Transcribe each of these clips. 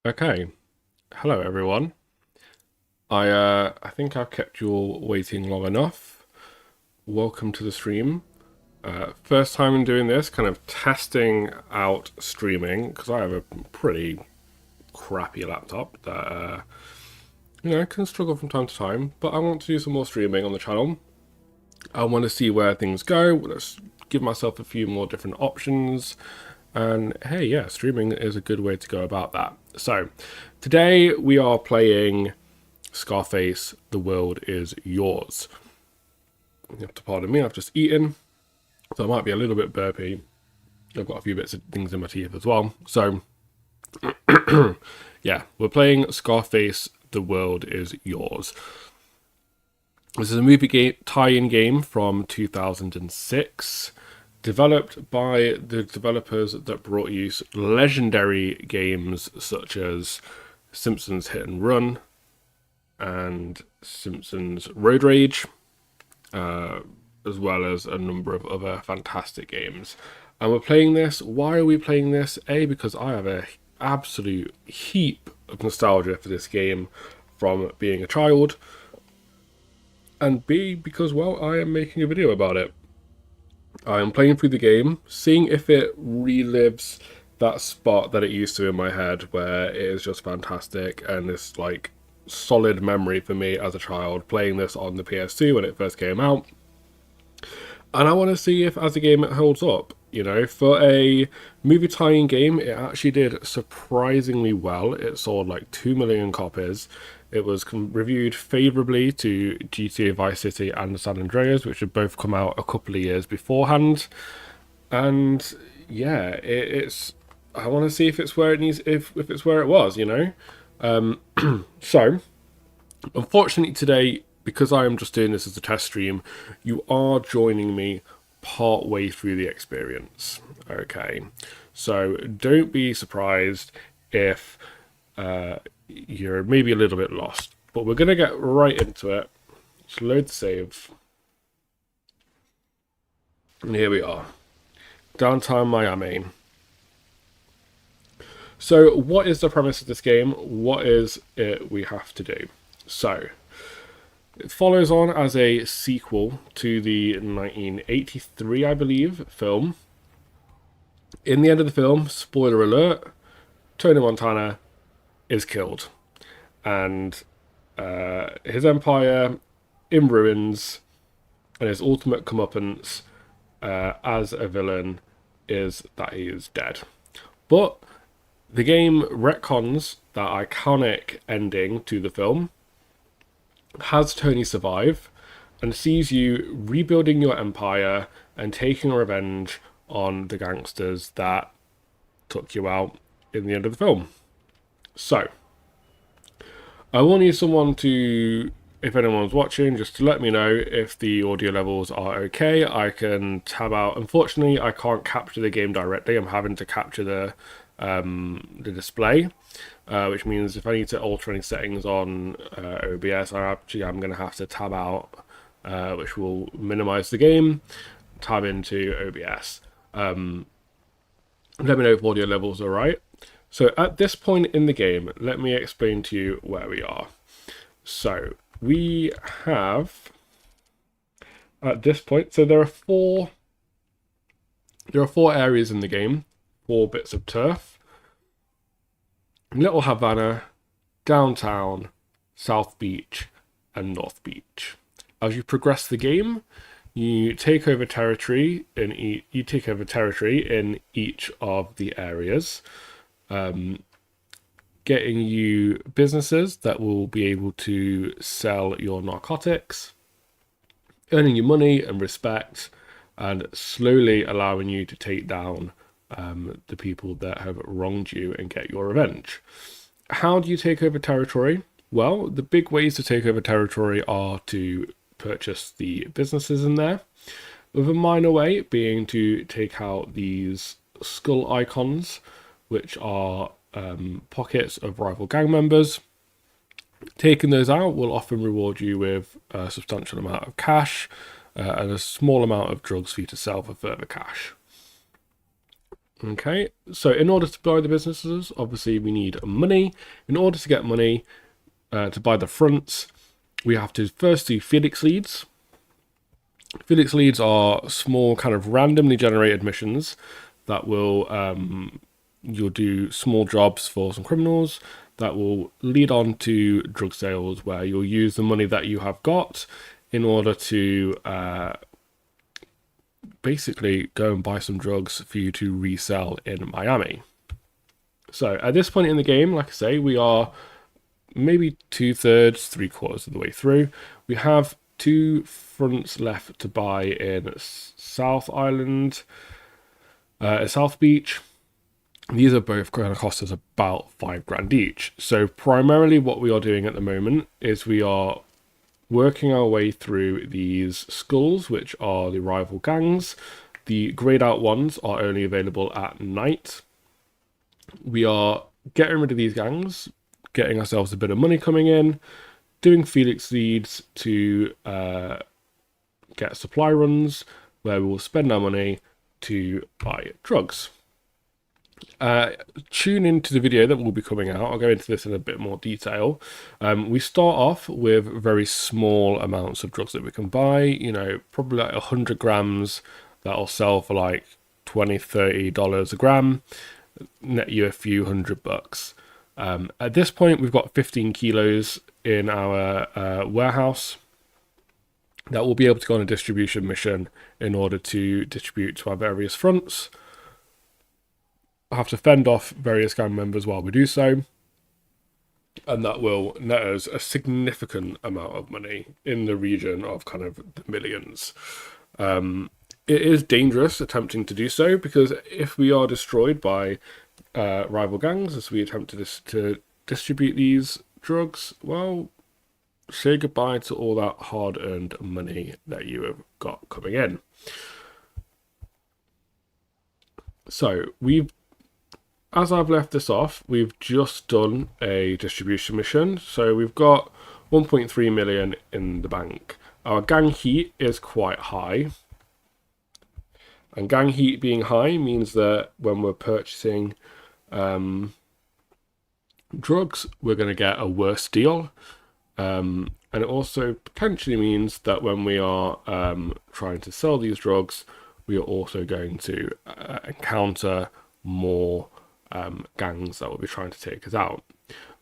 Okay, hello everyone. I think I've kept you all waiting long enough. Welcome to the stream. First time in doing this, kind of testing out streaming because I have a pretty crappy laptop that can struggle from time to time. But I want to do some more streaming on the channel. I want to see where things go. Let's give myself a few more different options. And hey, yeah, streaming is a good way to go about that. So today we are playing Scarface, The World Is Yours. You have to pardon me, I've just eaten, so I might be a little bit burpy. I've got a few bits of things in my teeth as well. So, yeah, we're playing Scarface, The World Is Yours. This is a movie tie-in game from 2006, developed by the developers that brought you legendary games such as Simpsons Hit and Run, and Simpsons Road Rage, as well as a number of other fantastic games. And we're playing this. Why are we playing this? A, because I have an absolute heap of nostalgia for this game from being a child. And B, because, well, I am making a video about it. I am playing through the game, seeing if it relives that spot that it used to in my head where it is just fantastic and it's like solid memory for me as a child playing this on the PS2 when it first came out. And I want to see if as a game it holds up. You know, for a movie tie-in game, it actually did surprisingly well. It sold like 2 million copies. It was reviewed favourably to GTA Vice City and San Andreas, which had both come out a couple of years beforehand. And yeah, it's. I want to see if it's where it needs, if it's where it was, you know. So, unfortunately today, because I am just doing this as a test stream, you are joining me part way through the experience. Okay, so don't be surprised if you're maybe a little bit lost. But we're going to get right into it. Just load the save. And here we are. Downtown Miami. So what is the premise of this game? What is it we have to do? So, it follows on as a sequel to the 1983, I believe, film. In the end of the film, spoiler alert, Tony Montana is killed. And his empire in ruins, and his ultimate comeuppance as a villain is that he is dead. But the game retcons that iconic ending to the film, has Tony survive, and sees you rebuilding your empire and taking revenge on the gangsters that took you out in the end of the film. So, I will need someone to, if anyone's watching, just to let me know if the audio levels are okay. I can tab out. Unfortunately, I can't capture the game directly. I'm having to capture the display, which means if I need to alter any settings on OBS, I'm going to have to tab out, which will minimize the game, tab into OBS. Let me know if audio levels are right. So at this point in the game, let me explain to you where we are. So we have, at this point, so there are four areas in the game, 4 bits of turf: Little Havana, Downtown, South Beach, and North Beach. As you progress the game, you take over territory in each of the areas, getting you businesses that will be able to sell your narcotics, earning you money and respect, and slowly allowing you to take down the people that have wronged you and get your revenge. How do you take over territory? Well, the big ways to take over territory are to purchase the businesses in there, with a minor way being to take out these skull icons, which are pockets of rival gang members. Taking those out will often reward you with a substantial amount of cash and a small amount of drugs for you to sell for further cash. Okay, so in order to buy the businesses, obviously we need money. In order to get money to buy the fronts, we have to first do Felix leads. Felix leads are small, kind of randomly generated missions that will you'll do small jobs for some criminals that will lead on to drug sales, where you'll use the money that you have got in order to basically go and buy some drugs for you to resell in Miami. So at this point in the game, like I say, we are maybe 2/3, 3/4 of the way through. We have 2 fronts left to buy in South Island, South Beach. These are both going to cost us about $5,000 each. So primarily what we are doing at the moment is we are working our way through these skulls, which are the rival gangs. The grayed out ones are only available at night. We are getting rid of these gangs, getting ourselves a bit of money coming in, doing Felix leads to get supply runs where we will spend our money to buy drugs. Tune into the video that will be coming out. I'll go into this in a bit more detail. We start off with very small amounts of drugs that we can buy, you know, probably like 100 grams that'll sell for like $20-30 a gram, net you a few $100. At this point, we've got 15 kilos in our warehouse that we'll be able to go on a distribution mission in order to distribute to our various fronts. I have to fend off various gang members while we do so, and that will net us a significant amount of money in the region of kind of the millions. It is dangerous attempting to do so, because if we are destroyed by rival gangs as we attempt to distribute these drugs, well, say goodbye to all that hard-earned money that you have got coming in. So as I've left this off, we've just done a distribution mission. So we've got 1.3 million in the bank. Our gang heat is quite high. And gang heat being high means that when we're purchasing drugs, we're going to get a worse deal. And it also potentially means that when we are trying to sell these drugs, we are also going to encounter more gangs that will be trying to take us out.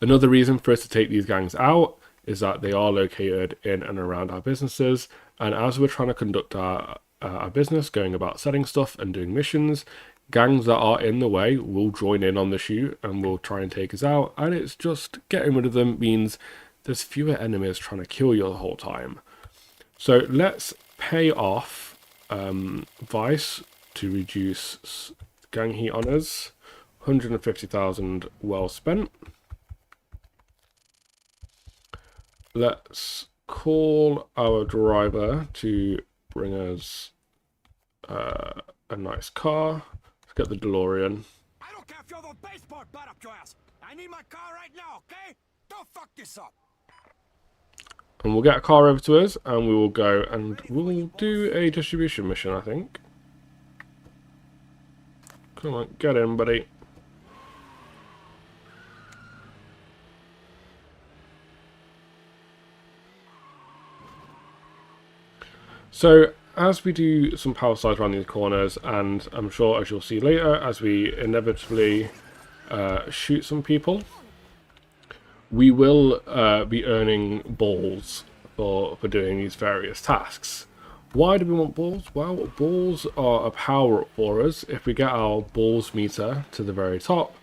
Another reason for us to take these gangs out is that they are located in and around our businesses, and as we're trying to conduct our business, going about selling stuff and doing missions, gangs that are in the way will join in on the shoot and will try and take us out, and it's just getting rid of them means there's fewer enemies trying to kill you the whole time. So let's pay off Vice to reduce gang heat on us. 150,000 well spent. Let's call our driver to bring us a nice car. Let's get the DeLorean. I don't care if you're the baseboard butt up your ass. I need my car right now, okay? Don't fuck this up. And we'll get a car over to us, and we will go and we'll do a distribution mission, I think. Come on, get in, buddy. So as we do some power slides around these corners, and I'm sure as you'll see later, as we inevitably shoot some people, we will be earning balls for doing these various tasks. Why do we want balls? Well, balls are a power up for us. If we get our balls meter to the very top,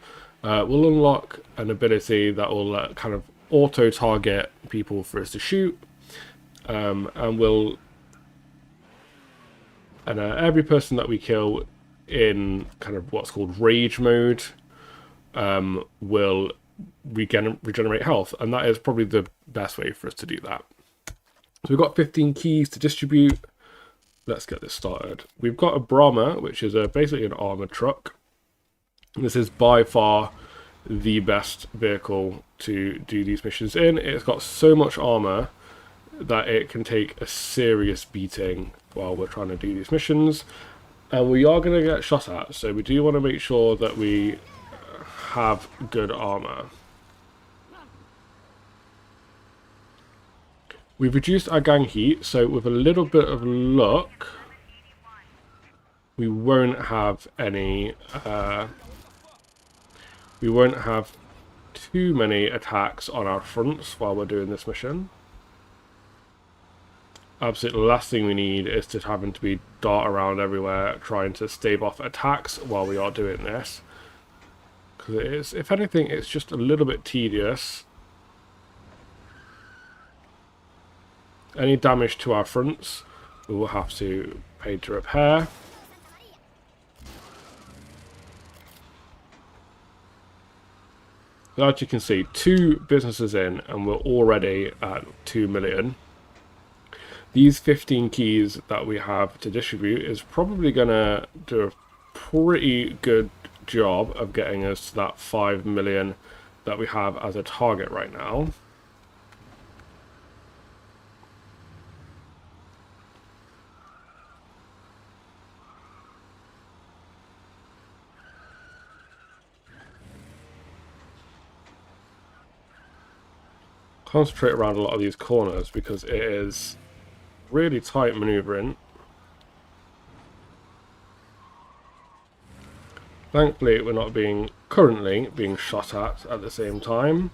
we'll unlock an ability that will kind of auto-target people for us to shoot, and every person that we kill in kind of what's called rage mode will regenerate health, and that is probably the best way for us to do that. So we've got 15 keys to distribute. Let's get this started. We've got a Brahma, which is basically an armored truck. This is by far the best vehicle to do these missions in. It's got so much armor that it can take a serious beating while we're trying to do these missions. And we are going to get shot at, so we do want to make sure that we have good armor. We've reduced our gang heat, so with a little bit of luck, we won't have any, we won't have too many attacks on our fronts while we're doing this mission. Absolutely, the last thing we need is just having to be dart around everywhere trying to stave off attacks while we are doing this. Because it is, if anything, it's just a little bit tedious. Any damage to our fronts, we will have to pay to repair. But as you can see, 2 businesses in, and we're already at 2 million. These 15 keys that we have to distribute is probably going to do a pretty good job of getting us to that 5 million that we have as a target right now. Concentrate around a lot of these corners because it is really tight maneuvering. Thankfully, we're not currently being shot at the same time.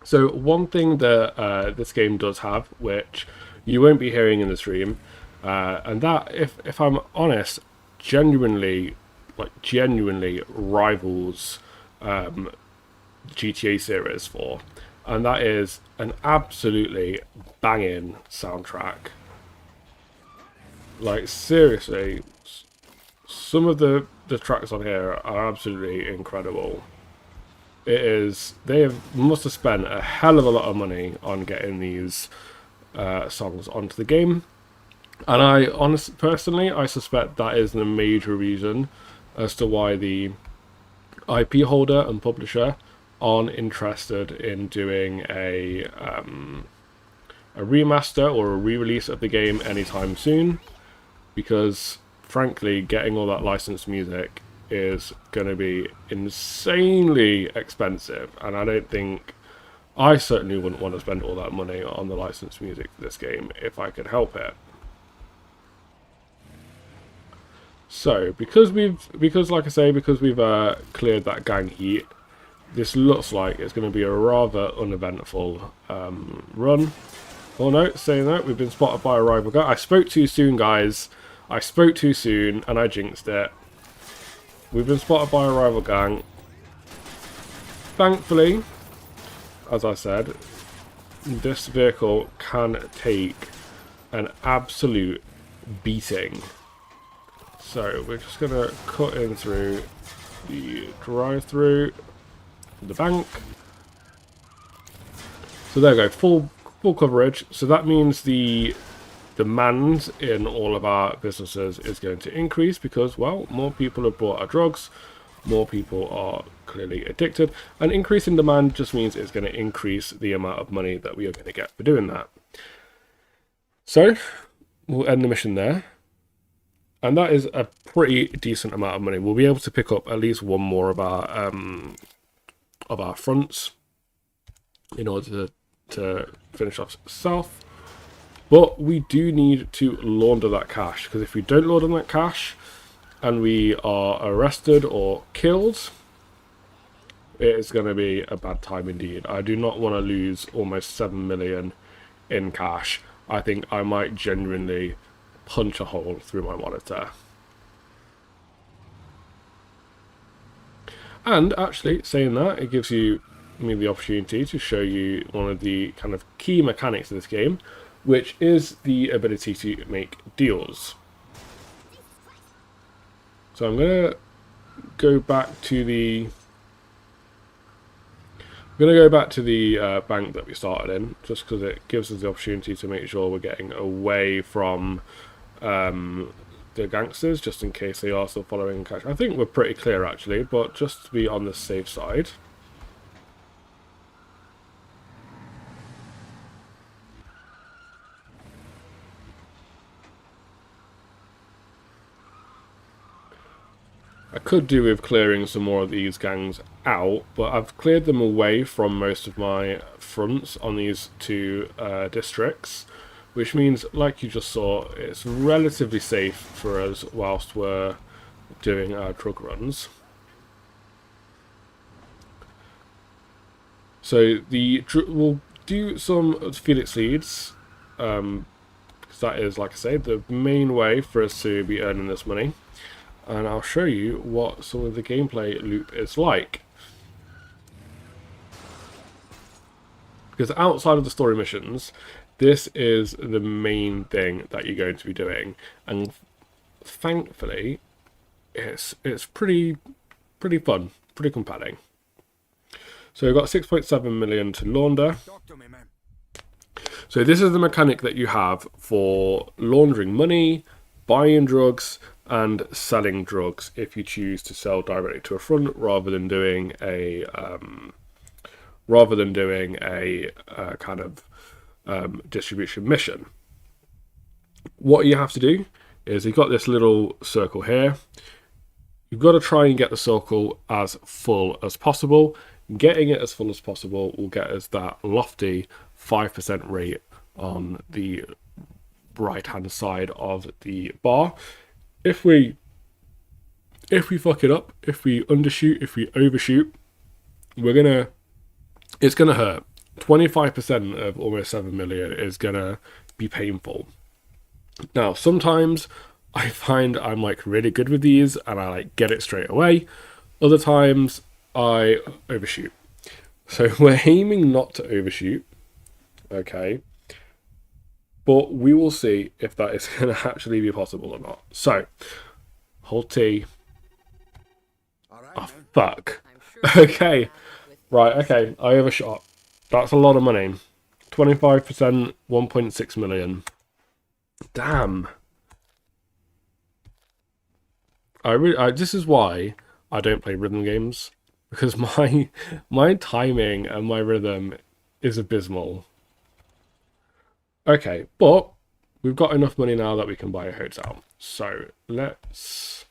So one thing that this game does have, which you won't be hearing in the stream, and that, if I'm honest, genuinely rivals GTA series for, and that is an absolutely banging soundtrack. Like, seriously, some of the tracks on here are absolutely incredible. Must have spent a hell of a lot of money on getting these songs onto the game, and personally, I suspect that is the major reason as to why the IP holder and publisher aren't interested in doing a remaster or a re-release of the game anytime soon, because frankly, getting all that licensed music is going to be insanely expensive, and I certainly wouldn't want to spend all that money on the licensed music for this game if I could help it. So because we've cleared that gang heat, this looks like it's going to be a rather uneventful run. Oh no, saying that, we've been spotted by a rival guy. I spoke too soon, guys. I spoke too soon and I jinxed it. We've been spotted by a rival gang. Thankfully, as I said, this vehicle can take an absolute beating. So we're just going to cut in through the drive-through, the bank. So there we go, full coverage. So that means the demand in all of our businesses is going to increase because, well, more people have bought our drugs, more people are clearly addicted, and increasing demand just means it's going to increase the amount of money that we are going to get for doing that. So we'll end the mission there, and that is a pretty decent amount of money. We'll be able to pick up at least one more of our fronts in order to finish off south. But we do need to launder that cash, because if we don't launder that cash and we are arrested or killed, it is going to be a bad time indeed. I do not want to lose almost 7 million in cash. I think I might genuinely punch a hole through my monitor. And actually, saying that, it gives me the opportunity to show you one of the kind of key mechanics of this game, which is the ability to make deals. So I'm going to go back to the bank that we started in, just because it gives us the opportunity to make sure we're getting away from the gangsters, just in case they are still following cash. I think we're pretty clear actually, but just to be on the safe side. I could do with clearing some more of these gangs out, but I've cleared them away from most of my fronts on these two districts, which means, like you just saw, it's relatively safe for us whilst we're doing our drug runs. So we'll do some Felix leads, because that is, like I say, the main way for us to be earning this money. And I'll show you what some of the gameplay loop is like. Because outside of the story missions, this is the main thing that you're going to be doing. And thankfully, it's pretty fun, pretty compelling. So we've got 6.7 million to launder. So this is the mechanic that you have for laundering money, buying drugs, and selling drugs if you choose to sell directly to a front rather than doing a kind of distribution mission. What you have to do is you've got this little circle here. You've got to try and get the circle as full as possible. Getting it as full as possible will get us that lofty 5% rate on the right hand side of the bar. If we fuck it up, if we undershoot, if we overshoot, it's gonna hurt. 25% of almost 7 million is gonna be painful. Now, sometimes I find I'm like really good with these and I like get it straight away. Other times I overshoot. So we're aiming not to overshoot. Okay. But we will see if that is going to actually be possible or not. So, hold T. Oh, fuck. Okay. Right, okay. I overshot. That's a lot of money. 25%, 1.6 million. Damn. This is why I don't play rhythm games. Because my timing and my rhythm is abysmal. Okay, but we've got enough money now that we can buy a hotel. So let's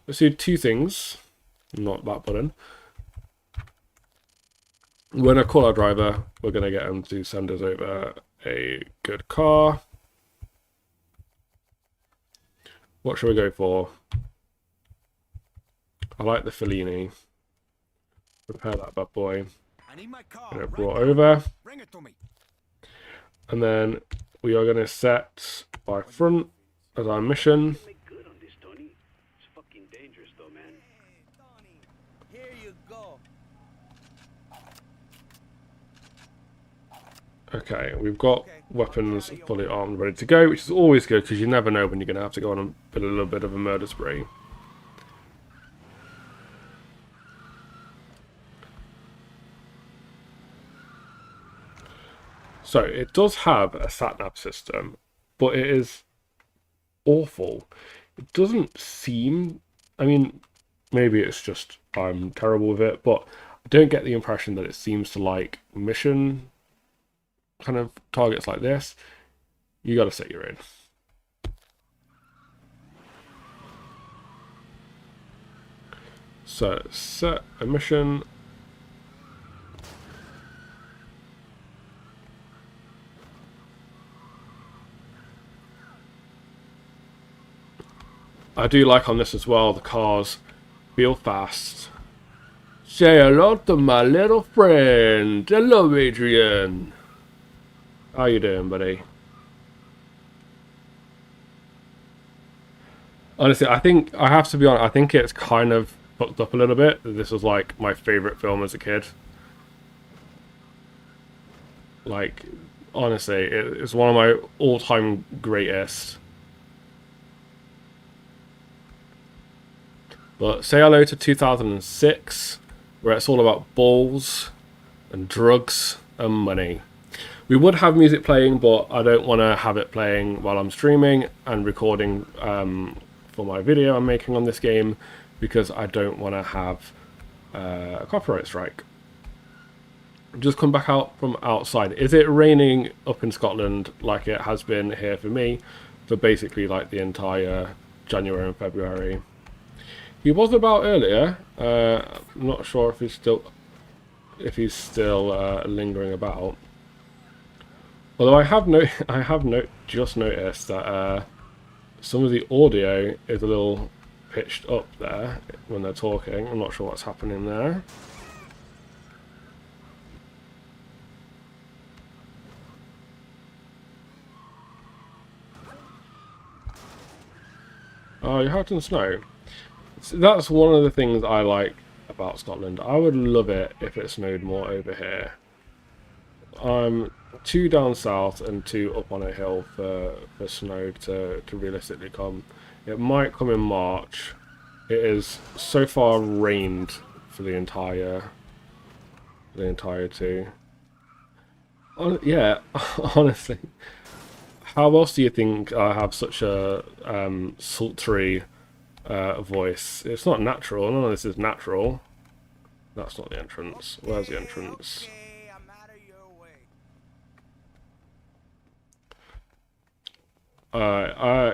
do two things. Not that button. When I call our driver, we're going to get him to send us over a good car. What should we go for? I like the Fellini. Repair that bad boy. Get it brought over. Bring it to me. And then we are going to set by front as our mission. Okay, we've got weapons fully armed, ready to go, which is always good because you never know when you're going to have to go on a little bit of a murder spree. So it does have a sat-nav system, but it is awful. It doesn't seem, I mean, maybe it's just I'm terrible with it, but I don't get the impression that it seems to like mission kind of targets like this. You got to set your own. So set a mission. I do like on this as well, the cars feel fast. Say hello to my little friend. Hello, Adrian. How you doing, buddy? Honestly, I think, I have to be honest, I think it's kind of fucked up a little bit. This was like my favourite film as a kid. Like, honestly, it's one of my all-time greatest. But say hello to 2006, where it's all about balls and drugs and money. We would have music playing, but I don't want to have it playing while I'm streaming and recording for my video I'm making on this game, because I don't want to have a copyright strike. Just come back out from outside. Is it raining up in Scotland like it has been here for me for basically like the entire January and February? He was about earlier. I'm not sure if he's still lingering about. Although I have just noticed that some of the audio is a little pitched up there when they're talking. I'm not sure what's happening there. Oh, you're out in the snow. So that's one of the things I like about Scotland. I would love it if it snowed more over here. I'm too down south and too up on a hill for snow to realistically come. It might come in March. It is so far rained for the entire two. Yeah, honestly. How else do you think I have such a sultry voice? It's not natural. None of this is natural. That's not the entrance. Where's the entrance? Okay, I'm out of your way.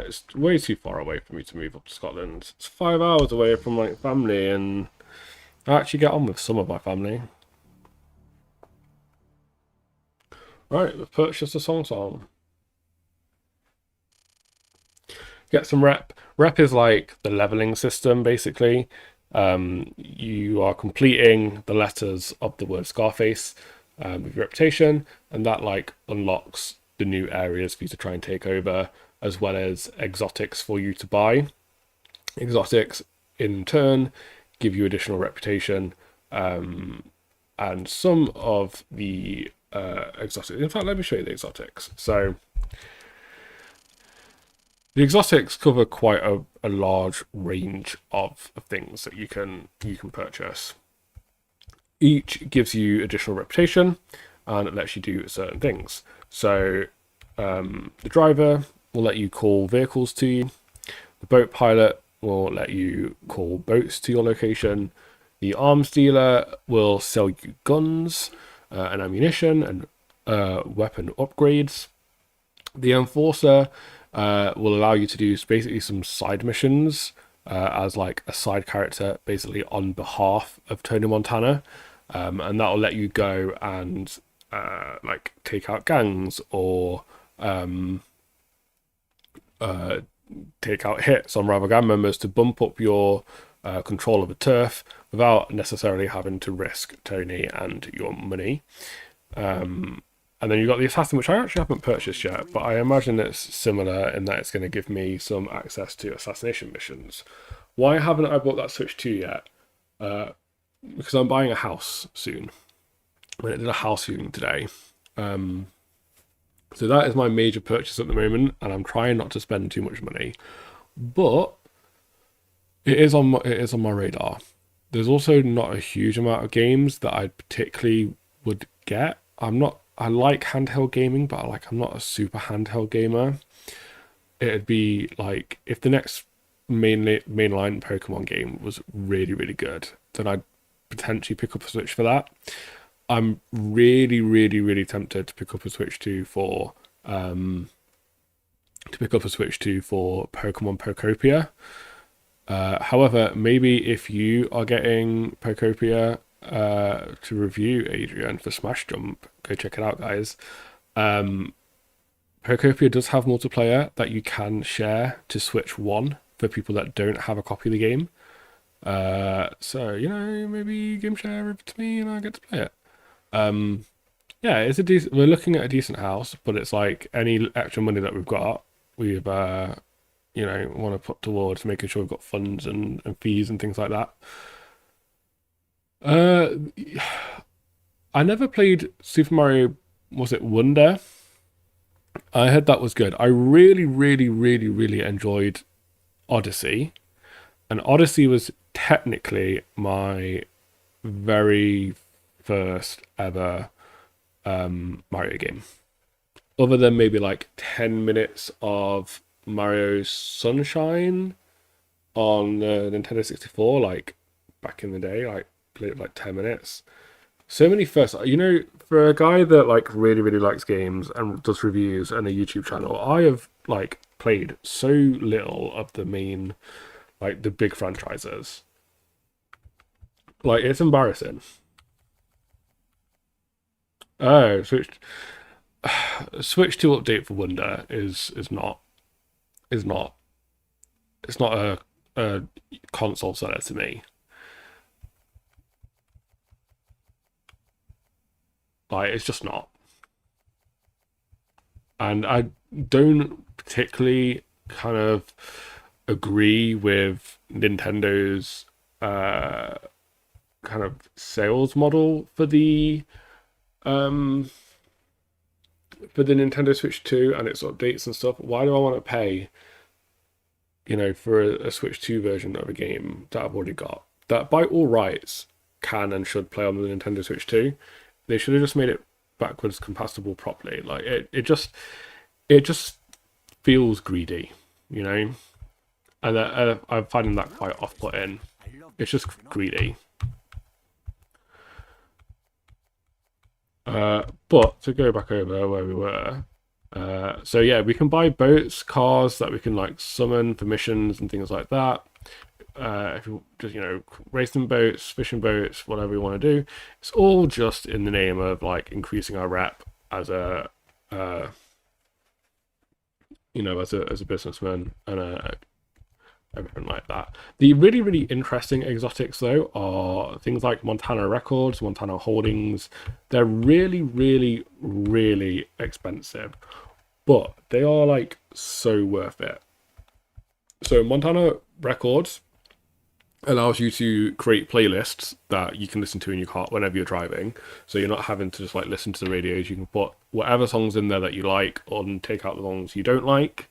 It's way too far away for me to move up to Scotland. It's 5 hours away from like family, and I actually get on with some of my family. Right, we've purchased a song. Get some rep. Rep is like the leveling system, basically. You are completing the letters of the word Scarface with your reputation, and that like unlocks the new areas for you to try and take over, as well as exotics for you to buy. Exotics, in turn, give you additional reputation, and some of the exotics. In fact, let me show you the exotics. So the exotics cover quite a large range of things that you can purchase. Each gives you additional reputation, and it lets you do certain things. So the driver will let you call vehicles to you. The boat pilot will let you call boats to your location. The arms dealer will sell you guns and ammunition and weapon upgrades. The enforcer will allow you to do basically some side missions as like a side character, basically on behalf of Tony Montana, and that will let you go and like take out gangs or take out hits on rival gang members to bump up your control of the turf without necessarily having to risk Tony and your money. And then you've got the assassin, which I actually haven't purchased yet, but I imagine it's similar in that it's going to give me some access to assassination missions. Why haven't I bought that Switch 2 yet? Because I'm buying a house soon. I did a house viewing today. So that is my major purchase at the moment, and I'm trying not to spend too much money. But it is on my radar. There's also not a huge amount of games that I particularly would get. I like handheld gaming, but I'm not a super handheld gamer. It'd be like if the next mainline Pokemon game was really, really good, then I'd potentially pick up a Switch for that. I'm really, really, really tempted to pick up a Switch 2 for Pokemon Pokopia. However, maybe if you are getting Pokopia to review, Adrian, for Smash Jump, go check it out, guys. Pokopia does have multiplayer that you can share to Switch 1 for people that don't have a copy of the game. So, maybe game share it to me and I get to play it. Yeah, it's we're looking at a decent house, but it's like any extra money that we've got, we've want to put towards making sure we've got funds and fees and things like that. I never played Super Mario, was it Wonder? I heard that was good. I really, really, really, really enjoyed Odyssey. And Odyssey was technically my very first ever Mario game. other than maybe like 10 minutes of Mario Sunshine on the Nintendo 64, like back in the day, like played like 10 minutes. So many first, for a guy that like really, really likes games and does reviews and a YouTube channel, I have like played so little of the main, like the big franchises. Like it's embarrassing. Oh, Switch 2 update for Wonder is not it's not a console seller to me. Like it's just not. And I don't particularly kind of agree with Nintendo's kind of sales model um for the Nintendo Switch 2 and its updates and stuff. Why do I want to pay, for a Switch 2 version of a game that I've already got? That by all rights can and should play on the Nintendo Switch 2. They should have just made it backwards compatible properly. Like it just feels greedy, and I'm finding that quite off-putting. It's just greedy. But to go back over where we were, so yeah, we can buy boats, cars that we can like summon for missions and things like that. If you just racing boats, fishing boats, whatever you want to do, it's all just in the name of like increasing our rep as a as a businessman and everything like that. The really, really interesting exotics, though, are things like Montana Records, Montana Holdings. They're really, really, really expensive, but they are like so worth it. So Montana Records allows you to create playlists that you can listen to in your car whenever you're driving. So you're not having to just like listen to the radios. You can put whatever songs in there that you like and take out the songs you don't like.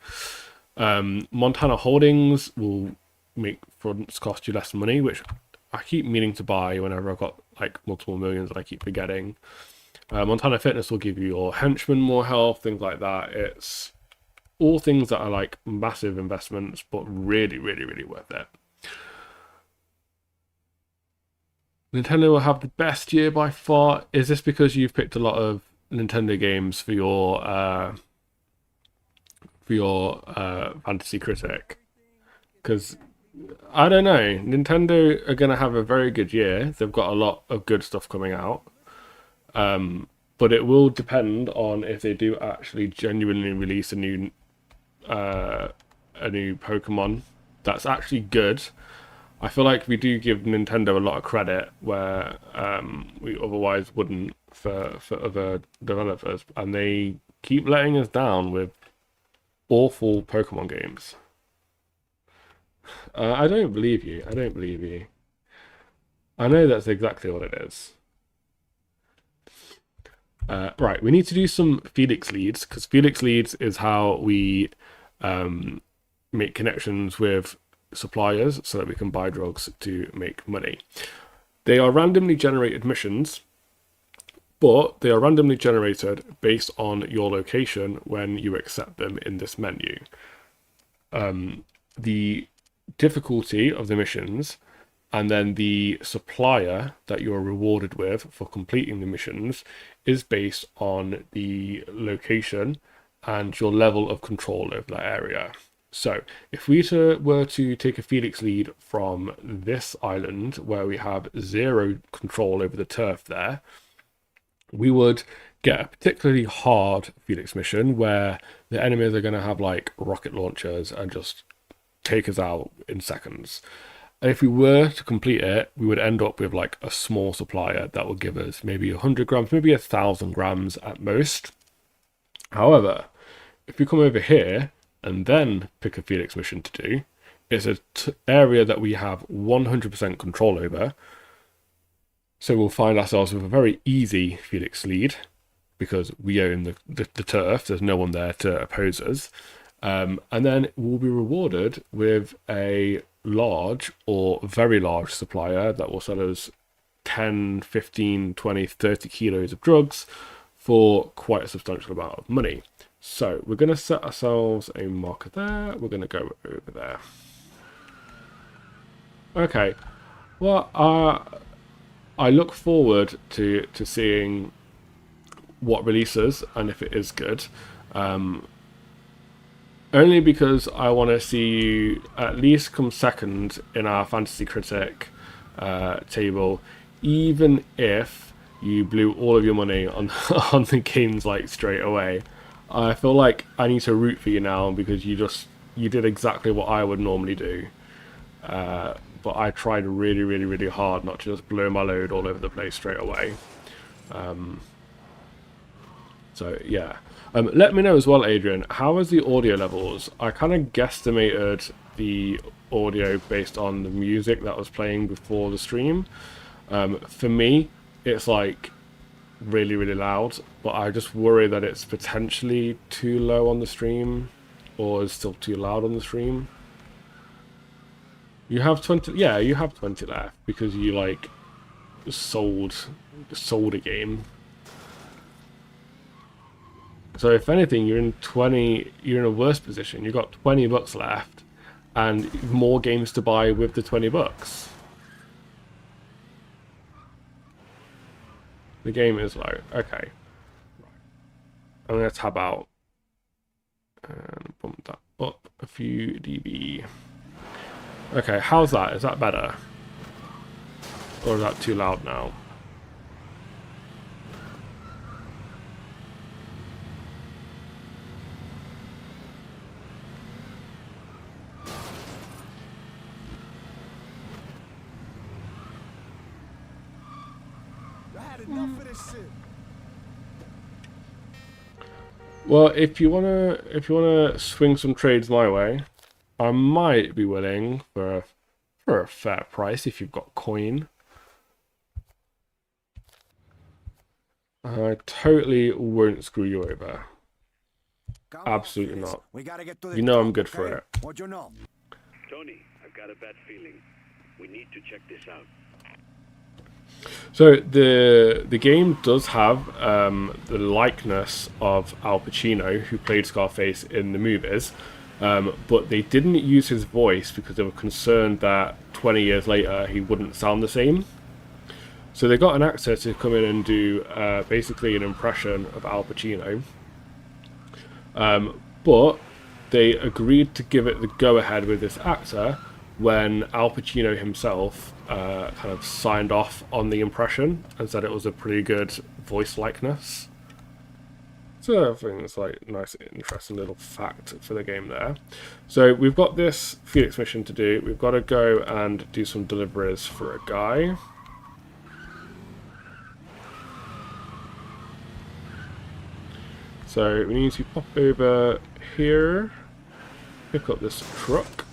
Montana Holdings will make fronts cost you less money, which I keep meaning to buy whenever I've got like multiple millions and I keep forgetting. Montana Fitness will give you your henchmen more health, things like that. It's all things that are like massive investments, but really, really, really worth it. Nintendo will have the best year by far. Is this because you've picked a lot of Nintendo games for your Fantasy Critic? Because I don't know, Nintendo are gonna have a very good year. They've got a lot of good stuff coming out, but it will depend on if they do actually genuinely release a new Pokemon that's actually good. I feel like we do give Nintendo a lot of credit where we otherwise wouldn't for other developers, and they keep letting us down with awful Pokemon games. I don't believe you. I don't believe you. I know that's exactly what it is. Right, we need to do some Felix leads, because Felix leads is how we make connections with suppliers so that we can buy drugs to make money. They are randomly generated missions, but they are randomly generated based on your location when you accept them in this menu. The difficulty of the missions and then the supplier that you are rewarded with for completing the missions is based on the location and your level of control over that area. So if we were to take a Felix lead from this island where we have 0 control over the turf there, we would get a particularly hard Felix mission where the enemies are going to have like rocket launchers and just take us out in seconds. And if we were to complete it, we would end up with like a small supplier that will give us maybe 100 grams, maybe 1,000 grams at most. However, if we come over here and then pick a Felix mission to do, it's an area that we have 100% control over. So we'll find ourselves with a very easy Felix lead because we own the turf. There's no one there to oppose us. And then we'll be rewarded with a large or very large supplier that will sell us 10, 15, 20, 30 kilos of drugs for quite a substantial amount of money. So we're going to set ourselves a marker there. We're going to go over there. Okay. Well, I look forward to seeing what releases and if it is good. Only because I want to see you at least come second in our Fantasy Critic table, even if you blew all of your money on on the games like straight away. I feel like I need to root for you now because you did exactly what I would normally do. But I tried really, really, really hard not to just blow my load all over the place straight away. So yeah. Let me know as well, Adrian, how is the audio levels? I kind of guesstimated the audio based on the music that was playing before the stream. For me, it's like really, really loud, but I just worry that it's potentially too low on the stream, or is still too loud on the stream. You have 20, yeah, you have 20 left because you like sold a game. So if anything, you're in a worse position. You've got $20 left and more games to buy with the $20. The game is low. Okay. I'm going to tab out and bump that up a few dB. Okay, how's that? Is that better? Or is that too loud now? Well, if you wanna swing some trades my way, I might be willing for a fair price if you've got coin. I totally won't screw you over. Absolutely not. You know I'm good for it. What you know? Tony, I've got a bad feeling. We need to check this out. So the game does have the likeness of Al Pacino, who played Scarface in the movies, but they didn't use his voice because they were concerned that 20 years later he wouldn't sound the same. So they got an actor to come in and do basically an impression of Al Pacino, but they agreed to give it the go-ahead with this actor when Al Pacino himself kind of signed off on the impression and said it was a pretty good voice likeness. So I think it's like nice, interesting little fact for the game there. So we've got this Felix mission to do. We've got to go and do some deliveries for a guy. So we need to pop over here, pick up this truck,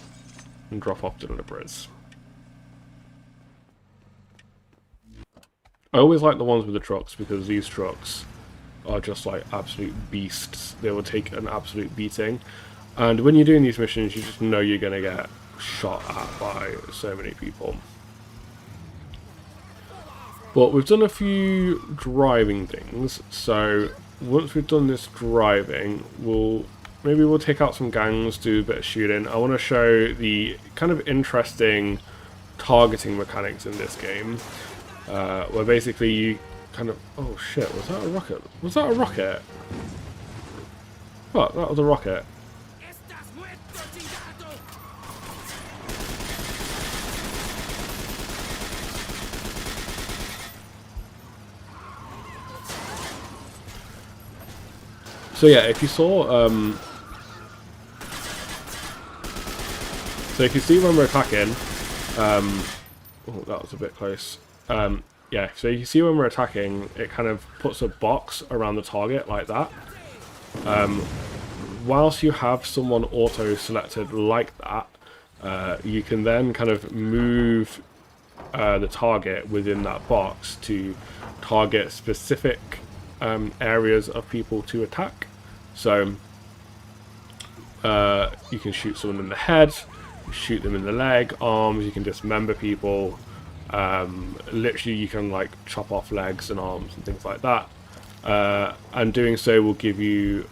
and drop off deliveries. I always like the ones with the trucks because these trucks are just like absolute beasts. They will take an absolute beating. And when you're doing these missions, you just know you're going to get shot at by so many people. But we've done a few driving things, so once we've done this driving, maybe we'll take out some gangs, do a bit of shooting. I want to show the kind of interesting targeting mechanics in this game, where basically you kind of... Oh shit, was that a rocket? Was that a rocket? What? That was a rocket. So yeah, if you saw, so if you see when we're attacking, oh, that was a bit close. Yeah, so you see when we're attacking, it kind of puts a box around the target like that. Whilst you have someone auto-selected like that, you can then kind of move the target within that box to target specific areas of people to attack. So you can shoot someone in the head, shoot them in the leg, arms, you can dismember people. Literally you can like chop off legs and arms and things like that. And doing so will give you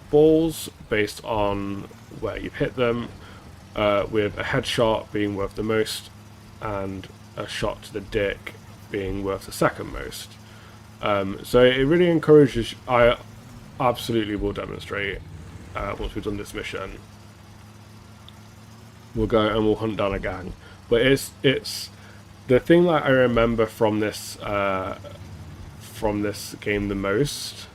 balls based on where you've hit them, with a headshot being worth the most and a shot to the dick being worth the second most. So it really encourages. I absolutely will demonstrate once we've done this mission. We'll go and we'll hunt down a gang. But it's the thing that I remember from this game the most,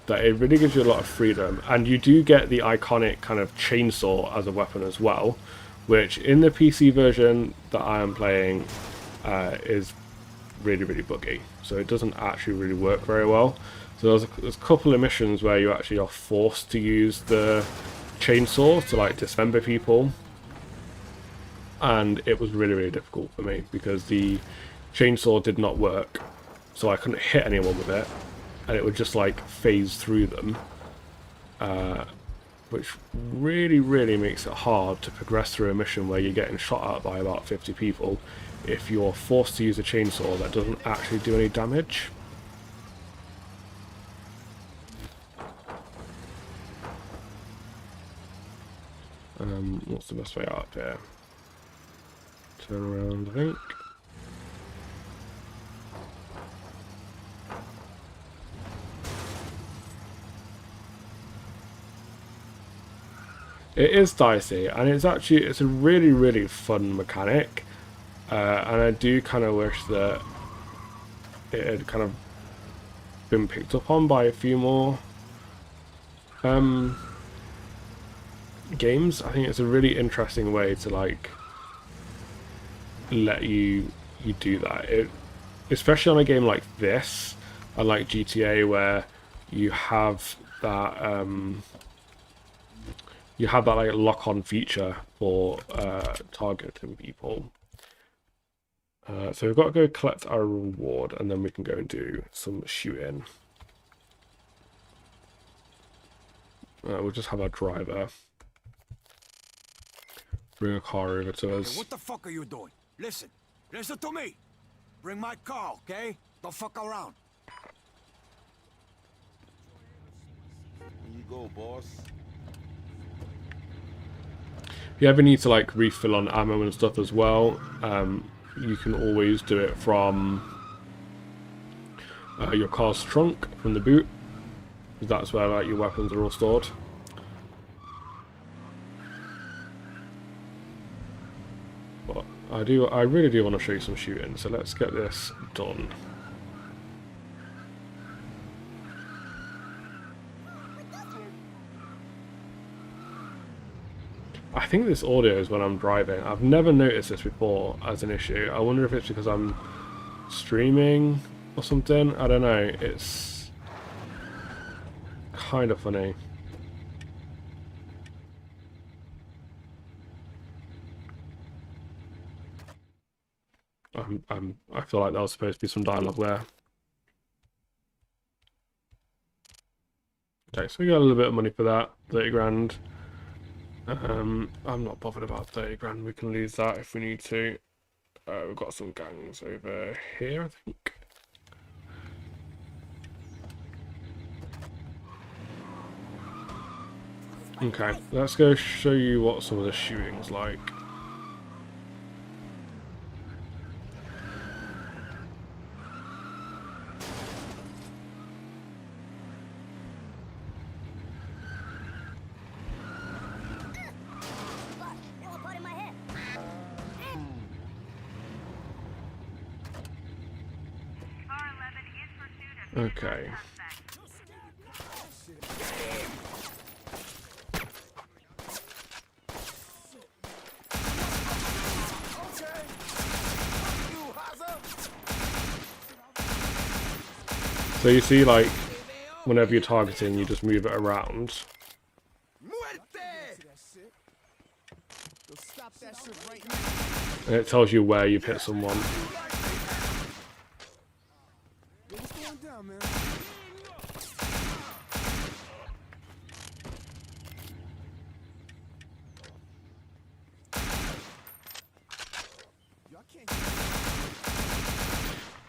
that it really gives you a lot of freedom, and you do get the iconic kind of chainsaw as a weapon as well, which in the PC version that I am playing is really, really buggy, so it doesn't actually really work very well. So there's a couple of missions where you actually are forced to use the chainsaw to like dismember people, and it was really, really difficult for me because the chainsaw did not work, so I couldn't hit anyone with it, and it would just like phase through them, which really, really makes it hard to progress through a mission where you're getting shot at by about 50 people if you're forced to use a chainsaw that doesn't actually do any damage. What's the best way out here? Turn around, I think. It is dicey, and it's a really, really fun mechanic, and I do kind of wish that it had kind of been picked up on by a few more games. I think it's a really interesting way to like let you do that. Especially on a game like this, unlike GTA, where you have that like lock-on feature for targeting people. So we've got to go collect our reward, and then we can go and do some shooting. We'll just have our driver bring a car over to us. Hey, what the fuck are you doing? Listen to me. Bring my car, okay? Don't fuck around. Here you go, boss. If you ever need to like refill on ammo and stuff as well, you can always do it from your car's trunk, from the boot, because that's where like your weapons are all stored. But I really do want to show you some shooting, so let's get this done. I think this audio is when I'm driving. I've never noticed this before as an issue. I wonder if it's because I'm streaming or something. I don't know. It's kind of funny. I feel like there was supposed to be some dialogue there. Okay, so we got a little bit of money for that, 30 grand. I'm not bothered about 30 grand, we can lose that if we need to. We've got some gangs over here, I think. Okay, let's go show you what some of the shooting's like. Okay. So you see, like, whenever you're targeting, you just move it around. And it tells you where you've hit someone.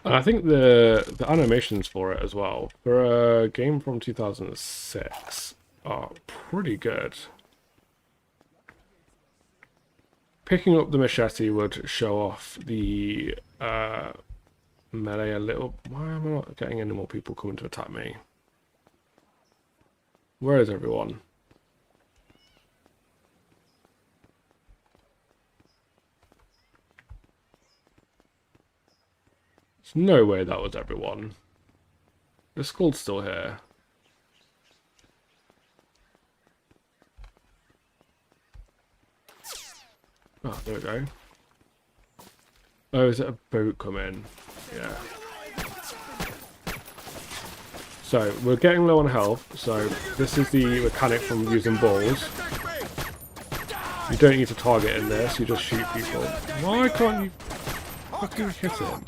And I think the animations for it as well, for a game from 2006, are pretty good. Picking up the machete would show off the melee a little. Why am I not getting any more people coming to attack me? Where is everyone? There's no way that was everyone. The skull's still here. Oh, there we go. Oh, is it a boat coming? Yeah. So, we're getting low on health, so this is the mechanic from using balls. You don't need to target in this, you just shoot people. Why can't you fucking hit him?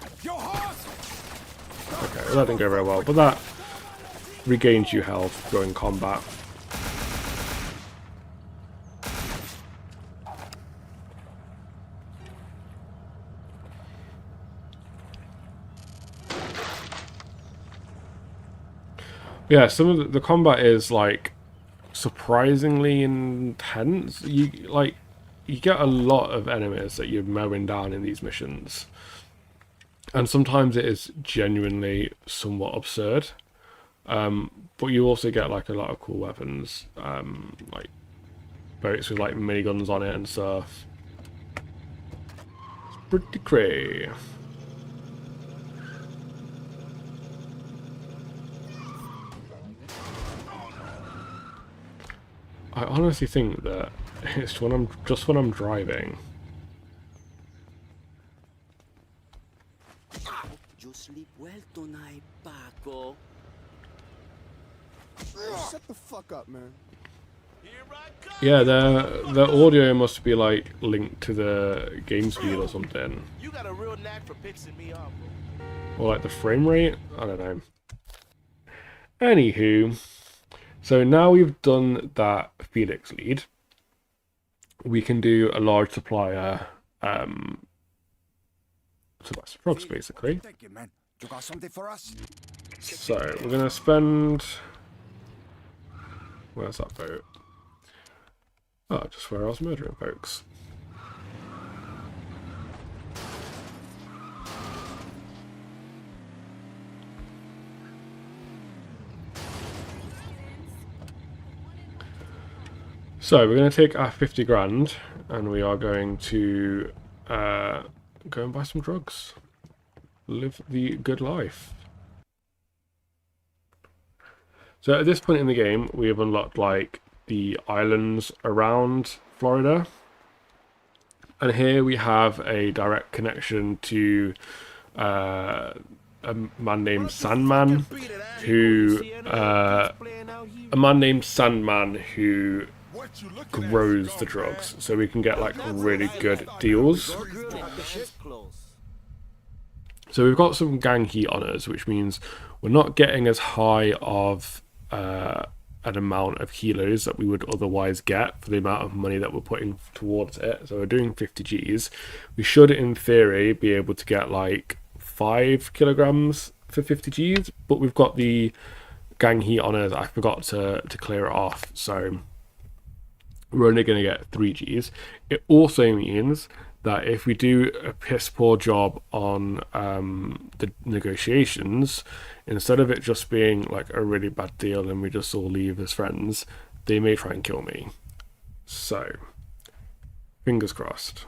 Okay, well that didn't go very well, but that regains you health during combat. Yeah, some of the combat is like surprisingly intense. You get a lot of enemies that you're mowing down in these missions, and sometimes it is genuinely somewhat absurd. But you also get like a lot of cool weapons, like boats with like miniguns on it and stuff. It's pretty cray. I honestly think that it's when I'm driving. You sleep well tonight, Paco. Shut the fuck up, man. Yeah, the audio must be like linked to the game speed or something. You got a real knack for pissing me off, bro. Or like the frame rate? I don't know. Anywho, so now we've done that Felix lead, we can do a large supplier to buy some drugs, basically. Thank you, man. You got something for us? So we're gonna spend. Where's that boat? Oh, just where I was murdering folks. So we're going to take our 50 grand and we are going to go and buy some drugs. Live the good life. So at this point in the game, we have unlocked like the islands around Florida. And here we have a direct connection to a man named Sandman who grows the drugs, so we can get like really good deals. So we've got some gang heat on us, which means we're not getting as high of an amount of kilos that we would otherwise get for the amount of money that we're putting towards it. So we're doing 50 G's. We should, in theory, be able to get like 5 kilograms for 50 G's, but we've got the gang heat on us. I forgot to clear it off, so we're only going to get 3 G's. It also means that if we do a piss poor job on the negotiations, instead of it just being like a really bad deal and we just all leave as friends, they may try and kill me. So, fingers crossed.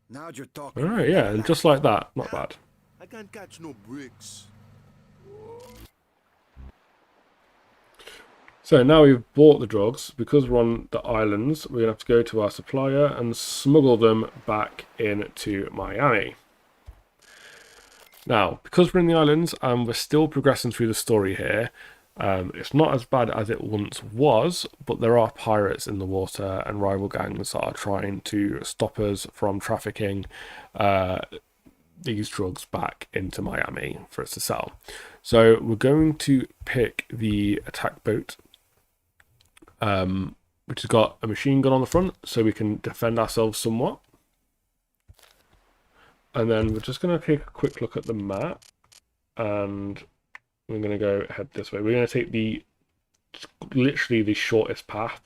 Now you're talking. Alright, yeah, and just like that, not bad. I can't catch no bricks. So now we've bought the drugs, because we're on the islands, we're going to have to go to our supplier and smuggle them back into Miami. Now, because we're in the islands and we're still progressing through the story here, it's not as bad as it once was, but there are pirates in the water and rival gangs that are trying to stop us from trafficking these drugs back into Miami for us to sell. So we're going to pick the attack boat, which has got a machine gun on the front, so we can defend ourselves somewhat. And then we're just going to take a quick look at the map, and we're going to go head this way. We're going to take the literally the shortest path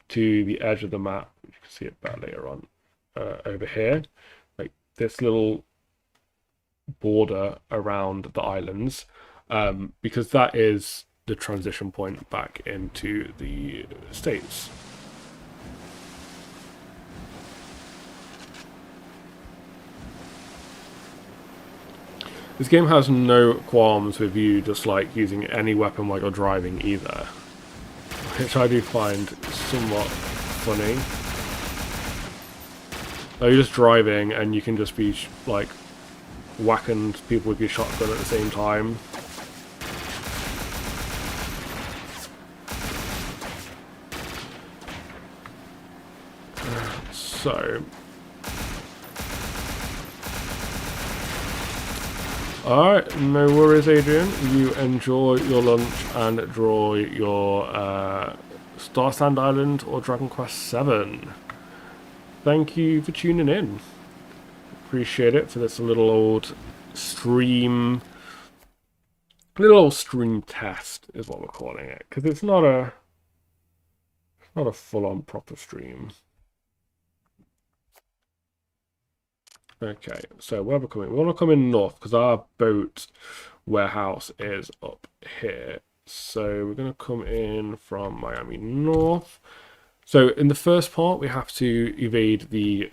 to the edge of the map. You can see it better later on over here. Like this little border around the islands, because that is the transition point back into the States. This game has no qualms with you just like using any weapon while you're driving either, which I do find somewhat funny. Like you're just driving and you can just be like whacking people with your shotgun at the same time. So alright, no worries, Adrian. You enjoy your lunch and draw your Star Sand Island or Dragon Quest VII. Thank you for tuning in. Appreciate it for this little old stream. Little old stream test is what we're calling it, because it's not a full-on proper stream. Okay, so where we're coming, we want to come in north because our boat warehouse is up here. So we're going to come in from Miami North. So in the first part, we have to evade the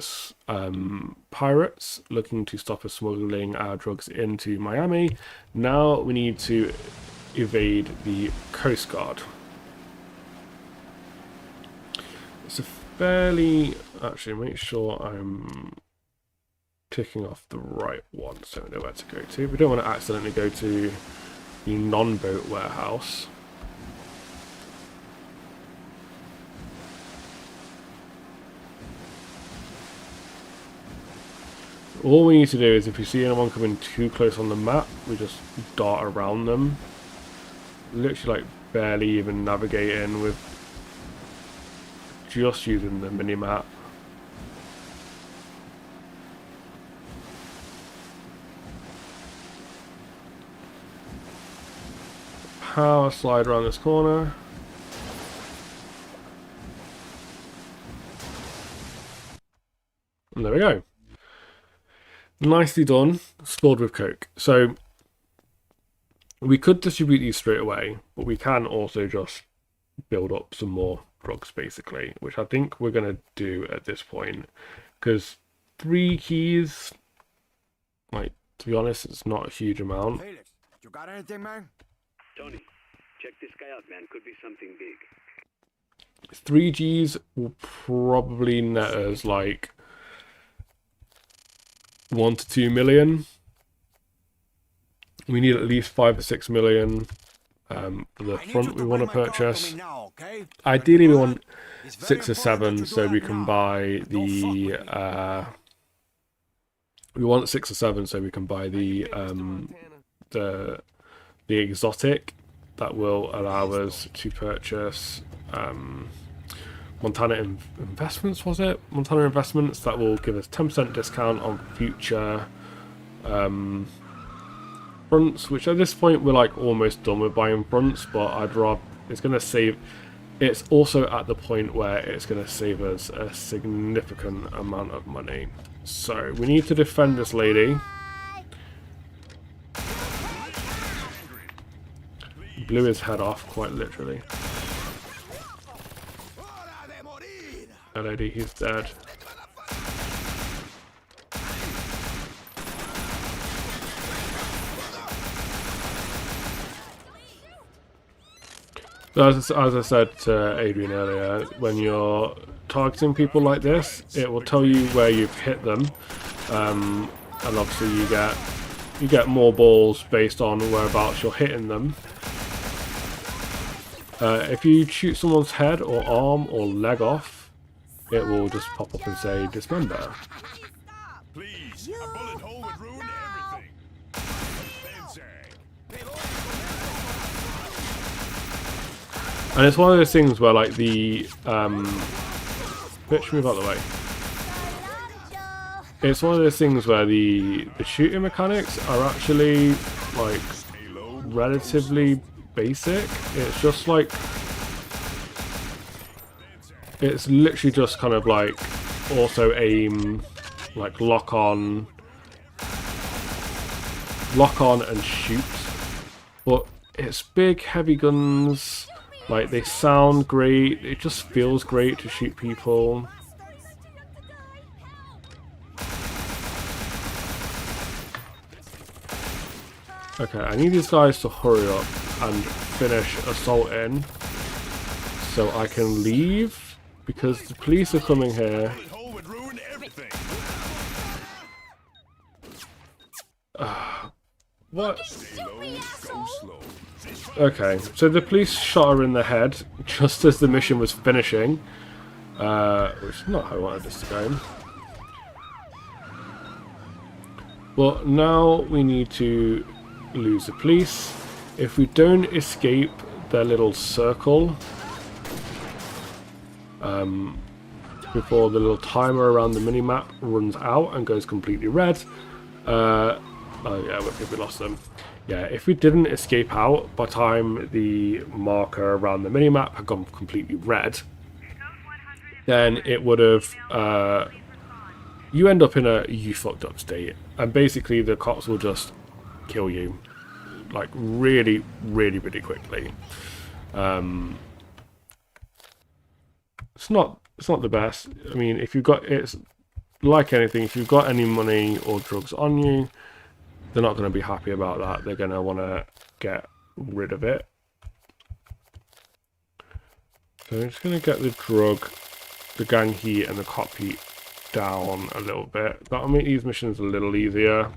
pirates looking to stop us smuggling our drugs into Miami. Now we need to evade the Coast Guard. It's a fairly... Actually, make sure I'm ticking off the right one so we know where to go to. We don't want to accidentally go to the non-boat warehouse. All we need to do is if we see anyone coming too close on the map, we just dart around them. Literally like barely even navigating with just using the mini-map. Power slide around this corner. And there we go. Nicely done. Stored with Coke. So we could distribute these straight away, but we can also just build up some more drugs basically, which I think we're going to do at this point, because 3 keys, like, to be honest, it's not a huge amount. Felix, you got anything, man? Tony, check this guy out, man. Could be something big. 3 Gs will probably net us like 1 to 2 million. We need at least 5 to 6 million for the front we want to purchase. Ideally we want 6 or 7 so we can buy the we want 6 or 7 so we can buy the exotic that will allow us to purchase Montana Investments, was it? Montana Investments, that will give us 10% discount on future fronts, which at this point we're like almost done with buying fronts, but I'd rather, it's going to save, it's also at the point where it's going to save us a significant amount of money. So we need to defend this lady. Blew his head off, quite literally. That lady, he's dead. So as I said to Adrian earlier, when you're targeting people like this, it will tell you where you've hit them, and obviously you get more balls based on whereabouts you're hitting them. If you shoot someone's head or arm or leg off, it will just pop up and say dismember. Please, a bullet hole would ruin everything. And it's one of those things where like the bitch, move out of the way. It's one of those things where the shooting mechanics are actually like relatively basic. It's just like it's literally just kind of like auto aim, like lock on and shoot. But it's big, heavy guns. Like, they sound great. It just feels great to shoot people. Okay, I need these guys to hurry up and finish assaulting so I can leave, because the police are coming here. What? Okay, so the police shot her in the head just as the mission was finishing, which is not how I wanted this to go. But now we need to lose the police. If we don't escape their little circle before the little timer around the minimap runs out and goes completely red, oh yeah, we lost them. Yeah, if we didn't escape out by the time the marker around the minimap had gone completely red, then it would have you end up in a you fucked up state, and basically the cops will just kill you, like really quickly. It's not the best. I mean, if you've got, it's like anything, if you've got any money or drugs on you, they're not going to be happy about that. They're going to want to get rid of it. So I'm just going to get the gang heat and the cop heat down a little bit. That'll make these missions a little easier.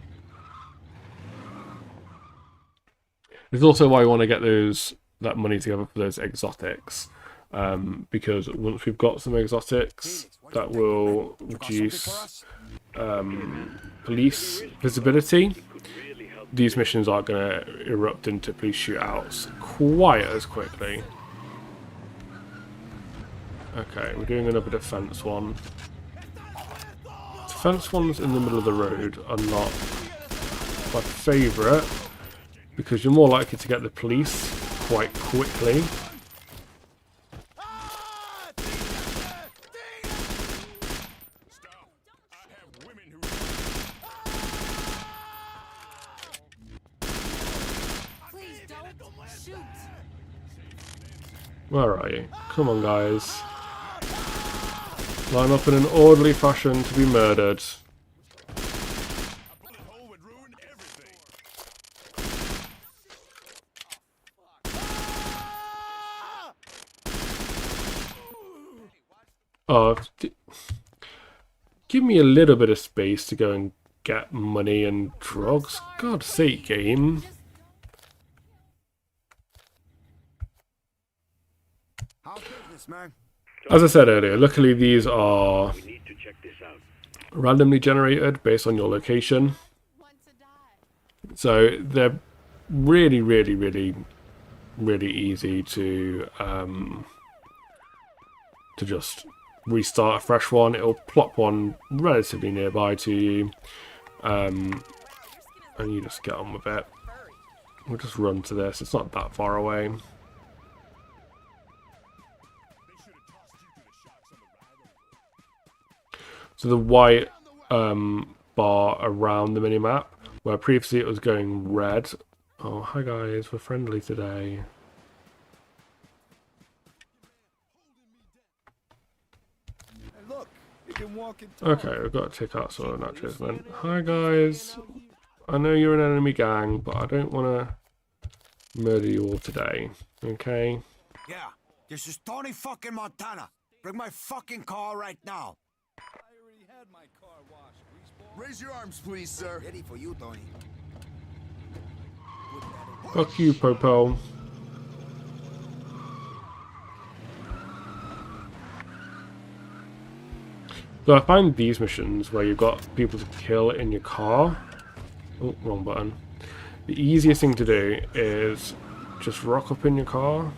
It's also why we want to get that money together for those exotics, because once we've got some exotics, that will reduce police visibility. These missions aren't going to erupt into police shootouts quite as quickly. Okay, we're doing another defense one. Defense ones in the middle of the road are not my favourite, because you're more likely to get the police quite quickly. Where are you? Come on, guys. Line up in an orderly fashion to be murdered. Oh, give me a little bit of space to go and get money and drugs. God's sake, game. As I said earlier, luckily these are randomly generated based on your location. So they're really easy to just restart a fresh one. It'll plop one relatively nearby to you, and you just get on with it. We'll just run to this. It's not that far away. So the white bar around the minimap, where previously it was going red. Oh, hi guys, we're friendly today. Okay, we've got to take out some of that chasement. Hi guys, I know you're an enemy gang, but I don't want to murder you all today, okay? Yeah, this is Tony fucking Montana. Bring my fucking car right now. My car washed. Raise your arms, please, sir. Ready for you, Tony. Fuck you, Popo. So I find these missions where you've got people to kill in your car. Oh, wrong button. The easiest thing to do is just rock up in your car.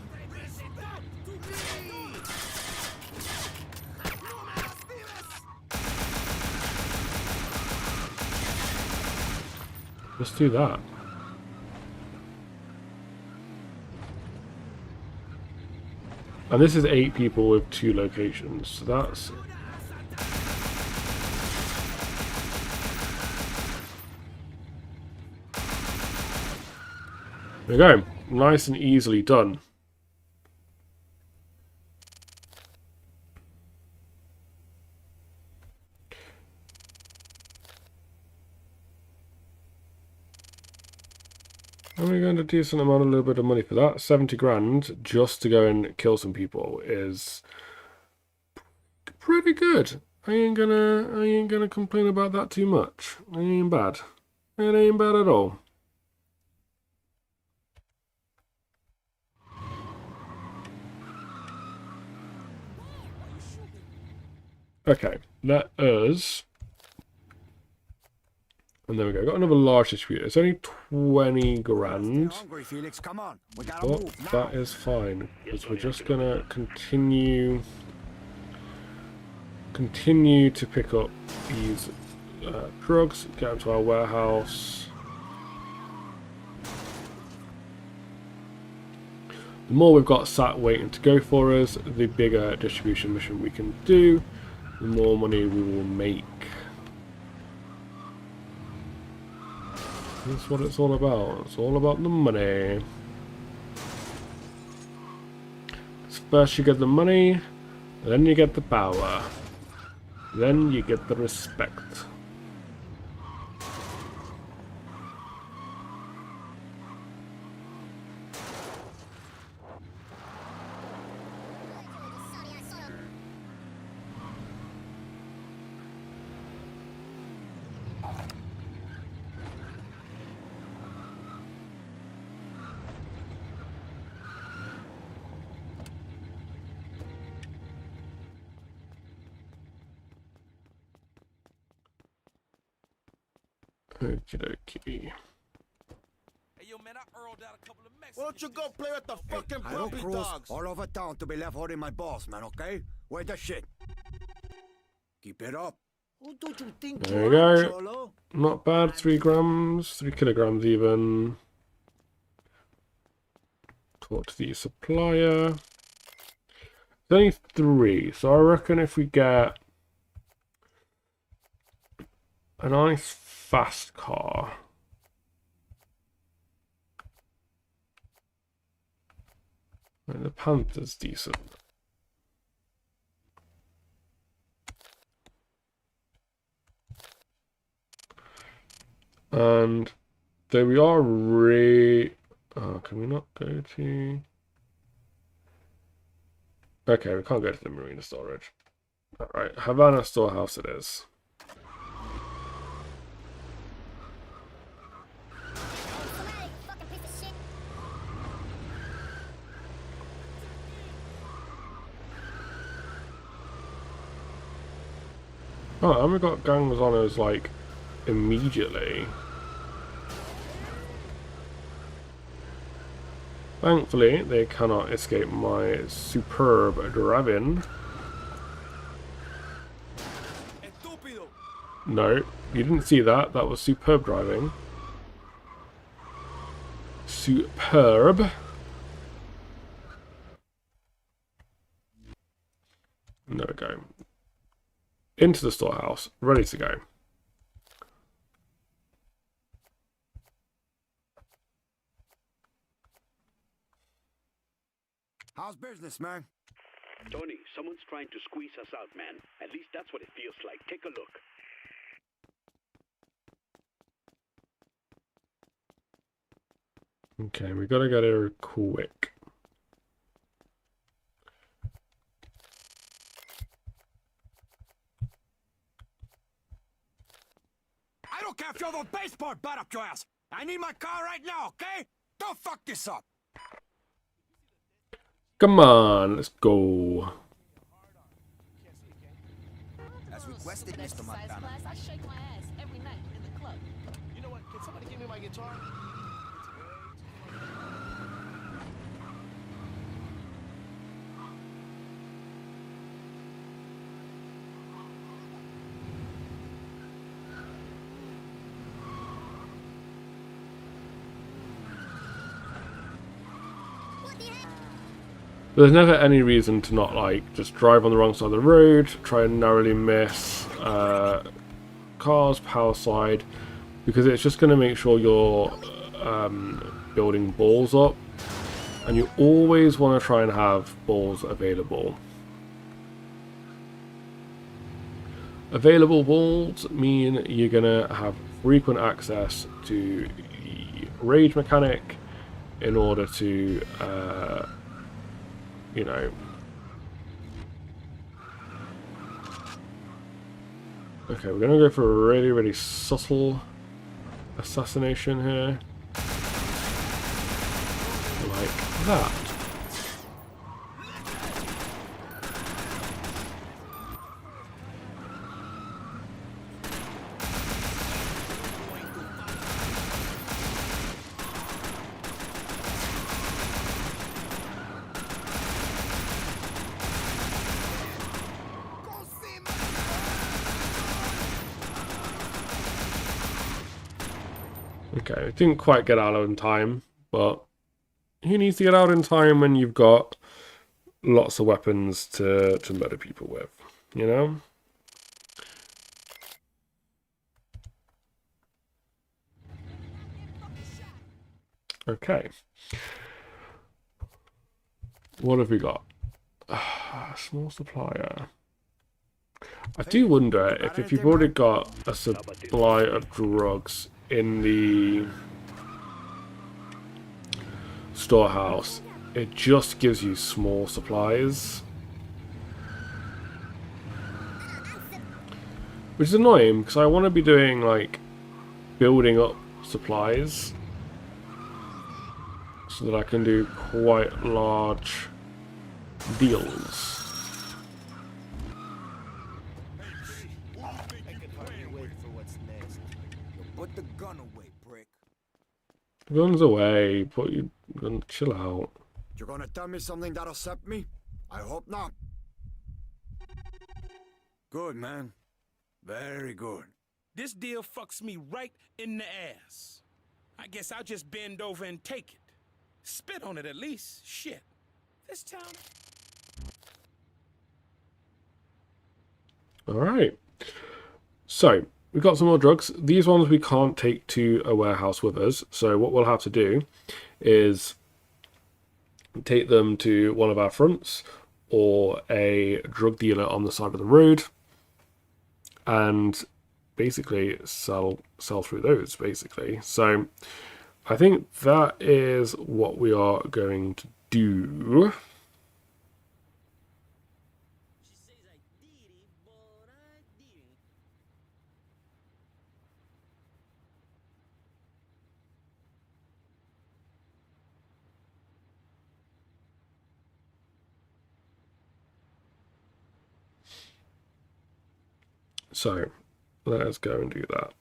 Let's do that. And this is 8 people with 2 locations. So that's... There we go. Nice and easily done. And we got a decent amount, a little bit of money for that. 70 grand just to go and kill some people is pretty good. I ain't gonna complain about that too much. It ain't bad. It ain't bad at all. Okay, let us... And there we go. Got another large distributor. It's only 20 grand. Hungry, Felix. Come on. We gotta But move now. that is fine. Because we're just gonna continue to pick up these drugs, get into our warehouse. The more we've got sat waiting to go for us, the bigger distribution mission we can do, the more money we will make. That's what it's all about. It's all about the money. First you get the money, then you get the power, then you get the respect. Okie dokie. Why don't you go play with the fucking I don't puppy cruise dogs? all over town to be left holding my balls, man, okay? Where the shit? Keep it up. Who do you think There you we are, go. Cholo? Not bad, 3 grams, 3 kilograms even. Talk to the supplier. There's only 3, so I reckon if we get a nice fast car. And the Panther's decent. And though we are can we not go to... Okay, we can't go to the marina storage. Alright, Havana storehouse it is. Oh, and we got gangs on us like immediately. Thankfully, they cannot escape my superb driving. No, you didn't see that. That was superb driving. Superb. There we go. Into the storehouse, ready to go. How's business, man? Tony, someone's trying to squeeze us out, man. At least that's what it feels like. Take a look. Okay, we gotta get here quick. I don't care if you have a baseboard butt up your ass. I need my car right now, okay? Don't fuck this up. Come on, let's go. As requested, Mr. Exercise Montana. class, I shake my ass every night in the club. You know what? Can somebody give me my guitar? there's never any reason to not like just drive on the wrong side of the road, try and narrowly miss cars, power slide, because it's just going to make sure you're building balls up, and you always want to try and have balls available. Available balls mean you're going to have frequent access to the rage mechanic in order to, you know... Okay, we're going to go for a really, really subtle assassination here. Like that. Okay, didn't quite get out in time, but who needs to get out in time when you've got lots of weapons to murder people with, you know? Okay. What have we got? Small supplier. I do wonder if you've already got a supply of drugs in the storehouse, it just gives you small supplies, which is annoying because I want to be doing like building up supplies so that I can do quite large deals. Put the gun away, prick. Guns away, put your gun, chill out. You're gonna tell me something that'll upset me? I hope not. Good, man. Very good. This deal fucks me right in the ass. I guess I'll just bend over and take it. Spit on it at least. Shit. This town... Alright. So, we've got some more drugs. These ones we can't take to a warehouse with us. So what we'll have to do is take them to one of our fronts or a drug dealer on the side of the road and basically sell through those, basically. So I think that is what we are going to do. So let us go and do that.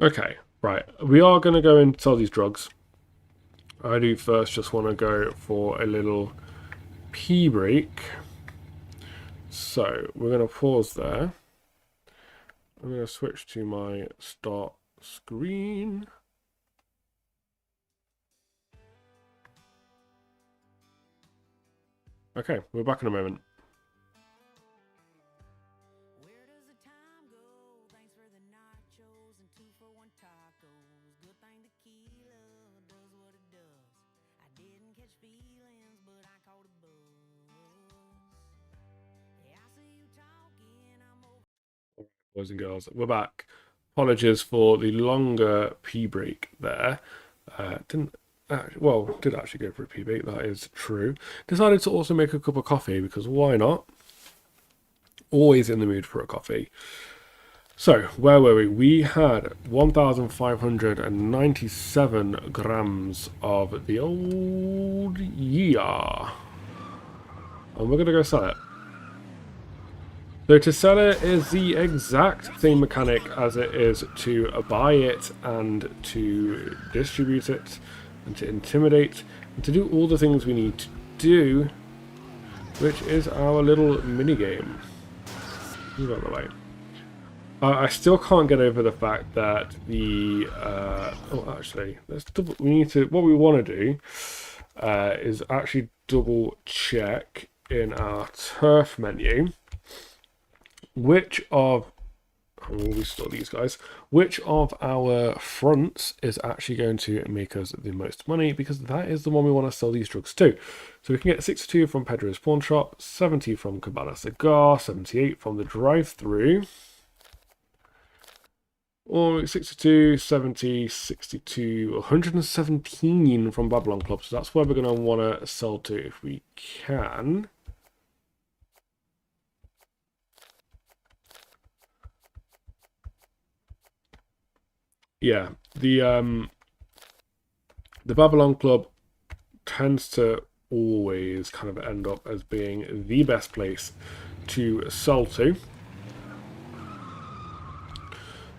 Okay, right. We are going to go and sell these drugs. I do first just want to go for a little pee break. So we're going to pause there. I'm going to switch to my start screen. Okay, we're back in a moment. Good thing tequila does what it does. I didn't catch fever. boys and girls, we're back. Apologies for the longer pee break there. Did actually go for a pee break, that is true. Decided to also make a cup of coffee because why not? Always in the mood for a coffee. So, where were we? We had 1,597 grams of the old year. And we're going to go sell it. So to sell it is the exact same mechanic as it is to buy it and to distribute it and to intimidate and to do all the things we need to do, which is our little mini game. Move out of the way. I still can't get over the fact that the what we want to do is actually double check in our turf menu which of which of our fronts is actually going to make us the most money, because that is the one we want to sell these drugs to. So we can get 62 from Pedro's Pawn Shop, 70 from Cabana Cigar, 78 from the drive-thru, or 62, 70, 62, 117 from Babylon Club. So that's where we're going to want to sell to if we can. Yeah, the Babylon Club tends to always kind of end up as being the best place to sell to.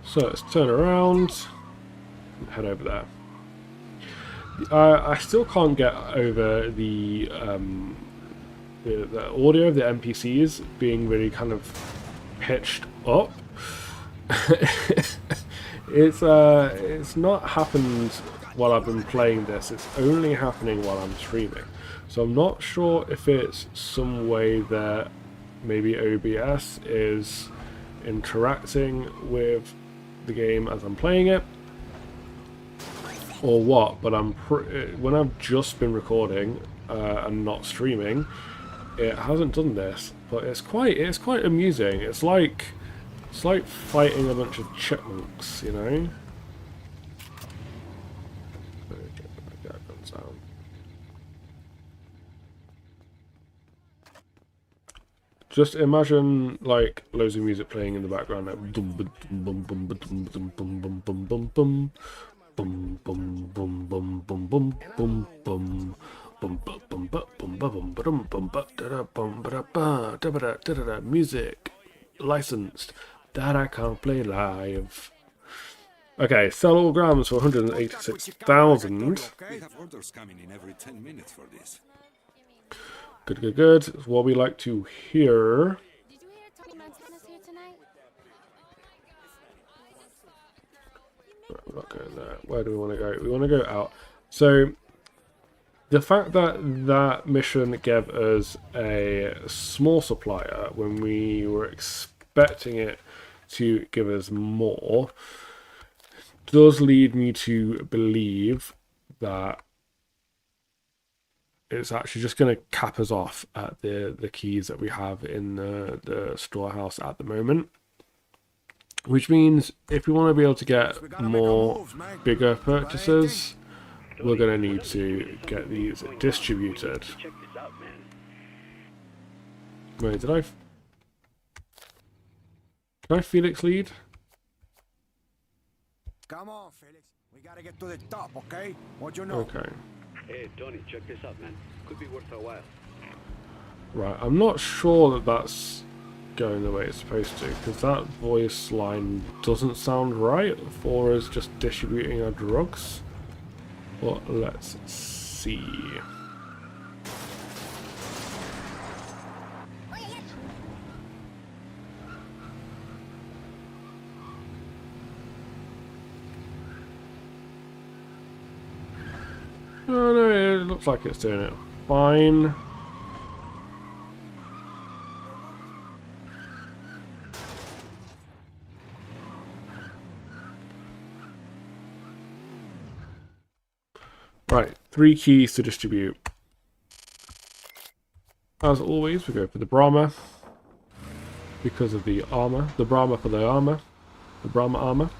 So let's turn around and head over there. I still can't get over the audio of the NPCs being really kind of pitched up. It's not happened while I've been playing this, it's only happening while I'm streaming. So I'm not sure if it's some way that maybe OBS is interacting with the game as I'm playing it, or what, but when I've just been recording and not streaming, it hasn't done this, but it's quite amusing. It's like fighting a bunch of chipmunks, you know? Just imagine like loads of music playing in the background, like bum bum bum bum bum bum bum bum bum bum bum bum bum bum bum bum bum bum bum. Music licensed that I can't play live. Okay, sell all grams for 186,000. We have orders coming in every 10 minutes for this. Good. It's what we like to hear. Did you hear Tony Montana's here tonight? We're not going there. Where do we want to go? We want to go out. So the fact that that mission gave us a small supplier when we were expecting it to give us more does lead me to believe that it's actually just going to cap us off at the keys that we have in the storehouse at the moment. Which means if we want to be able to get more bigger purchases, we're going to need to get these distributed. Check this out, man. Wait, did I Felix lead? Come on, Felix. We gotta get to the top, okay? What you know? Okay. Hey, Tony, check this out, man. Could be worth a while. Right, I'm not sure that that's going the way it's supposed to, because that voice line doesn't sound right for us just distributing our drugs. But let's see. Oh, no, it looks like it's doing it fine. Right, 3 keys to distribute. As always, we go for the Brahma. because of the armor. The Brahma for the armor. The Brahma armor.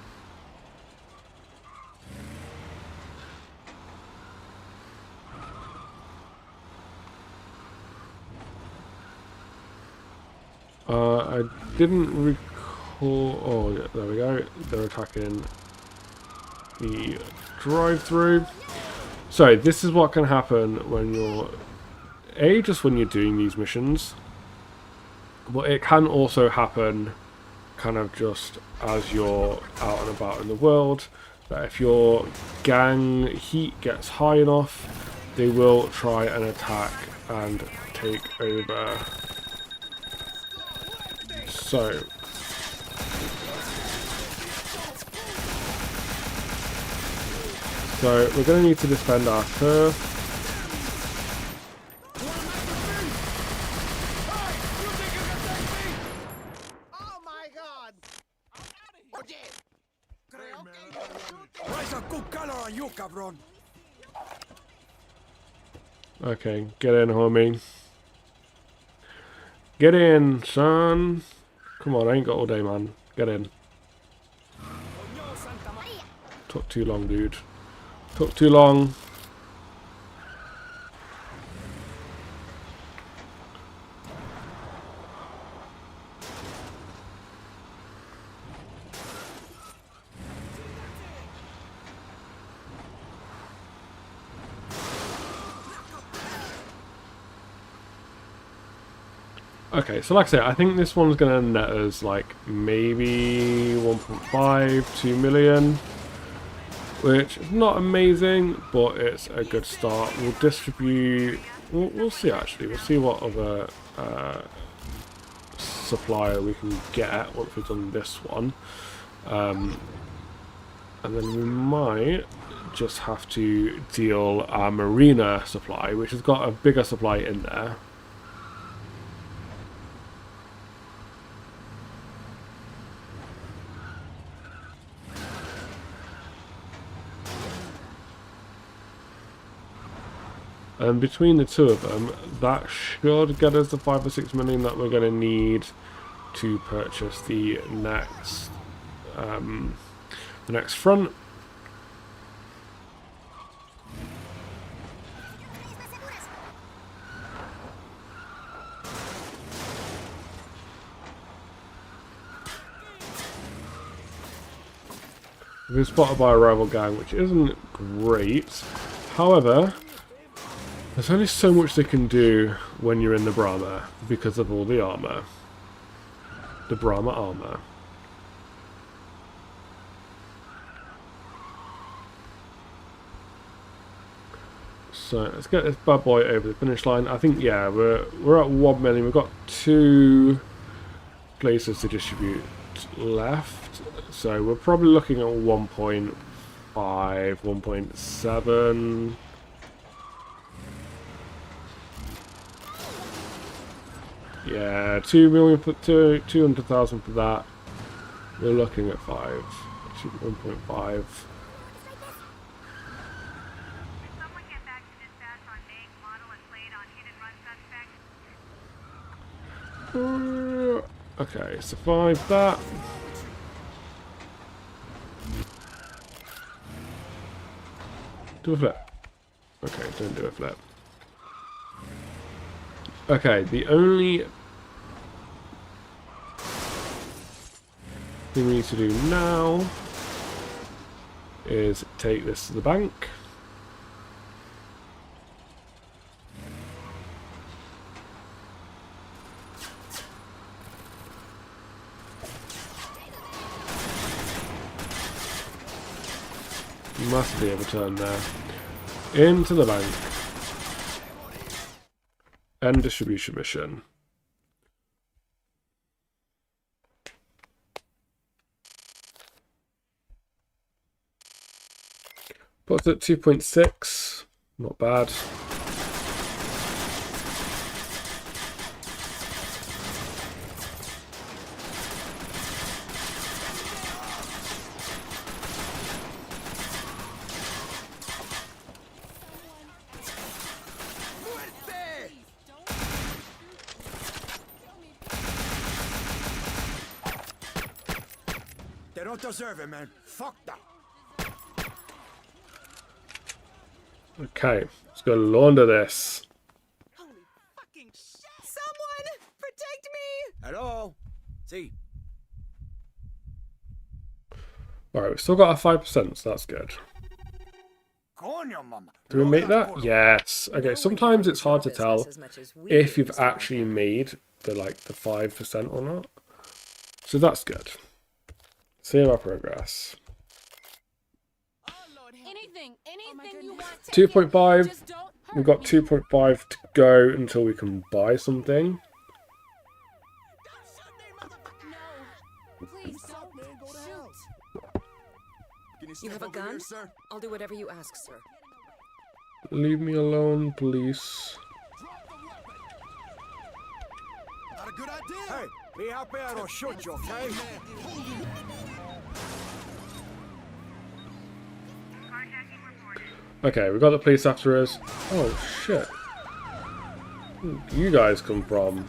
I didn't recall... Oh, yeah, there we go. They're attacking the drive-through. So, this is what can happen when you're... just when you're doing these missions. But it can also happen kind of just as you're out and about in the world. That if your gang heat gets high enough, they will try and attack and take over. So we're going to need to defend our turf. Oh my god! Raise a good color on you, cabron. Okay, get in, homie. Get in, son. Come on, I ain't got all day, man. Get in. Took too long, dude. Took too long. Okay, so like I say, I think this one's going to net us like maybe 1.5, 2 million, which is not amazing, but it's a good start. We'll distribute, we'll see actually, we'll see what other supplier we can get once we've done this one. And then we might just have to deal our marina supply, which has got a bigger supply in there. And between the two of them, that should get us the 5 or 6 million that we're going to need to purchase the next front. We've been spotted by a rival gang, which isn't great. However, there's only so much they can do when you're in the Brahma because of all the armor. The Brahma armor. So let's get this bad boy over the finish line. I think, yeah, we're at 1 million. We've got 2 places to distribute left. So we're probably looking at 1.5, 1.7. Yeah, 2 million for 200,000 for that. We're looking at 1.5. Okay, survive that. Do a flip. Okay, don't do a flip. Okay, the only thing we need to do now is take this to the bank. Must be able to turn there. Into the bank. End distribution mission. Puts at 2.6. Not bad. They don't deserve it, man. Fuck that. Okay, let's go launder this. Holy fucking shit! Someone protect me! Hello? See? Alright, we've still got our 5%, so that's good. Coño, mama. Do we make that? Yes. Okay, sometimes it's hard to tell if you've actually made the 5% or not. So that's good. Save our progress. Anything you want. 2.5. Just don't hurt We've got me. 2.5 to go until we can buy something. No. Please don't shoot. Can You step have a over here, gun? sir? I'll do whatever you ask, sir. Leave me alone, police. Not a good idea. Hey, be happy I don't shoot you, okay? Okay, we got the police after us. Oh shit. Where do you guys come from?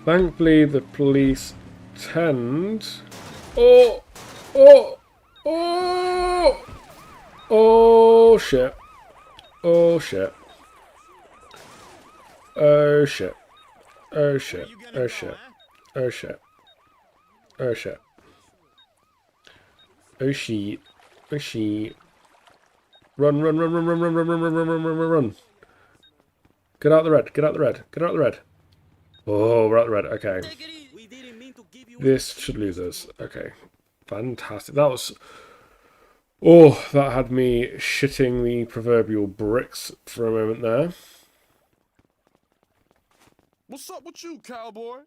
Thankfully, the police tend. Oh! Oh! Oh! Oh shit. Oh shit. Oh shit. Oh shit. Oh shit. Oh shit. Oh shit. Oh shit. Oh shit. Run, run, run, run, run, run, run, run, run, run, run, run, run, run. Get out the red. Get out the red. Get out the red. Oh, we're out the red. Okay. This should lose us. Okay. Fantastic. That was... Oh, that had me shitting the proverbial bricks for a moment there. What's up with you, cowboy?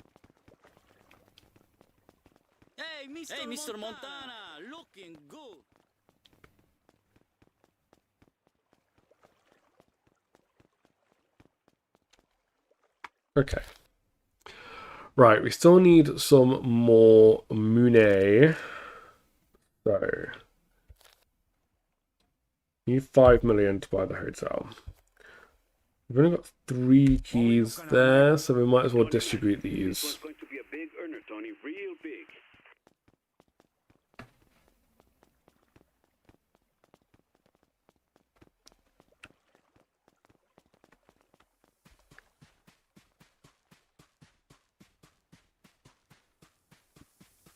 Hey, Mr. Montana, looking good. Okay. Right, we still need some more money. So, need 5 million to buy the hotel. We've only got 3 keys there, so we might as well distribute This these. one's going to be a big earner, Tony. Real big.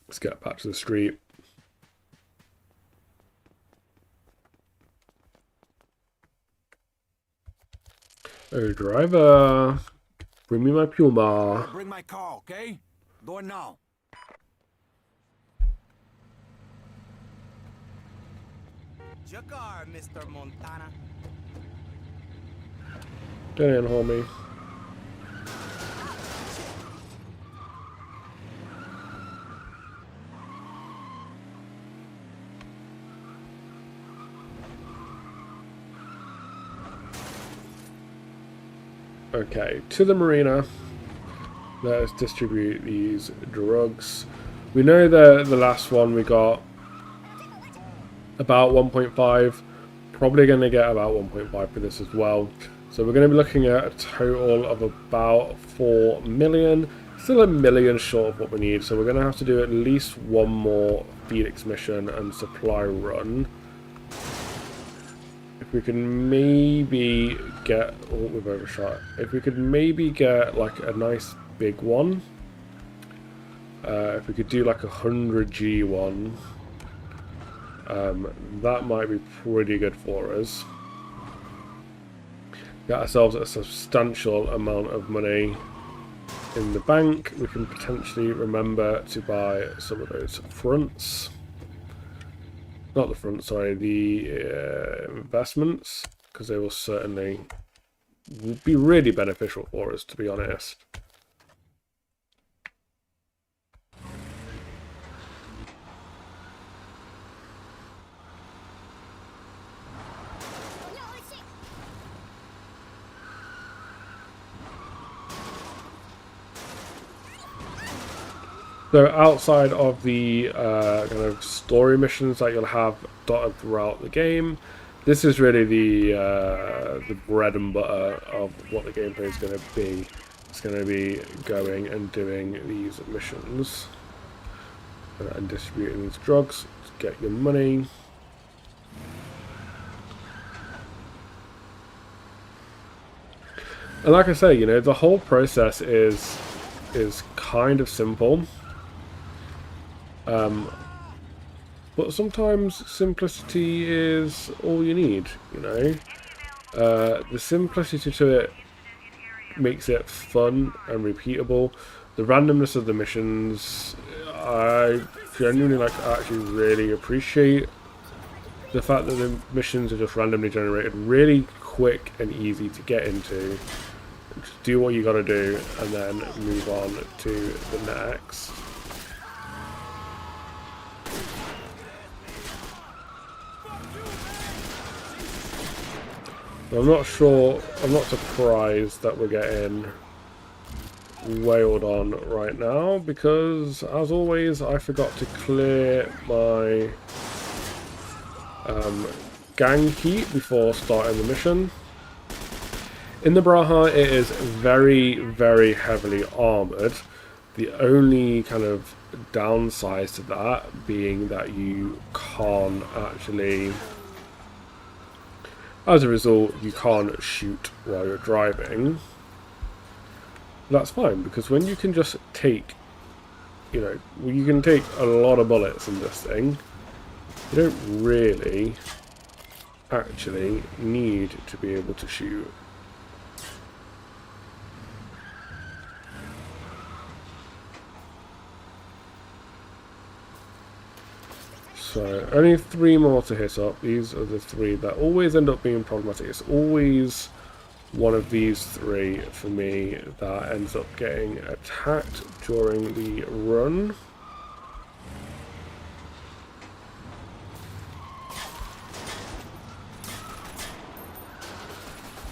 Let's get back to the street. Oh, driver, bring me my Puma. Bring my car, okay? Do it now. Your car, Mr. Montana. Get in, homie. Okay, to the marina. Let us distribute these drugs. We know that the last one we got about 1.5. Probably going to get about 1.5 for this as well. So we're going to be looking at a total of about 4 million. Still a million short of what we need. So we're going to have to do at least one more Phoenix mission and supply run. If we can maybe get... Oh, we've overshot. If we could maybe get like a nice big one. If we could do like 100G one. That might be pretty good for us. Get ourselves a substantial amount of money in the bank. We can potentially remember to buy some of those fronts. Not the front, sorry, the investments, because they will certainly be really beneficial for us, to be honest. So outside of the kind of story missions that you'll have dotted throughout the game, This is really the bread and butter of what the gameplay is going to be. It's going to be going and doing these missions and distributing these drugs to get your money. And like I say, you know, the whole process is kind of simple. But sometimes simplicity is all you need, you know. The simplicity to it makes it fun and repeatable. The randomness of the missions, I genuinely actually really appreciate the fact that the missions are just randomly generated, really quick and easy to get into. Just do what you gotta do and then move on to the next. I'm not surprised that we're getting wailed on right now, because as always I forgot to clear my gang heat before starting the mission. In the Braha it is very, very heavily armoured. The only kind of downside to that being that you can't actually, as a result, you can't shoot while you're driving. That's fine, because when you can just take, you know, you can take a lot of bullets in this thing, you don't really actually need to be able to shoot. So, only 3 more to hit up. These are the 3 that always end up being problematic. It's always one of these 3 for me that ends up getting attacked during the run.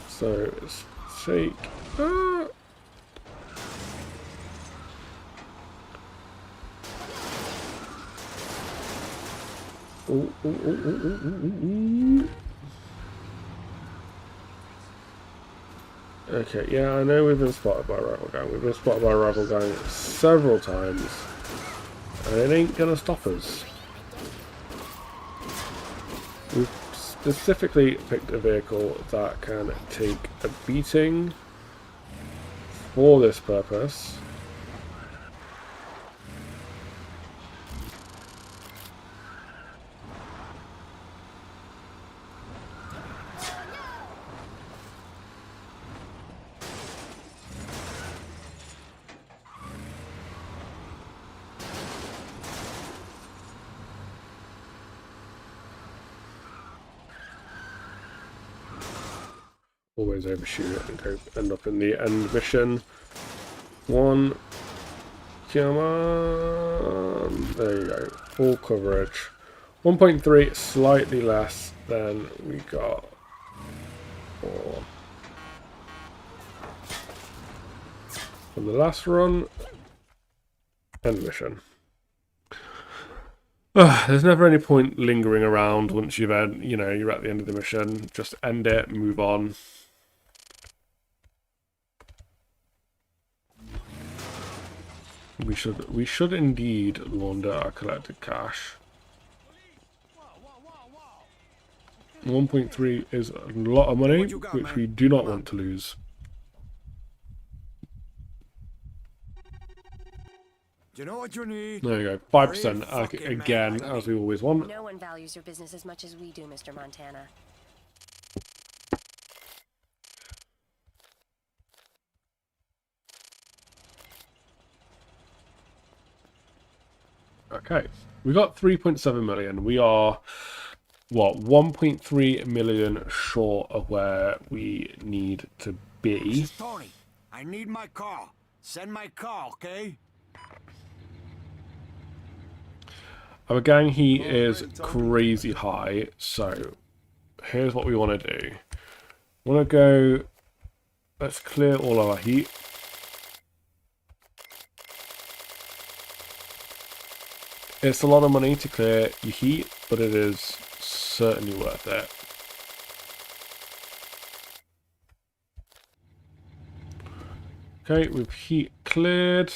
So, let's take... Okay, yeah, I know we've been spotted by a rival gang. We've been spotted by a rival gang several times, and it ain't gonna stop us. We've specifically picked a vehicle that can take a beating for this purpose. Always overshoot it and go end up in the end mission. 1, come on, there you go, full coverage. 1.3, slightly less than we got for from the last run. End mission. There's never any point lingering around once you've had, you know, you're at the end of the mission. Just end it, move on. We should indeed launder our collected cash. 1.3 is a lot of money, which we do not want to lose. You know what you need? There you go, 5% again, as we always want. No one values your business as much as we do, Mr. Montana. Okay, we got 3.7 million. We are, what, 1.3 million short of where we need to be. This is Tony. I need my car. Send my car, okay? Our gang heat is crazy high, so here's what we want to do. We want to go, let's clear all our heat. It's a lot of money to clear your heat, but it is certainly worth it. Okay, we've heat cleared.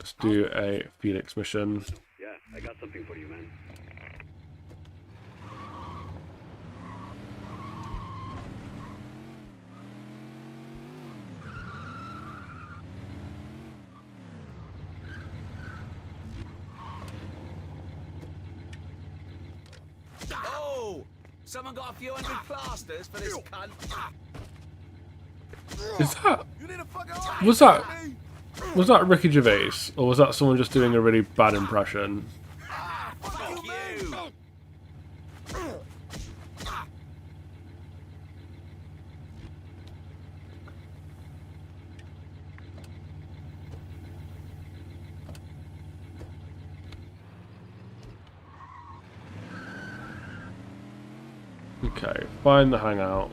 Let's do a Phoenix mission. Yeah, I got something for you, man. Oh! Someone got a few hundred plasters for this cunt. Is that... You need a fucking arm Was that... for me? Was that Ricky Gervais? Or was that someone just doing a really bad impression? Fuck you! Okay, find the hangout.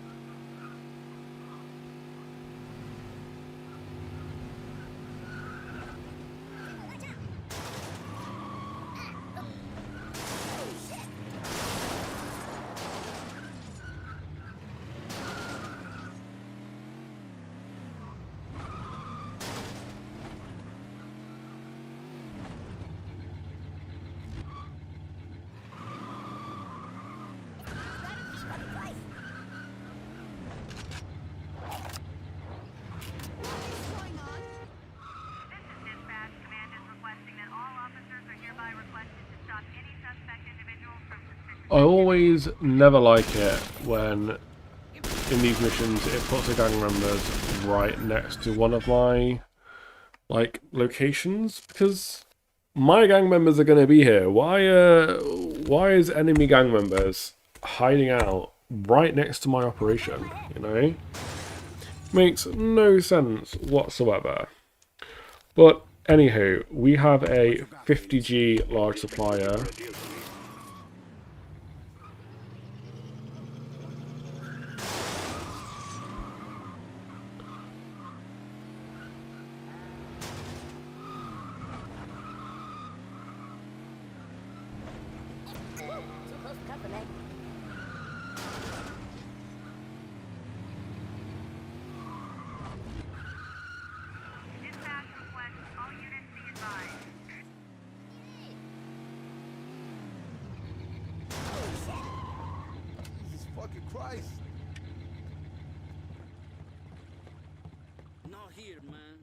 I always never like it when in these missions it puts the gang members right next to one of my like locations, because my gang members are going to be here. Why is enemy gang members hiding out right next to my operation, you know? Makes no sense whatsoever. But anywho, we have a 50G large supplier. Jesus fucking Christ. Not here, man.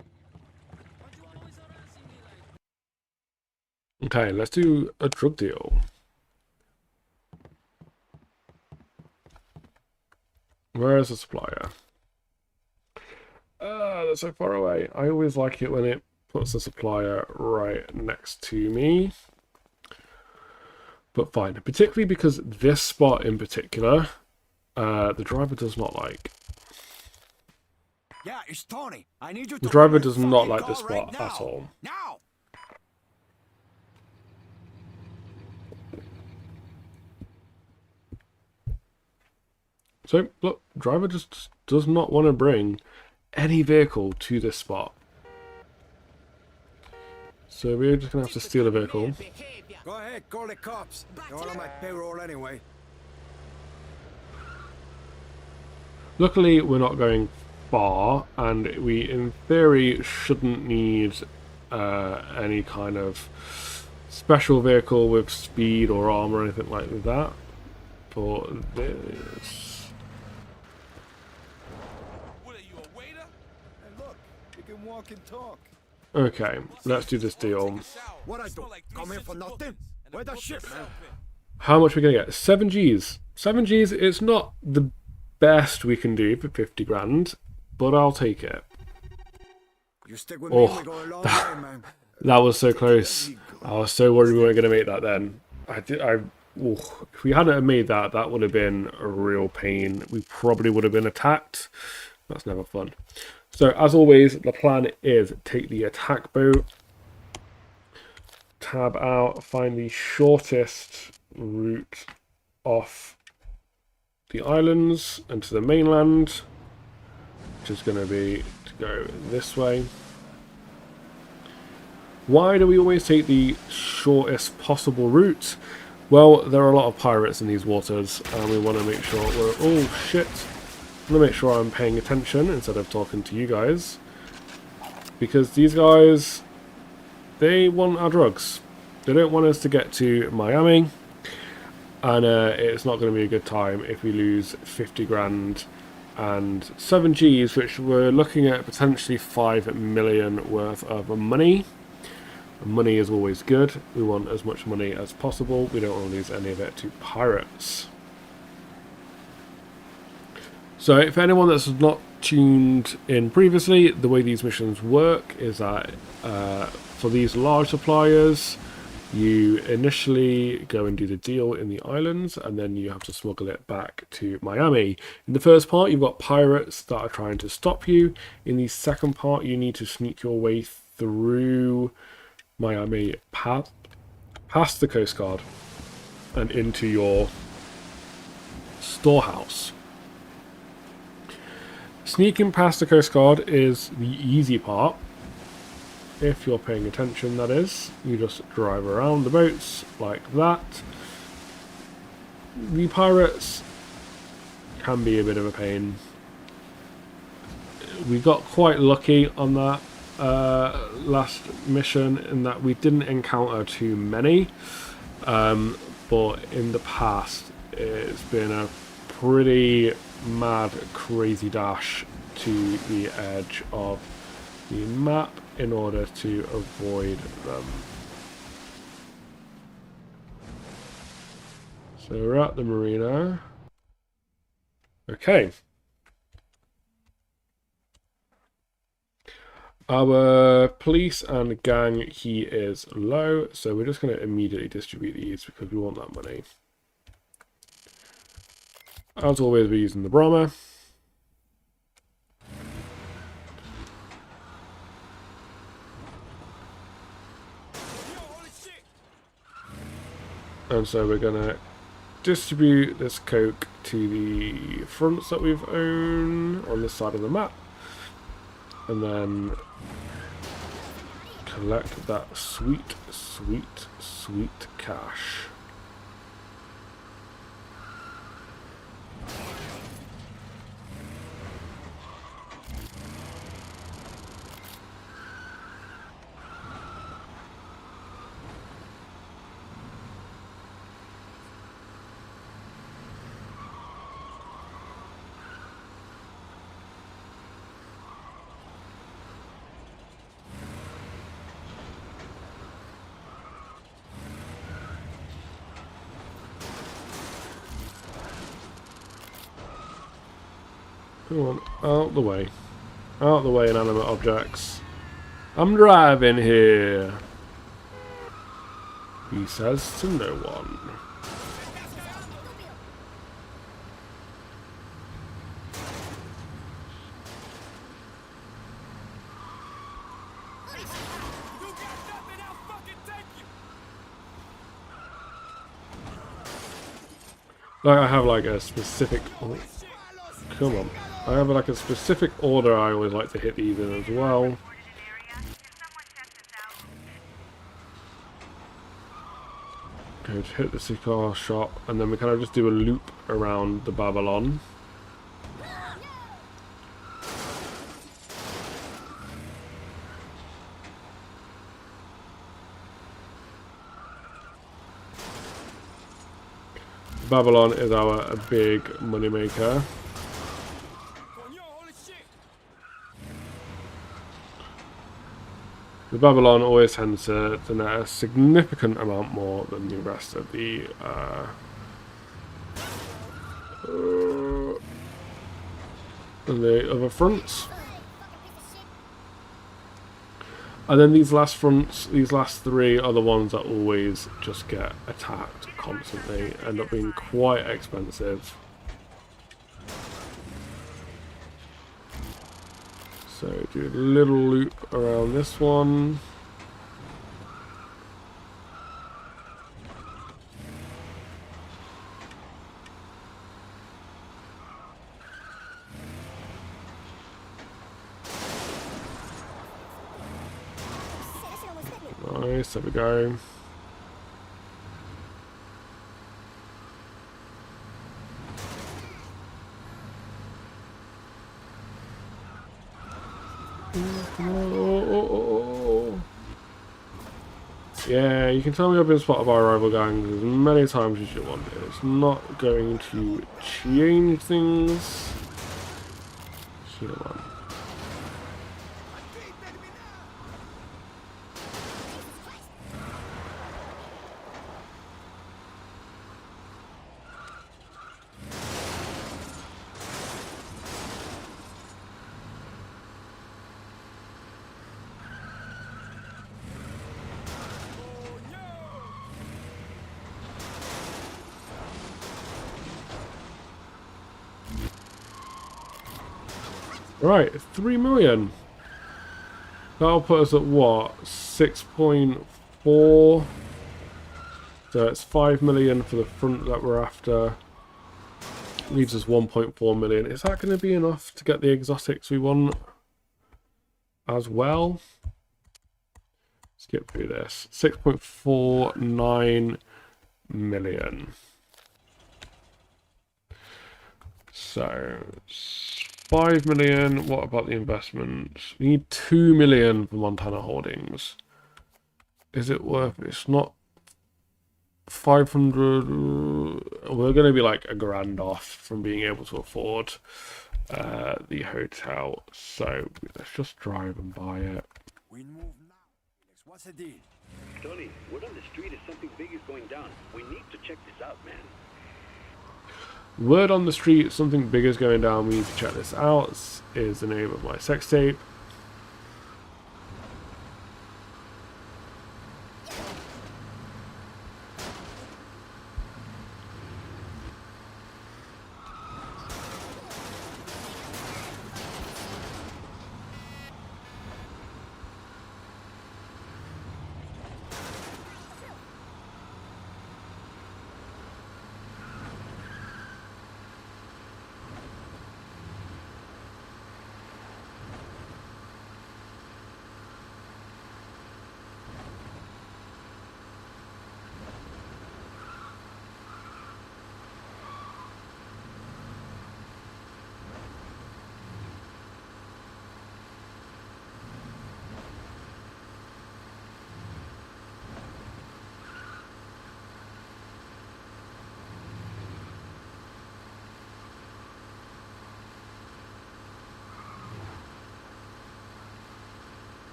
Okay, let's do a drug deal. Where is the supplier? They're so far away. I always like it when it puts the supplier right next to me. But fine, particularly because this spot in particular, the driver does not like. Yeah, it's Tony. I need you to The driver open does the not fucking like this car right spot at now. all. Now! So, look, driver just does not want to bring any vehicle to this spot. So we're just going to have to steal a vehicle. Go ahead, call the cops. They're all on my payroll anyway. Luckily, we're not going far, and we, in theory, shouldn't need any kind of special vehicle with speed or armor or anything like that. For this. What are you, a waiter? And look, you can walk and talk. Okay, let's do this deal. What I do? Come here for nothing? Where the shit, man? How much are we going to get? 7 Gs. 7 Gs, it's not the best we can do for 50 grand, but I'll take it. You stick with me, Oh, we go a long way, man. That was so close. I was so worried we weren't going to make that then. If we hadn't have made that, that would have been a real pain. We probably would have been attacked. That's never fun. So, as always, the plan is take the attack boat, tab out, find the shortest route off the islands and to the mainland, which is going to be to go this way. Why do we always take the shortest possible route? Well, there are a lot of pirates in these waters, and we want to make sure we're... Oh, shit. I'm going to make sure I'm paying attention instead of talking to you guys. Because these guys, they want our drugs. They don't want us to get to Miami. And it's not going to be a good time if we lose 50 grand and 7 Gs, which we're looking at potentially 5 million worth of money. Money is always good. We want as much money as possible. We don't want to lose any of it to pirates. So if anyone that's not tuned in previously, the way these missions work is that for these large suppliers, you initially go and do the deal in the islands, and then you have to smuggle it back to Miami. In the first part, you've got pirates that are trying to stop you. In the second part, you need to sneak your way through Miami, past the Coast Guard, and into your storehouse. Sneaking past the Coast Guard is the easy part. If you're paying attention, that is. You just drive around the boats like that. The pirates can be a bit of a pain. We got quite lucky on that last mission in that we didn't encounter too many. But in the past, it's been a pretty mad, crazy dash to the edge of the map in order to avoid them. So we're at the marina. Okay. Our police and gang key is low, so we're just going to immediately distribute these because we want that money. As always, we're using the Brahma. And so we're going to distribute this coke to the fronts that we've owned on this side of the map. And then collect that sweet, sweet, sweet cash. Come on, out the way. Out the way, inanimate objects. I'm driving here, he says to no one. Like, I have like a specific... Oh, come on. I have like a specific order I always like to hit these in as well. Okay, to hit the cigar shop, and then we kind of just do a loop around the Babylon. Babylon is our big moneymaker. The Babylon always tends to net a significant amount more than the rest of the other fronts. And then these last fronts, these last three are the ones that always just get attacked constantly, end up being quite expensive. So do a little loop around this one. Nice, there we go. Oh. Yeah, you can tell me I've been spotted by rival gangs as many times as you want. It's not going to change things. Here one. Right, 3 million. That'll put us at what? 6.4. So it's 5 million for the front that we're after. Leaves us 1.4 million. Is that going to be enough to get the exotics we want as well? Skip through this. 6.49 million. So 5 million. What about the investments? We need 2 million for Montana Holdings. Is it worth it? It's not 500. We're going to be like $1,000 off from being able to afford the hotel. So let's just drive and buy it. We move now. What's the deal? Tony, word on the street is something big is going down. We need to check this out, man. Word on the street, something big is going down. We need to check this out. This is the name of my sex tape.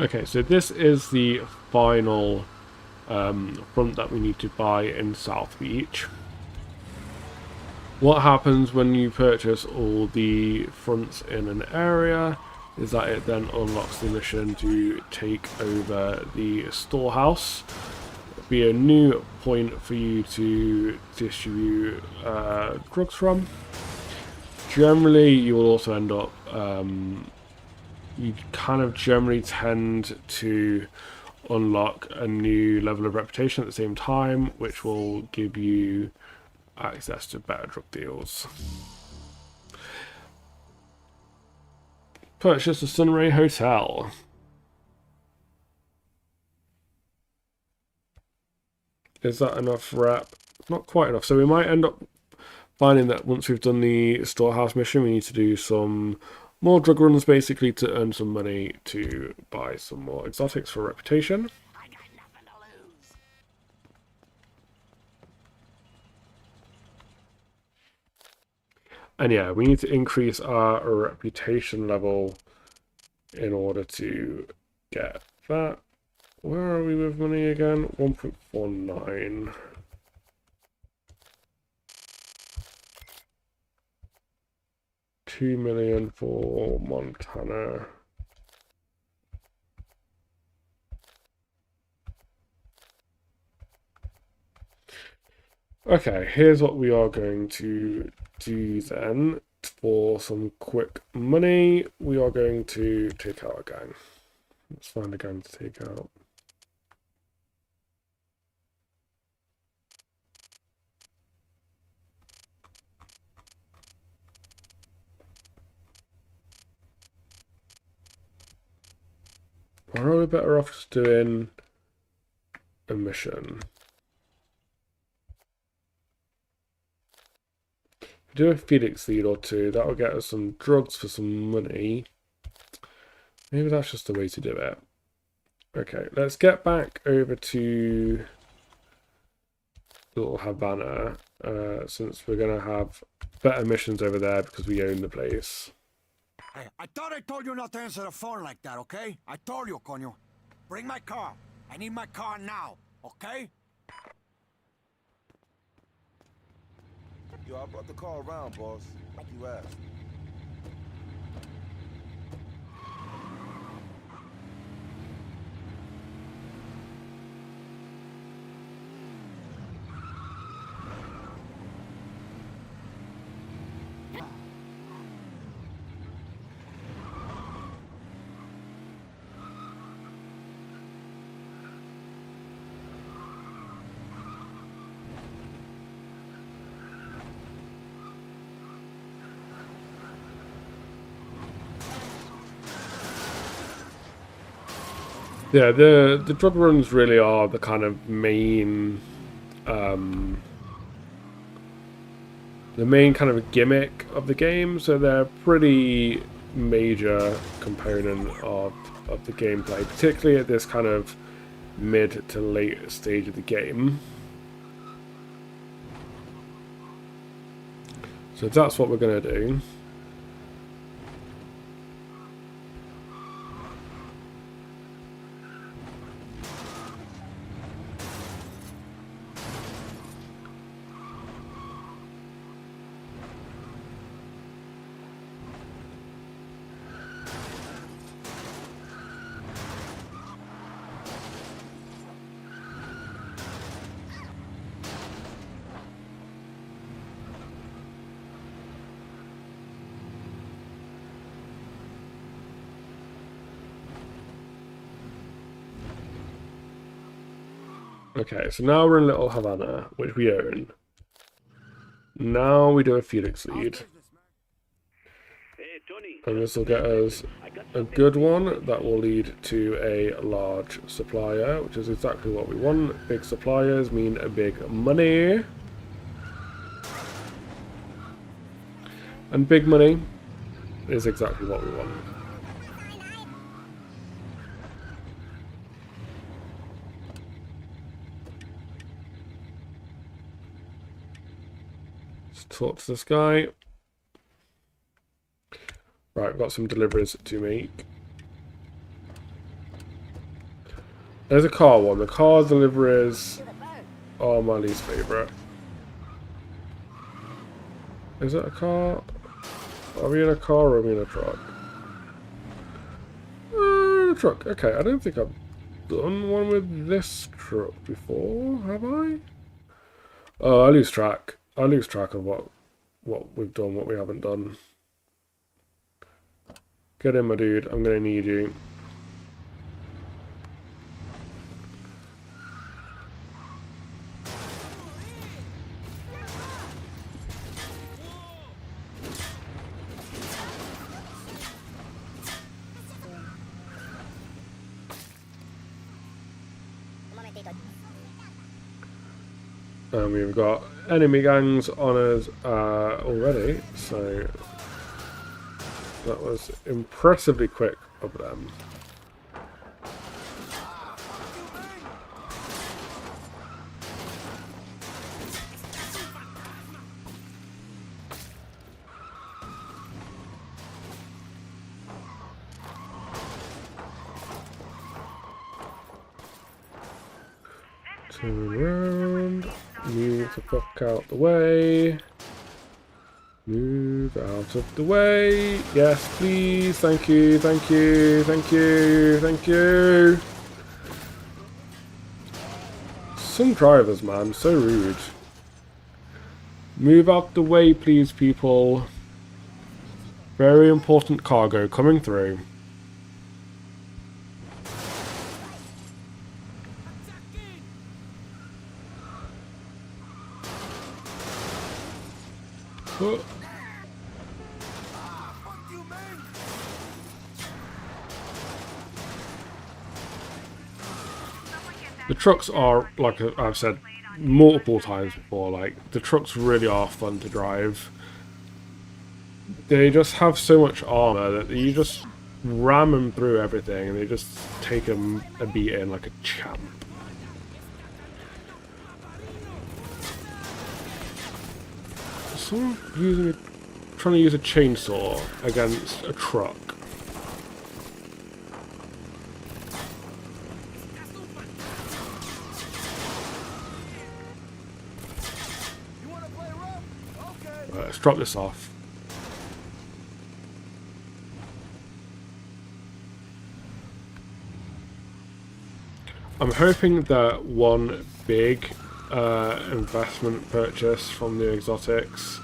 Okay, so this is the final front that we need to buy in South Beach. What happens when you purchase all the fronts in an area is that it then unlocks the mission to take over the storehouse. It'll be a new point for you to distribute drugs from. Generally, you will also end up you kind of generally tend to unlock a new level of reputation at the same time, which will give you access to better drug deals. Purchase a Sunray Hotel. Is that enough rep? Not quite enough. So we might end up finding that once we've done the storehouse mission, we need to do some more drug runs basically to earn some money to buy some more exotics for reputation. I got nothing to lose. And yeah, we need to increase our reputation level in order to get that. Where are we with money again? 1.49. $2 million for Montana. Okay, here's what we are going to do then. For some quick money, we are going to take out a gang. Let's find a gang to take out. Or are we better off just doing a mission? Do a Phoenix lead or two, that'll get us some drugs for some money. Maybe that's just the way to do it. Okay, let's get back over to Little Havana, since we're going to have better missions over there because we own the place. Hey, I thought I told you not to answer the phone like that, okay? I told you, coño. Bring my car. I need my car now, okay? Yo, I brought the car around, boss. Like you asked. Yeah, the drug runs really are the kind of main, the main kind of gimmick of the game. So they're a pretty major component of the gameplay, particularly at this kind of mid to late stage of the game. So that's what we're going to do. Okay, so now we're in Little Havana, which we own. Now we do a Phoenix lead. Hey, Tony. And this will get us a good one that will lead to a large supplier, which is exactly what we want. Big suppliers mean a big money. And big money is exactly what we want. Talk to this guy. Right, I've got some deliveries to make. There's a car one. The car deliveries are my least favourite. Is it a car? Are we in a car or are we in a truck? A truck. Okay, I don't think I've done one with this truck before, have I? Oh, I lose track. I lose track of what we've done, what we haven't done. Get in, my dude. I'm gonna need you. And we've got enemy gangs on us already, so that was impressively quick of them. Turn around. Move the fuck out the way. Move out of the way. Yes, please. Thank you, thank you, thank you, thank you. Some drivers, man, so rude. Move out the way, please, people. Very important cargo coming through. Oh. The trucks are, like I've said multiple times before, like the trucks really are fun to drive. They just have so much armor that you just ram them through everything and they just take them a beating like a champ. Someone trying to use a chainsaw against a truck. Right, let's drop this off. I'm hoping that one big investment purchase from the exotics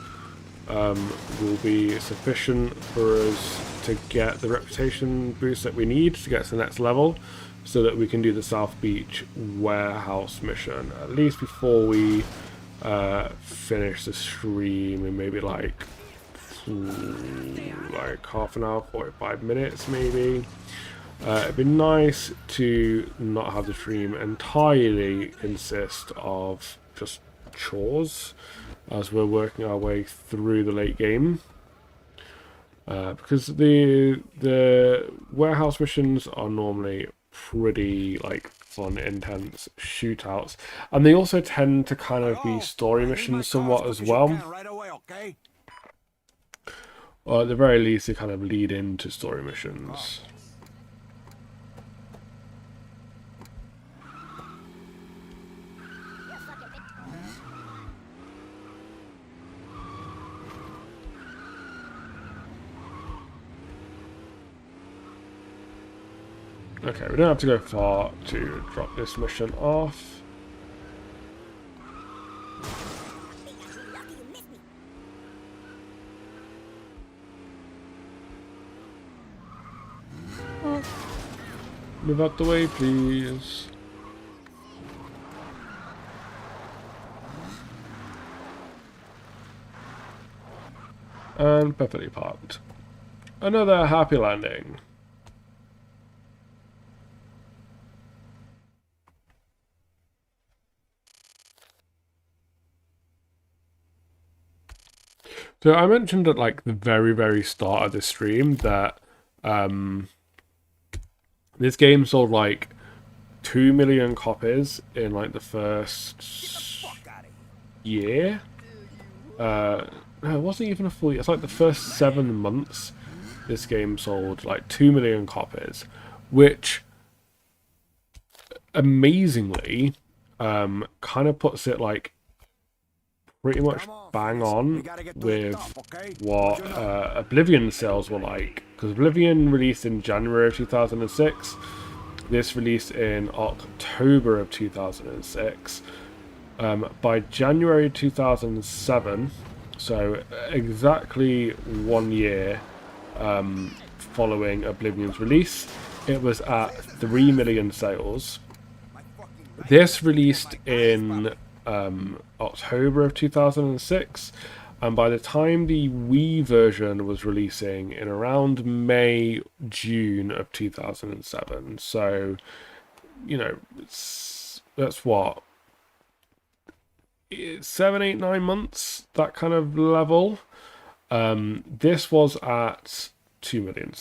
will be sufficient for us to get the reputation boost that we need to get to the next level, so that we can do the South Beach warehouse mission, at least before we finish the stream in maybe like half an hour, 45 minutes maybe. It'd be nice to not have the stream entirely consist of just chores as we're working our way through the late game, because the warehouse missions are normally pretty like fun, intense shootouts, and they also tend to kind of be story missions somewhat as well. Or at the very least, they kind of lead into story missions. Okay, we don't have to go far to drop this mission off. Move out the way, please. And perfectly parked. Another happy landing. So I mentioned at like the very start of the stream that this game sold like 2 million copies in like the first year. No, it wasn't even a full year. It's like the first 7 months this game sold like 2 million copies, which amazingly kind of puts it like pretty much bang on with what Oblivion sales were like, because Oblivion released in January of 2006. This released in October of 2006. By January 2007, so exactly 1 year following Oblivion's release, it was at 3 million sales. This released in October of 2006, and by the time the Wii version was releasing in around May, June of 2007, so you know, that's what, 7, 8, 9 months, that kind of level. This was at 2 million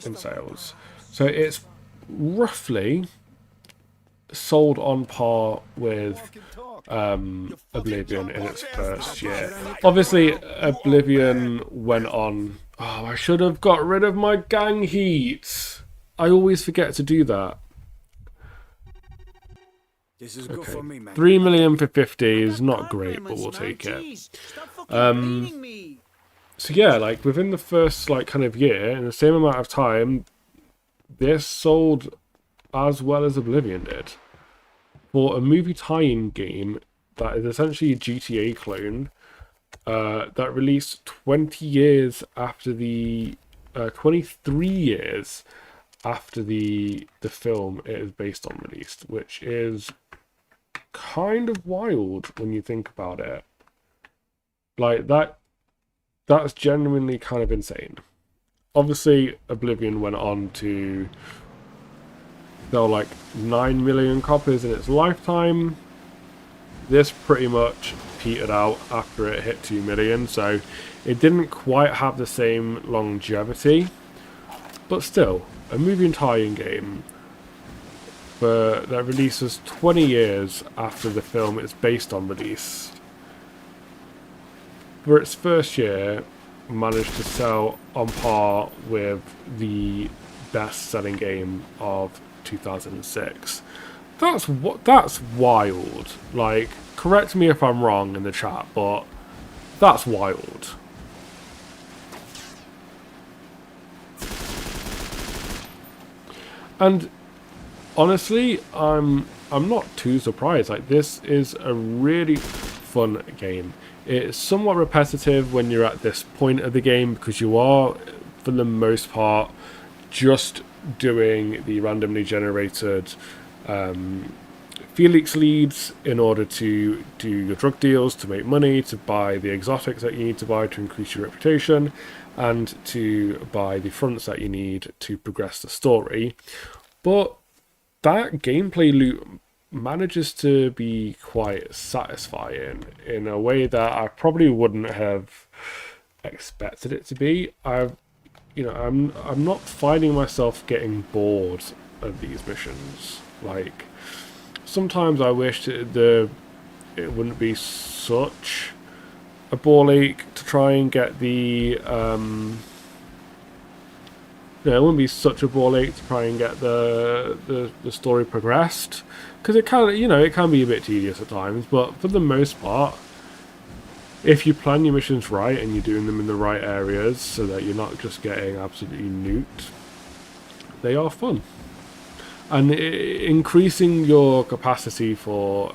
in sales, so it's roughly sold on par with Oblivion in its first year. Obviously, Oblivion went on... Oh, I should have got rid of my gang heat. I always forget to do that. Okay, 3 million for 50 is not great, but we'll take it. So yeah, like within the first like kind of year, in the same amount of time, this sold as well as Oblivion did. For a movie tie-in game that is essentially a GTA clone, that released 20 years after the 23 years after the film it is based on released, which is kind of wild when you think about it. Like that's genuinely kind of insane. Obviously, Oblivion went on to sell like 9 million copies in its lifetime. This pretty much petered out after it hit 2 million, so it didn't quite have the same longevity, but still, a movie and tie-in game that releases 20 years after the film it's based on released. For its first year, managed to sell on par with the best-selling game of 2006. That's wild. Like, correct me if I'm wrong in the chat, but that's wild. And honestly, I'm not too surprised. Like, this is a really fun game. It's somewhat repetitive when you're at this point of the game because you are, for the most part, just doing the randomly generated Felix leads in order to do your drug deals, to make money, to buy the exotics that you need to buy to increase your reputation, and to buy the fronts that you need to progress the story. But that gameplay loop manages to be quite satisfying in a way that I probably wouldn't have expected it to be. I'm not finding myself getting bored of these missions. Like, sometimes I wish it wouldn't be such a ball ache to try and get the it wouldn't be such a ball ache to try and get the story progressed, because it can be a bit tedious at times, but for the most part, if you plan your missions right and you're doing them in the right areas so that you're not just getting absolutely nuked, they are fun. And increasing your capacity for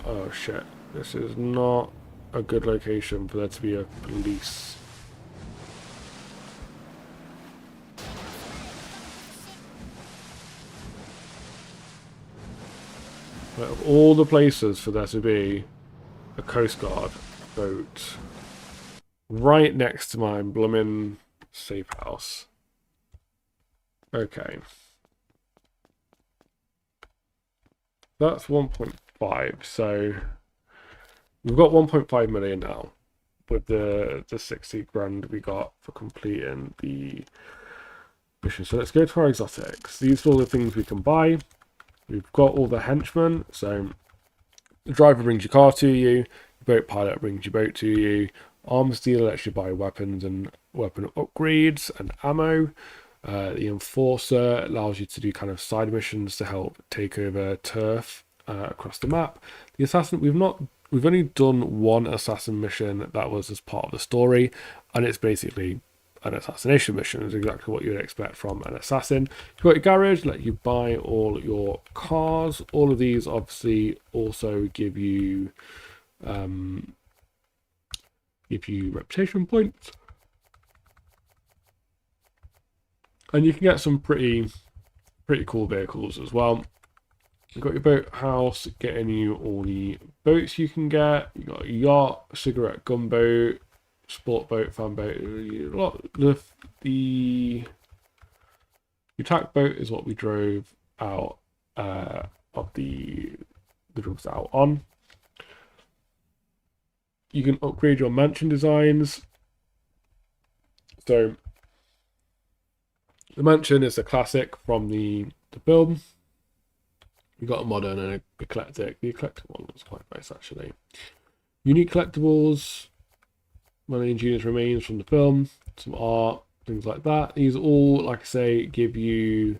oh shit, this is not a good location for there to be a police. But of all the places for there to be a Coast Guard boat right next to my bloomin' safe house. Okay. That's 1.5, so we've got 1.5 million now with the 60 grand we got for completing the mission. So let's go to our exotics. These are all the things we can buy. We've got all the henchmen, so the driver brings your car to you, the boat pilot brings your boat to you, arms dealer lets you buy weapons and weapon upgrades and ammo. The enforcer allows you to do kind of side missions to help take over turf across the map. The assassin, we've only done one assassin mission that was as part of the story, and it's basically an assassination mission. Is exactly what you'd expect from an assassin. You've got your garage, let you buy all your cars. All of these obviously also give you reputation points. And you can get some pretty cool vehicles as well. You've got your boat house getting you all the boats you can get. You've got a yacht, cigarette gunboat, sport boat, fan boat. The attack boat is what we drove out of the drugs out on. You can upgrade your mansion designs. So the mansion is a classic from the film. You've got a modern and a eclectic. The eclectic one was quite nice, actually. Unique collectibles, money and genius remains from the film, some art, things like that. These all, like I say, give you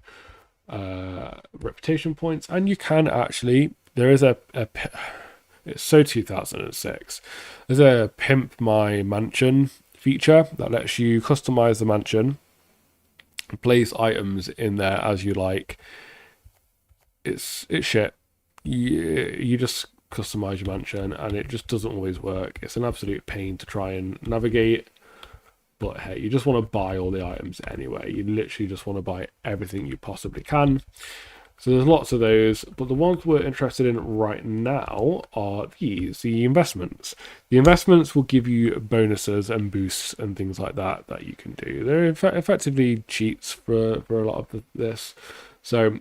reputation points, and you can actually, there is it's so 2006, there's a pimp my mansion feature that lets you customize the mansion, place items in there as you like. It's shit. You just customize your mansion and it just doesn't always work. It's an absolute pain to try and navigate, but hey, you just want to buy all the items anyway. You literally just want to buy everything you possibly can. So there's lots of those, but the ones we're interested in right now are these, the investments. The investments will give you bonuses and boosts and things like that you can do. They're effectively cheats for a lot of this. So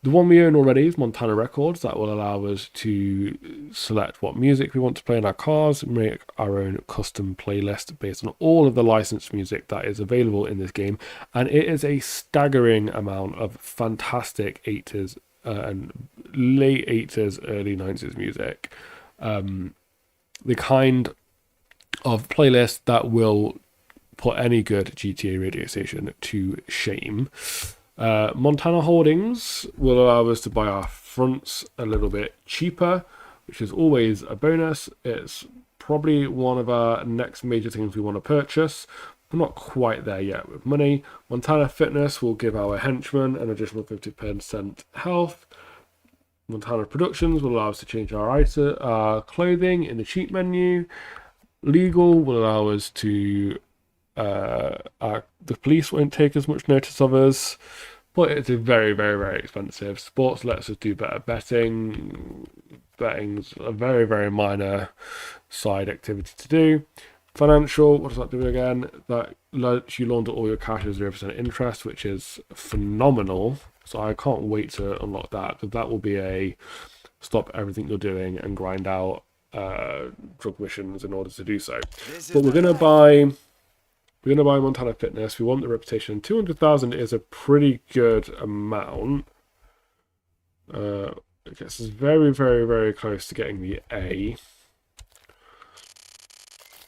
The one we own already is Montana Records. That will allow us to select what music we want to play in our cars, make our own custom playlist based on all of the licensed music that is available in this game. And it is a staggering amount of fantastic 80s and late 80s, early 90s music. The kind of playlist that will put any good GTA radio station to shame. Montana Holdings will allow us to buy our fronts a little bit cheaper, which is always a bonus. It's probably one of our next major things we want to purchase. We're not quite there yet with money. Montana Fitness will give our henchmen an additional 50% health. Montana Productions will allow us to change our clothing in the cheat menu. Legal will allow us to the police won't take as much notice of us, but it's very, very, very expensive. Sports lets us do better betting. Betting's a very, very minor side activity to do. Financial, what does that do again? That lets you launder all your cash as 0% interest, which is phenomenal. So I can't wait to unlock that, because that will be a stop everything you're doing and grind out drug missions in order to do so. But we're gonna buy Montana Fitness. We want the reputation. 200,000 is a pretty good amount. I guess it's very, very, very close to getting the A.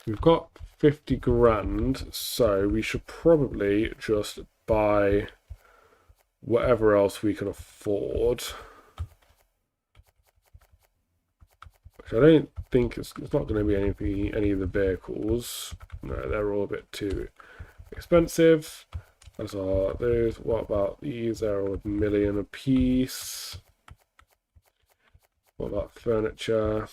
We've got 50 grand, so we should probably just buy whatever else we can afford. Which I don't think it's not going to be any of the vehicles. No, they're all a bit too expensive. As are those. What about these? They're all $1 million a piece. What about furniture?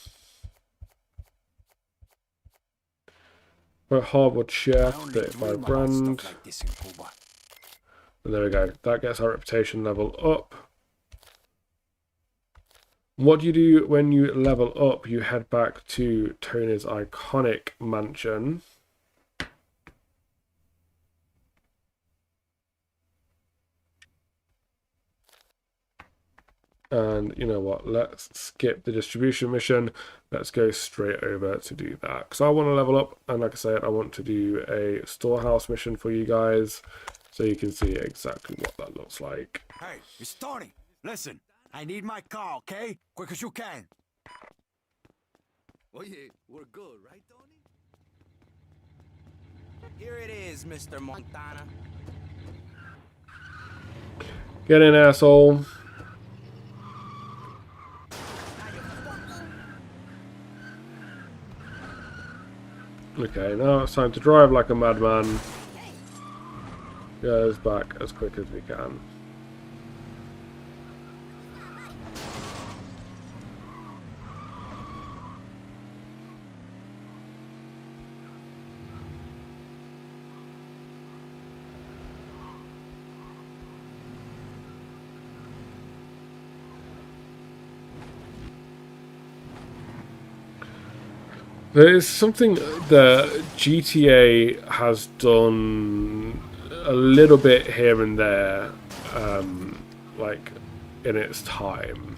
Hardwood chef, 35 grand. And there we go. That gets our reputation level up. What do you do when you level up? You head back to Tony's iconic mansion. And you know what? Let's skip the distribution mission. Let's go straight over to do that. Because I want to level up. And like I said, I want to do a storehouse mission for you guys. So you can see exactly what that looks like. Hey, it's Tony. Listen, I need my car, okay? Quick as you can. Oh yeah, we're good, right, Tony? Here it is, Mr. Montana. Get in, asshole. Okay, now it's time to drive like a madman. Get us back as quick as we can. There is something that GTA has done a little bit here and there, like in its time,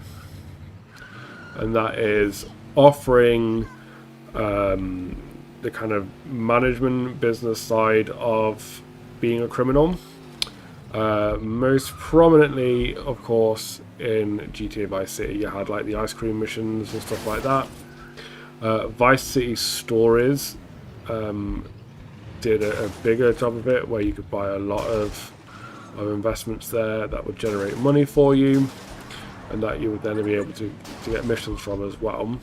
and that is offering the kind of management business side of being a criminal. Most prominently, of course, in GTA Vice City, you had like the ice cream missions and stuff like that. Vice City Stories did a bigger job of it, where you could buy a lot of investments there that would generate money for you, and that you would then be able to get missions from as well.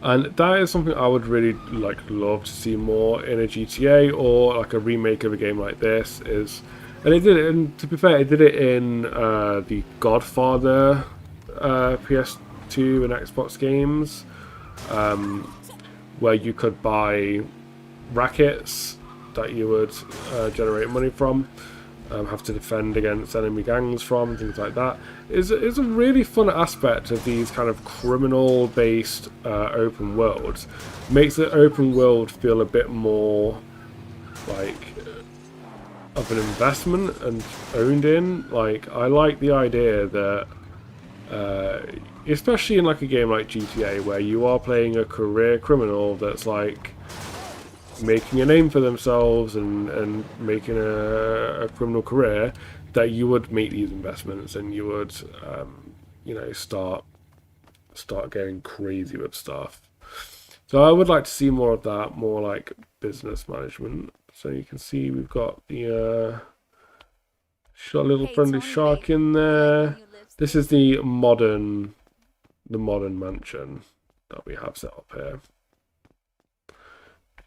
And that is something I would really love to see more in a GTA, or like a remake of a game like this. And it did it, and to be fair, it did it in the Godfather PS2 and Xbox games. Where you could buy rackets that you would generate money from, have to defend against enemy gangs from, things like that. It's a really fun aspect of these kind of criminal-based open worlds. Makes the open world feel a bit more like of an investment and owned in. Like, I like the idea that, especially in like a game like GTA, where you are playing a career criminal that's like making a name for themselves and making a criminal career, that you would make these investments and you would, you know, start getting crazy with stuff. So I would like to see more of that, more like business management. So you can see we've got the shot a little friendly shark in there. This is the modern mansion that we have set up here.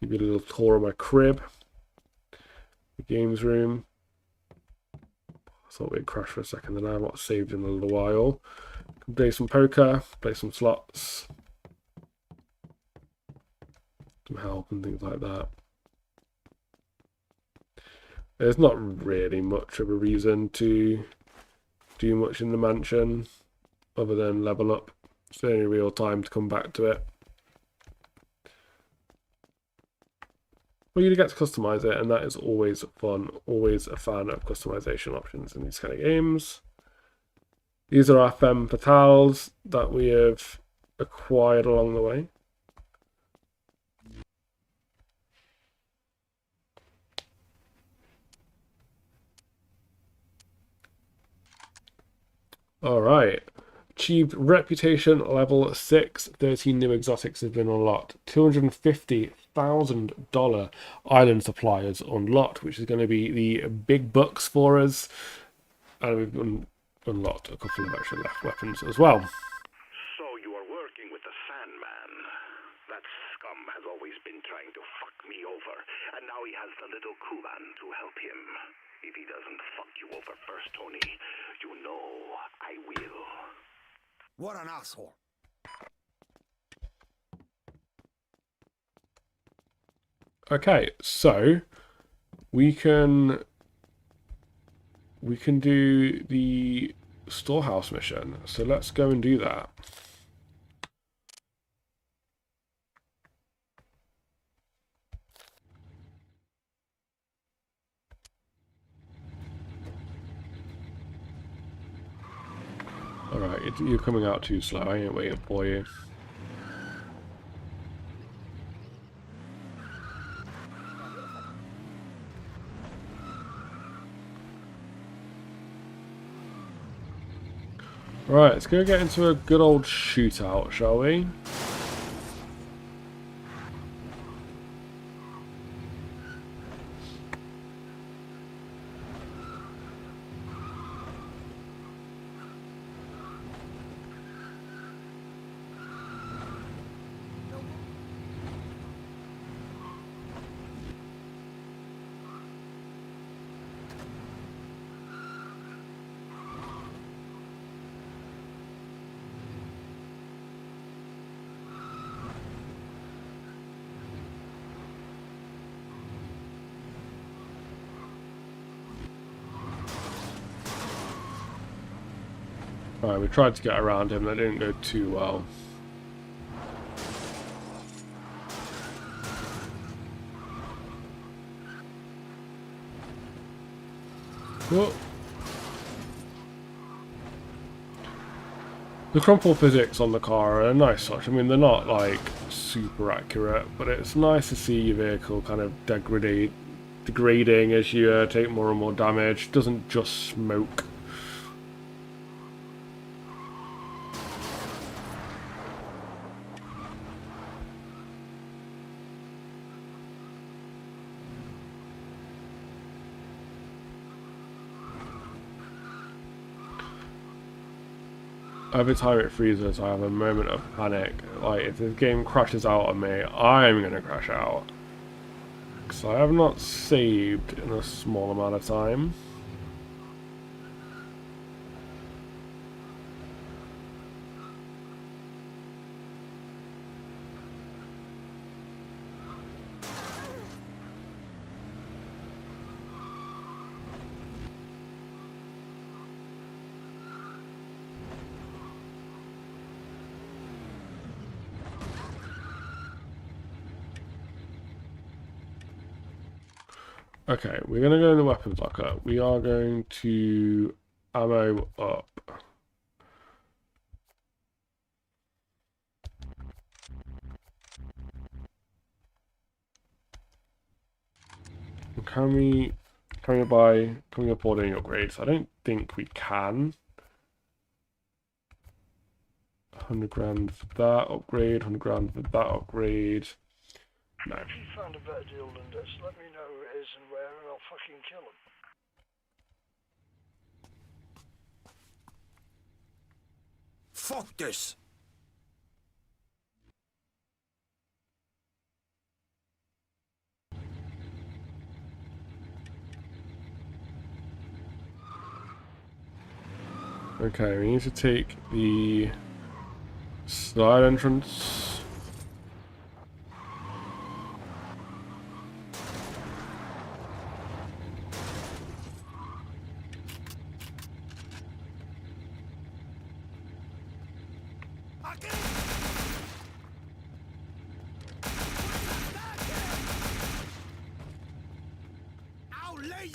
Give you a little tour of my crib, the games room. I thought we'd crash for a second, then I've not saved in a little while. Can play some poker, play some slots, some help and things like that. There's not really much of a reason to do much in the mansion other than level up. It's the only real time to come back to it. Well, you get to customize it, and that is always fun. Always a fan of customization options in these kind of games. These are our femme fatales that we have acquired along the way. Alright. Achieved reputation level 6. 13 new exotics have been unlocked. $250,000 island suppliers unlocked, which is going to be the big bucks for us. And we've unlocked a couple of extra left weapons as well. So you are working with the Sandman. That scum has always been trying to fuck me over, and now he has the little Kulan to help him. If he doesn't fuck you over first, Tony, you know I will. What an asshole. Okay, so we can do the storehouse mission. So let's go and do that. Alright, you're coming out too slow. I ain't waiting for you. Right, let's go get into a good old shootout, shall we? Alright, we tried to get around him, that didn't go too well. Whoa. The crumple physics on the car are a nice touch. I mean, they're not like super accurate, but it's nice to see your vehicle kind of degrading as you take more and more damage. It doesn't just smoke. Every time it freezes, I have a moment of panic. Like, if this game crashes out on me, I'm gonna crash out. Because I have not saved in a small amount of time. Okay, we're going to go in the weapons locker. We are going to ammo up. Can we afford any upgrades? I don't think we can. 100 grand for that upgrade, 100 grand for that upgrade. No. If you found a better deal than this, let me know who it is and where, and I'll fucking kill him. Fuck this! Okay, we need to take the side entrance. I'll lay you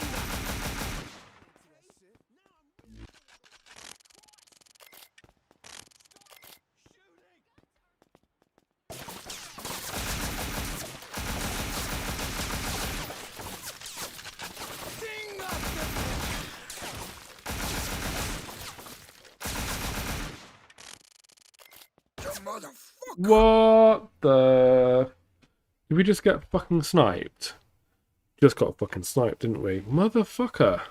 motherfucker! What the? Did we just get fucking sniped? Just got fucking sniped, didn't we? Motherfucker.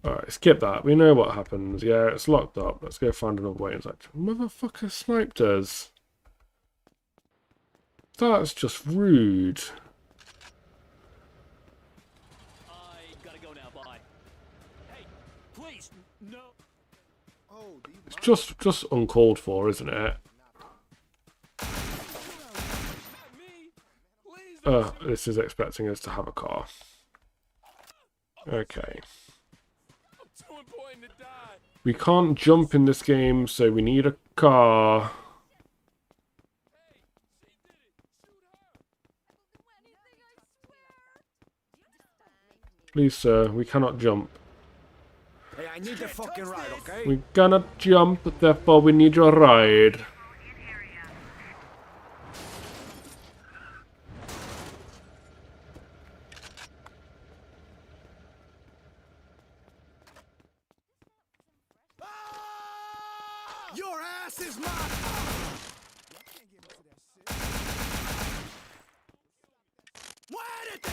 Alright, skip that. We know what happens. Yeah, it's locked up. Let's go find another way. It's like, motherfucker sniped us. That's just rude. I gotta go now, bye. Hey, please, no. Oh, do you It's just uncalled for, isn't it? This is expecting us to have a car. Okay. I'm too important to die. We can't jump in this game, so we need a car. Please, sir, we cannot jump. Hey, I need the fucking ride, okay? We cannot jump, therefore we need your ride. Your ass is mine! Where did they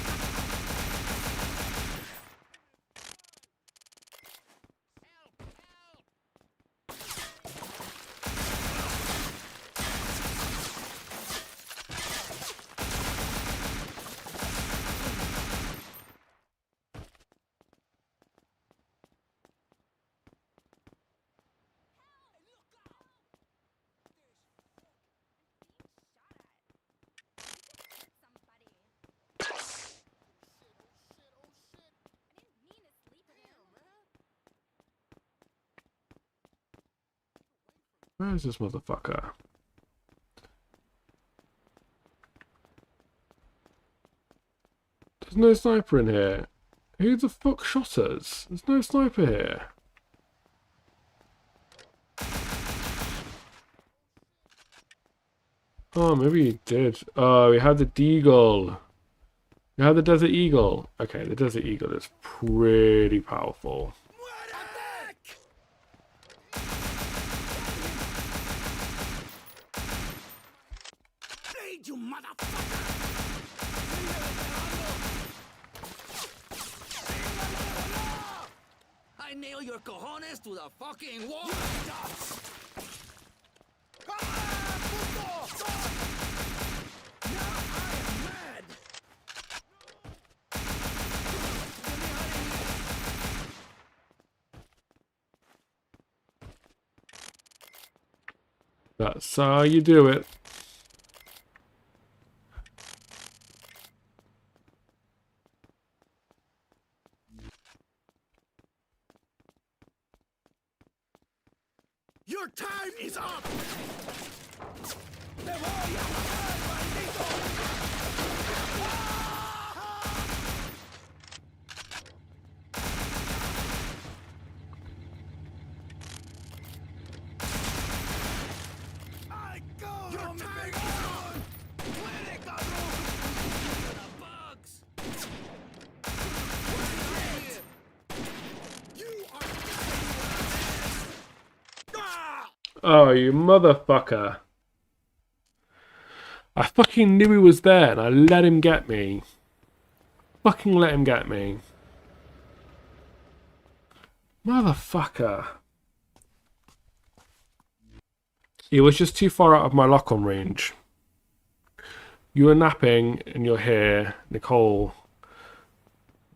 Where is this motherfucker? There's no sniper in here. Who the fuck shot us? There's no sniper here. Oh, maybe he did. Oh, we had the Deagle. We had the Desert Eagle. Okay, the Desert Eagle is pretty powerful. you motherfucker! I nail your cojones to the fucking wall. That's how you do it. Your time is up! Oh, you motherfucker. I fucking knew he was there and I let him get me. Fucking let him get me. Motherfucker. He was just too far out of my lock-on range. You were napping and you're here, Nicole.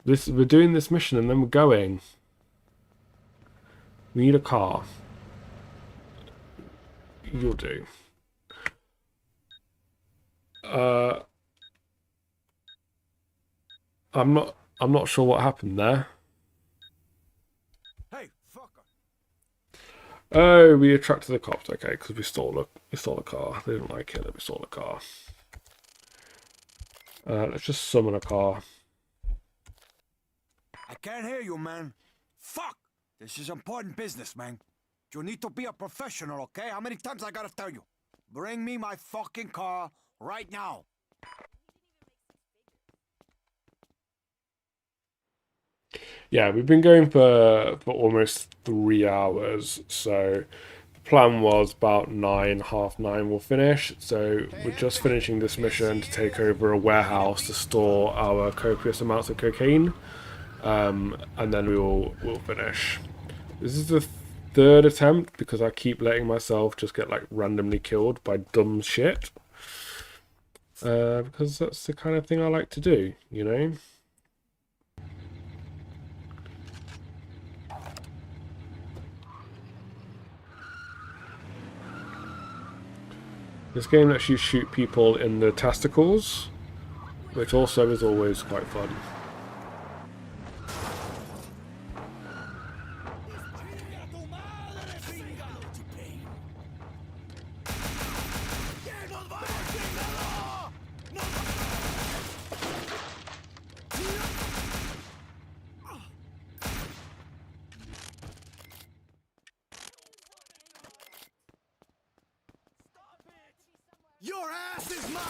We're doing this mission and then we're going. We need a car. You'll do. I'm not sure what happened there. Hey, fucker. Oh, we attracted the cops. Okay, because we stole a car. They didn't like it that we stole a car. Let's just summon a car. I can't hear you, man. Fuck! This is important business, man. You need to be a professional, okay? How many times I gotta tell you? Bring me my fucking car right now. Yeah, we've been going for almost 3 hours, so the plan was about 9, half 9 we'll finish. So we're just finishing this mission to take over a warehouse to store our copious amounts of cocaine, and then we'll finish. This is the third attempt because I keep letting myself just get like randomly killed by dumb shit. Because that's the kind of thing I like to do, you know? This game lets you shoot people in the testicles, which also is always quite fun. Your ass is mine!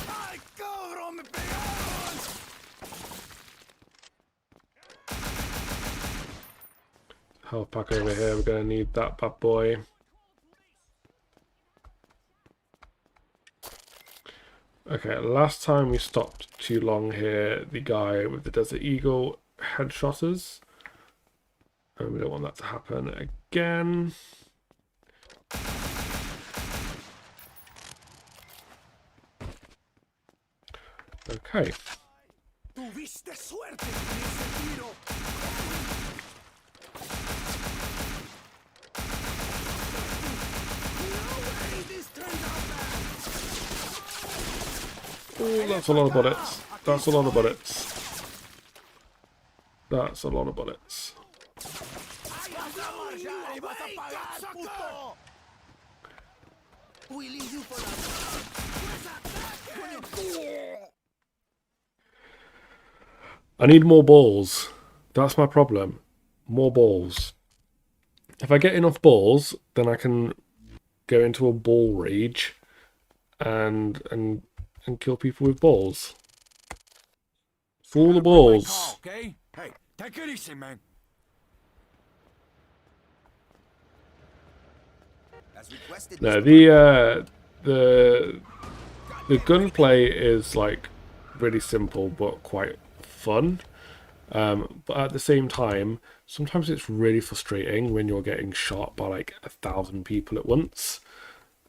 ¡Ay, cabrón! ¡Me pegaron! Health pack over here, we're going to need that bad boy. Okay, last time we stopped too long here, the guy with the Desert Eagle headshot us. And we don't want that to happen again. Okay. Tuviste suerte con ese tiro. No way this turned out bad. Oh, that's a lot of bullets. That's a lot of bullets. That's a lot of bullets. I need more balls. That's my problem. More balls. If I get enough balls, then I can go into a ball rage and kill people with balls. Full the balls. Okay? Hey, take it easy, man. No, the gunplay is like really simple but quite fun. But at the same time, sometimes it's really frustrating when you're getting shot by like 1,000 people at once,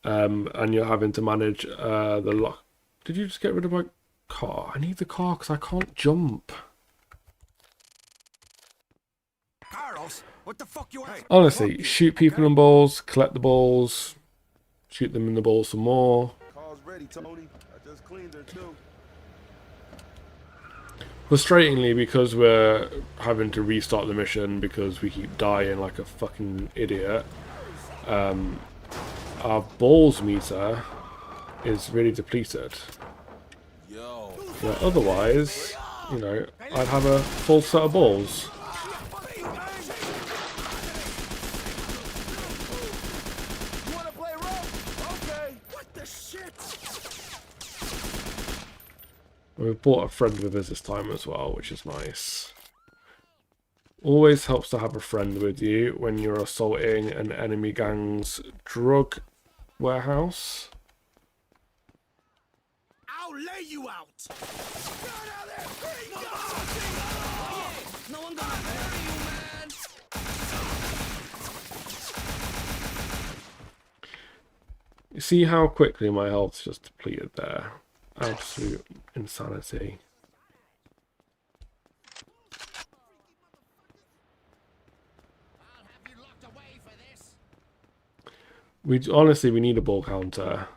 and you're having to manage the lock. Did you just get rid of my car? I need the car because I can't jump. Carlos, what the fuck you want? Honestly, shoot people in balls, collect the balls, shoot them in the balls some more. Car's ready, Tony. I just cleaned her too. Frustratingly, because we're having to restart the mission because we keep dying like a fucking idiot, our balls meter is really depleted. But otherwise, you know, I'd have a full set of balls. We've brought a friend with us this time as well, which is nice. Always helps to have a friend with you when you're assaulting an enemy gang's drug warehouse. I'll lay you out. No one gonna bury you, man. You see how quickly my health's just depleted there? Absolute insanity. We need a ball counter.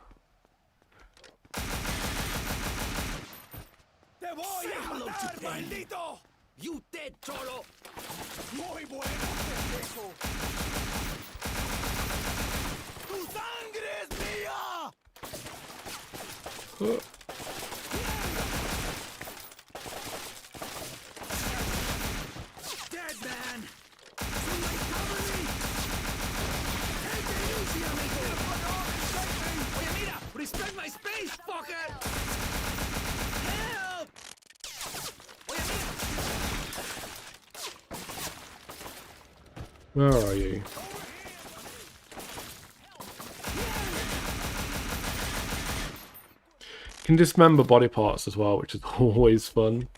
You dead, cholo. Muy bueno, pendejo. Tu sangre es mía. Dead man. Somebody cover me. Take it easy, amigo. Oye, mira, respect my space, fucker. Help. Oye, mira. Where are you? You can dismember body parts as well, which is always fun.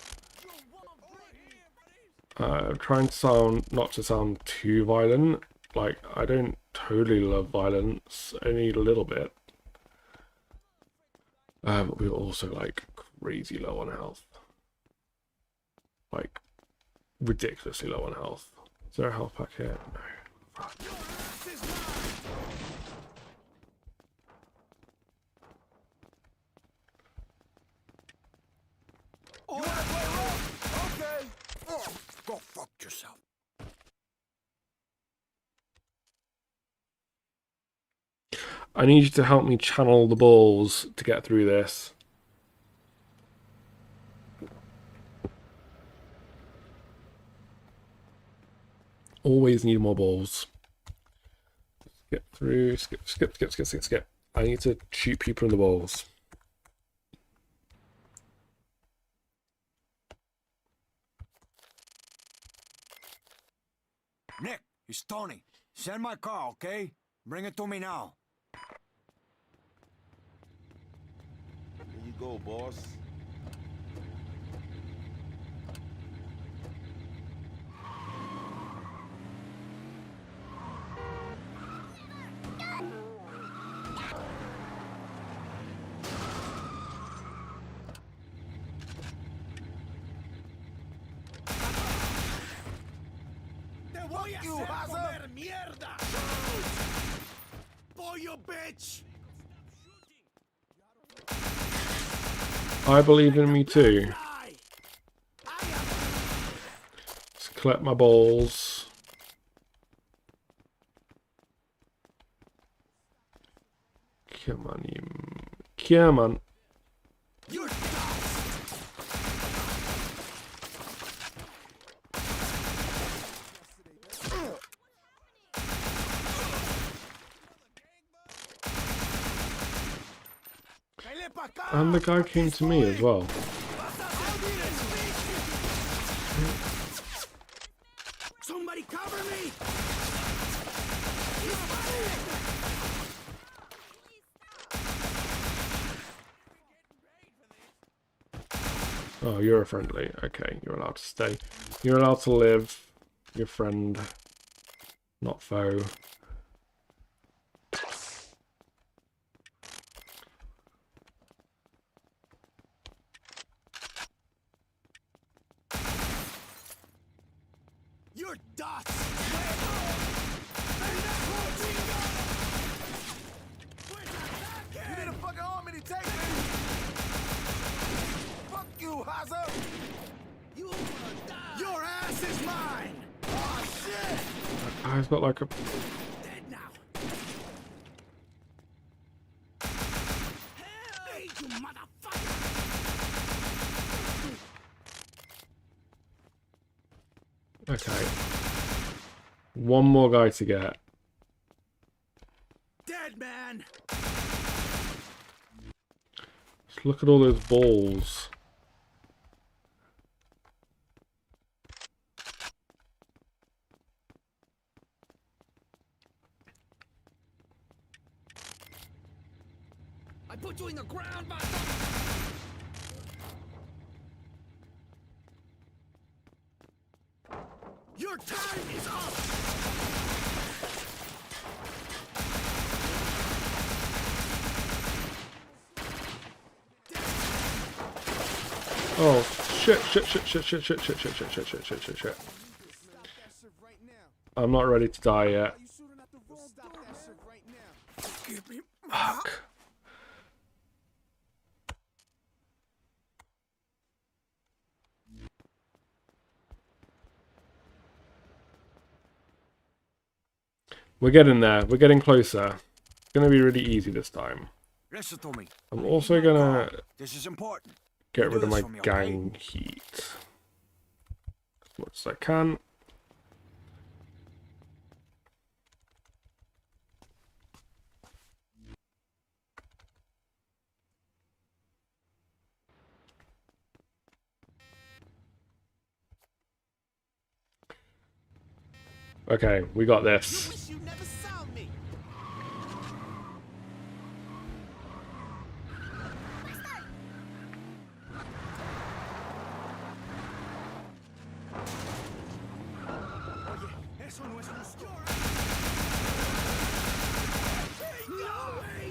Trying to not to sound too violent. Like, I don't totally love violence, only a little bit. But we're also like crazy low on health. Like, ridiculously low on health. Is there a health pack here? No. Fuck. You wanna play rough? Okay. Oh, go fuck yourself. I need you to help me channel the balls to get through this. Always need more balls. Skip through, skip. I need to shoot people in the balls. Nick, it's Tony. Send my car, okay? Bring it to me now. There you go, boss. You hacer mierda! Pollo, bitch! I believe in me too. Just collect my balls. Come on, you. Come on. You're And the guy came to me as well. Somebody cover me! Oh, you're a friendly. Okay, you're allowed to stay. You're allowed to live. Your friend, not foe. You're dust! You need a fucking army to take me. Fuck you, Hazard. guy's got like a... Dead now. Hey, you motherfucker! Okay. One more guy to get. Dead man. Just look at all those balls. I put you in the ground, your time is up. Oh, shit. I'm not ready to die yet. Fuck. We're getting there. We're getting closer. It's going to be really easy this time. Listen to me. I'm also going to This is important. get You rid do of this my for me, gang okay? heat as much as I can. Okay, we got this. Wish you never saw me. Eso no es justo. No way.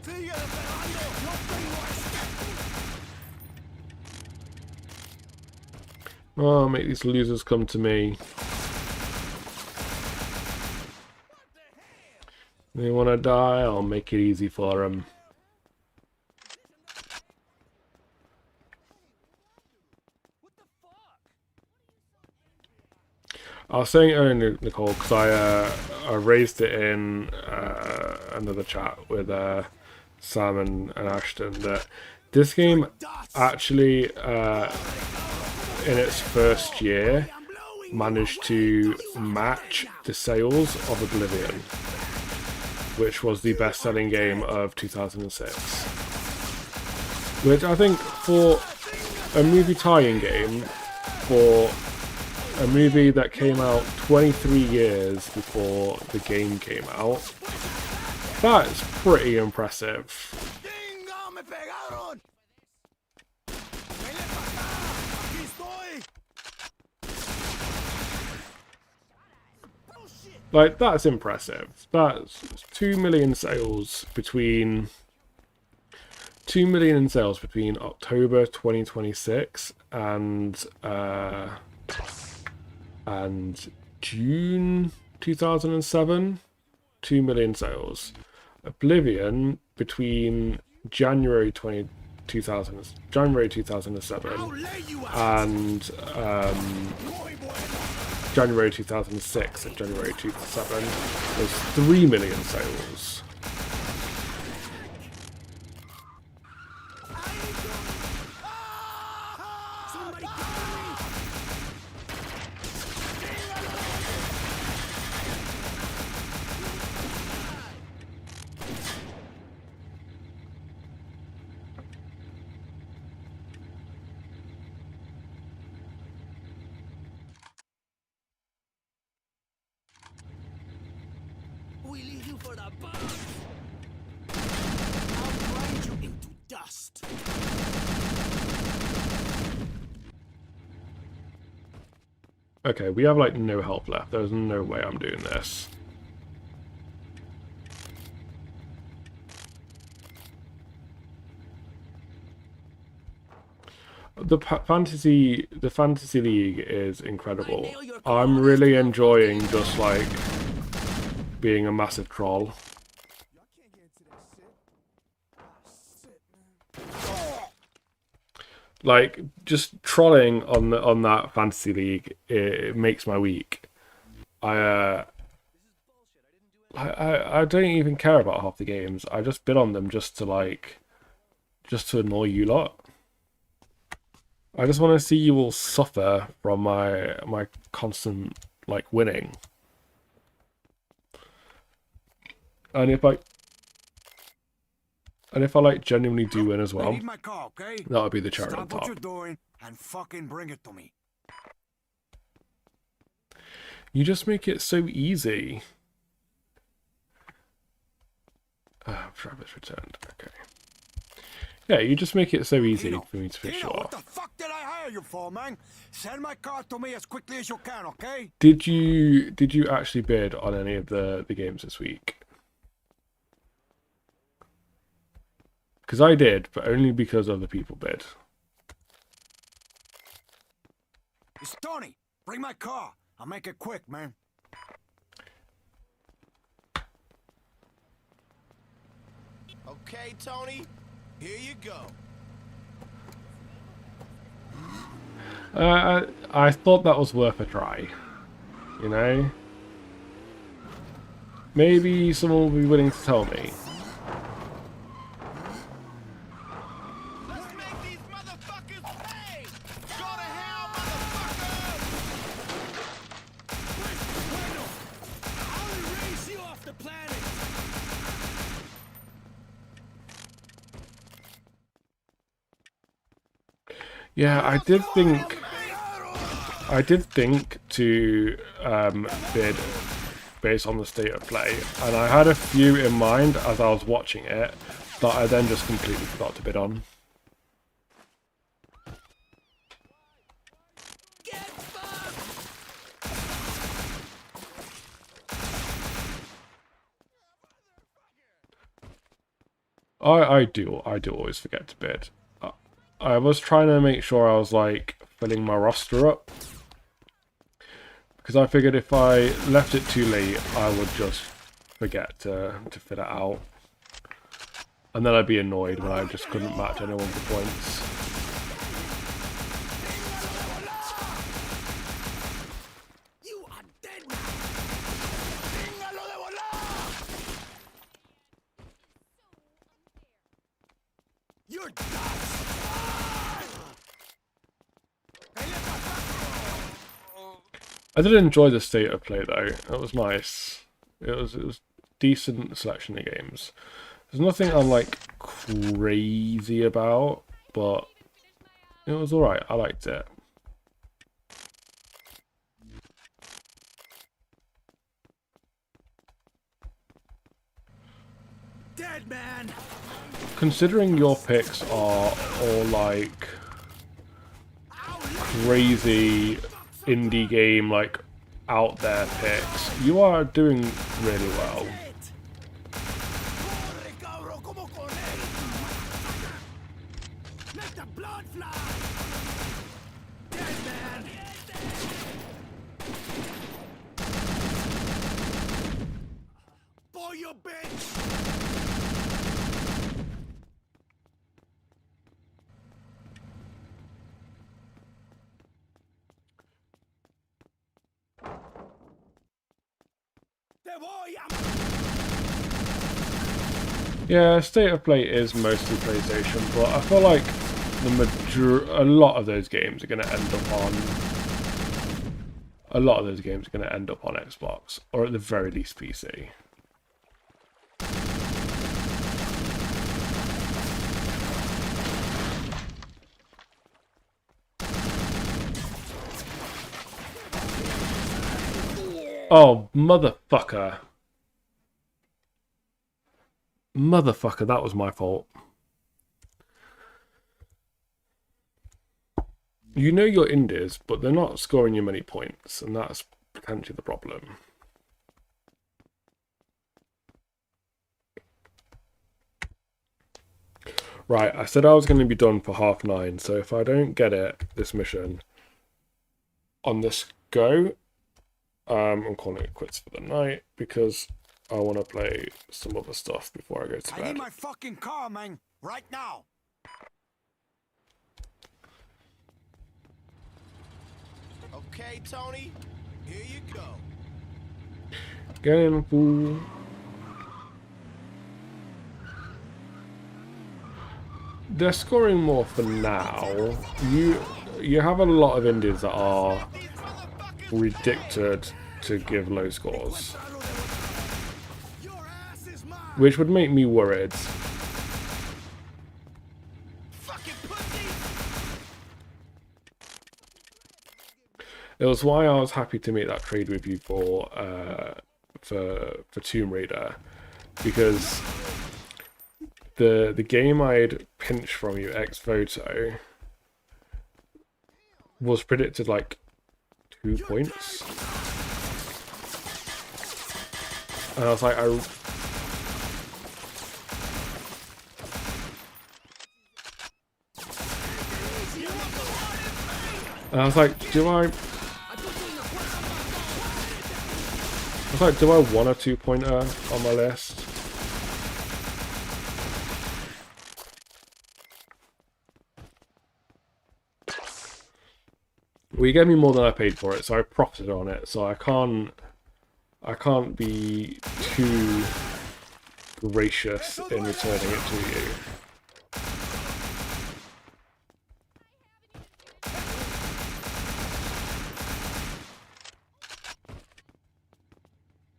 Síguele pegando. No tengo Oh, make these losers come to me. They want to die, I'll make it easy for them. I was saying earlier, Nicole, because I raised it in another chat with Sam and Ashton, that this game actually, in its first year, managed to match the sales of Oblivion, which was the best-selling game of 2006. Which I think, for a movie tie-in game, for a movie that came out 23 years before the game came out, that's pretty impressive. Venga, me pegaron. Vele pa' acá. Aquí estoy. Like, that's impressive. That's 2 million sales between... 2 million in sales between October 2026 and June 2007. 2 million sales. Oblivion between January 2007 and January 2006 and January 2007 was 3 million sales. We leave you for the bombs. I'll grind you into dust. Okay, we have like no health left. There's no way I'm doing this. the fantasy league is incredible. I'm really enjoying just like being a massive troll. Like just trolling on that fantasy league, it makes my week. I don't even care about half the games. I just bid on them just to annoy you lot. I just want to see you all suffer from my constant like winning. And if I like genuinely do win as I well, need my car, okay? that would be the cherry on Stop what top. you're doing and fucking bring it to me. You just make it so easy. Travis returned. Okay. Yeah, you just make it so easy for me to fix you What the off. fuck did I hire you for, man? Send my car to me as quickly as you can, okay? Did you actually bid on any of the games this week? Because I did, but only because other people bid. It's Tony. Bring my car. I'll make it quick, man. Okay, Tony, here you go. I thought that was worth a try. You know? Maybe someone will be willing to tell me. Let's make these motherfuckers pay! Go to hell, motherfucker! I'll erase you off the planet! Yeah, I did think to bid based on the state of play, and I had a few in mind as I was watching it that I then just completely forgot to bid on. Get fucked! I do always forget to bid. I was trying to make sure I was like filling my roster up, because I figured if I left it too late, I would just forget to fill it out, and then I'd be annoyed when I just couldn't match anyone for points. You are dead now! You're done! I did enjoy the state of play though. It was nice. It was decent selection of games. There's nothing I'm like crazy about, but it was alright. I liked it. Dead man! Considering your picks are all like crazy indie game, like out there picks, you are doing really well. Let the blood fly! Dead man! Boy, you bitch! Yeah, state of play is mostly PlayStation, but I feel like a lot of those games are going to end up on Xbox, or at the very least PC. Oh, motherfucker. Motherfucker, that was my fault. You know your indies, but they're not scoring you many points, and that's potentially the problem. Right, I said I was going to be done for 9:30, so if I don't get it, this mission, on this go, I'm calling it quits for the night, because I want to play some other stuff before I go to I need bed. my fucking car, man. Right now. Okay, Tony. Here you go. Get in, fool. They're scoring more for now. You have a lot of Indians that are predicted to give low scores, which would make me worried. It was why I was happy to make that trade with you for Tomb Raider, because the game I'd pinched from you, Ex Voto, was predicted like 2 points, and I was like, do I want a 2-pointer on my list? Well, you gave me more than I paid for it, so I profited on it, so I can't be too gracious in returning it to you.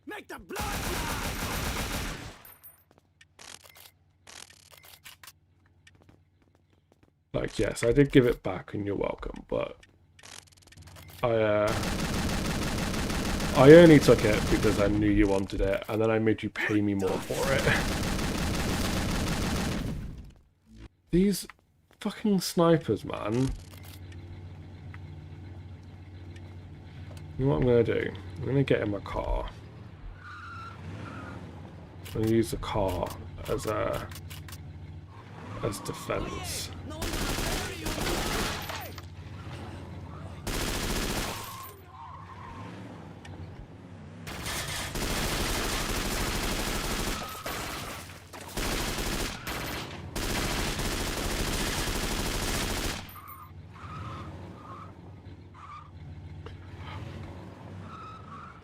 Make the blood fly! Like, yes, I did give it back and you're welcome, but I only took it because I knew you wanted it, and then I made you pay me more for it. These fucking snipers, man. You know what I'm gonna do? I'm gonna get in my car. I'm gonna use the car as defense.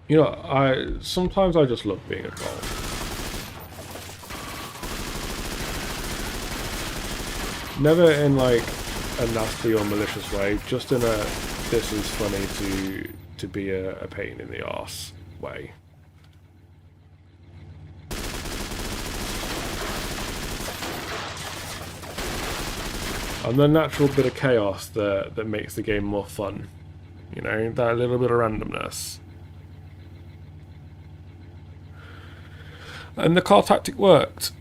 You know, sometimes I just love being a troll. Never in like a nasty or malicious way, just in a this is funny to be a pain in the arse way. And the natural bit of chaos that makes the game more fun. You know, that little bit of randomness. And the car tactic worked.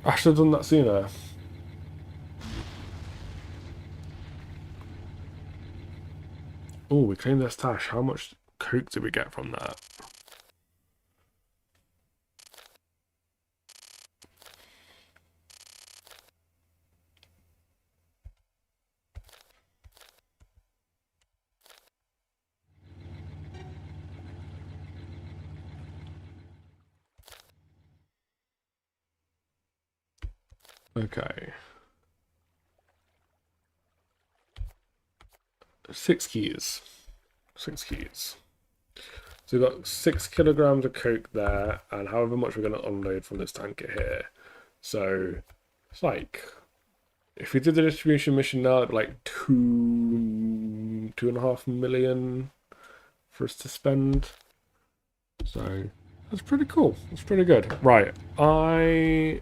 I should have done that sooner. Oh, we claimed their stash. How much coke did we get from that? Okay. 6 keys. 6 keys. So we've got 6 kilograms of coke there, and however much we're going to unload from this tanker here. So it's like, if we did the distribution mission now, it'd be like 2.5 million for us to spend. So that's pretty cool. That's pretty good. Right, I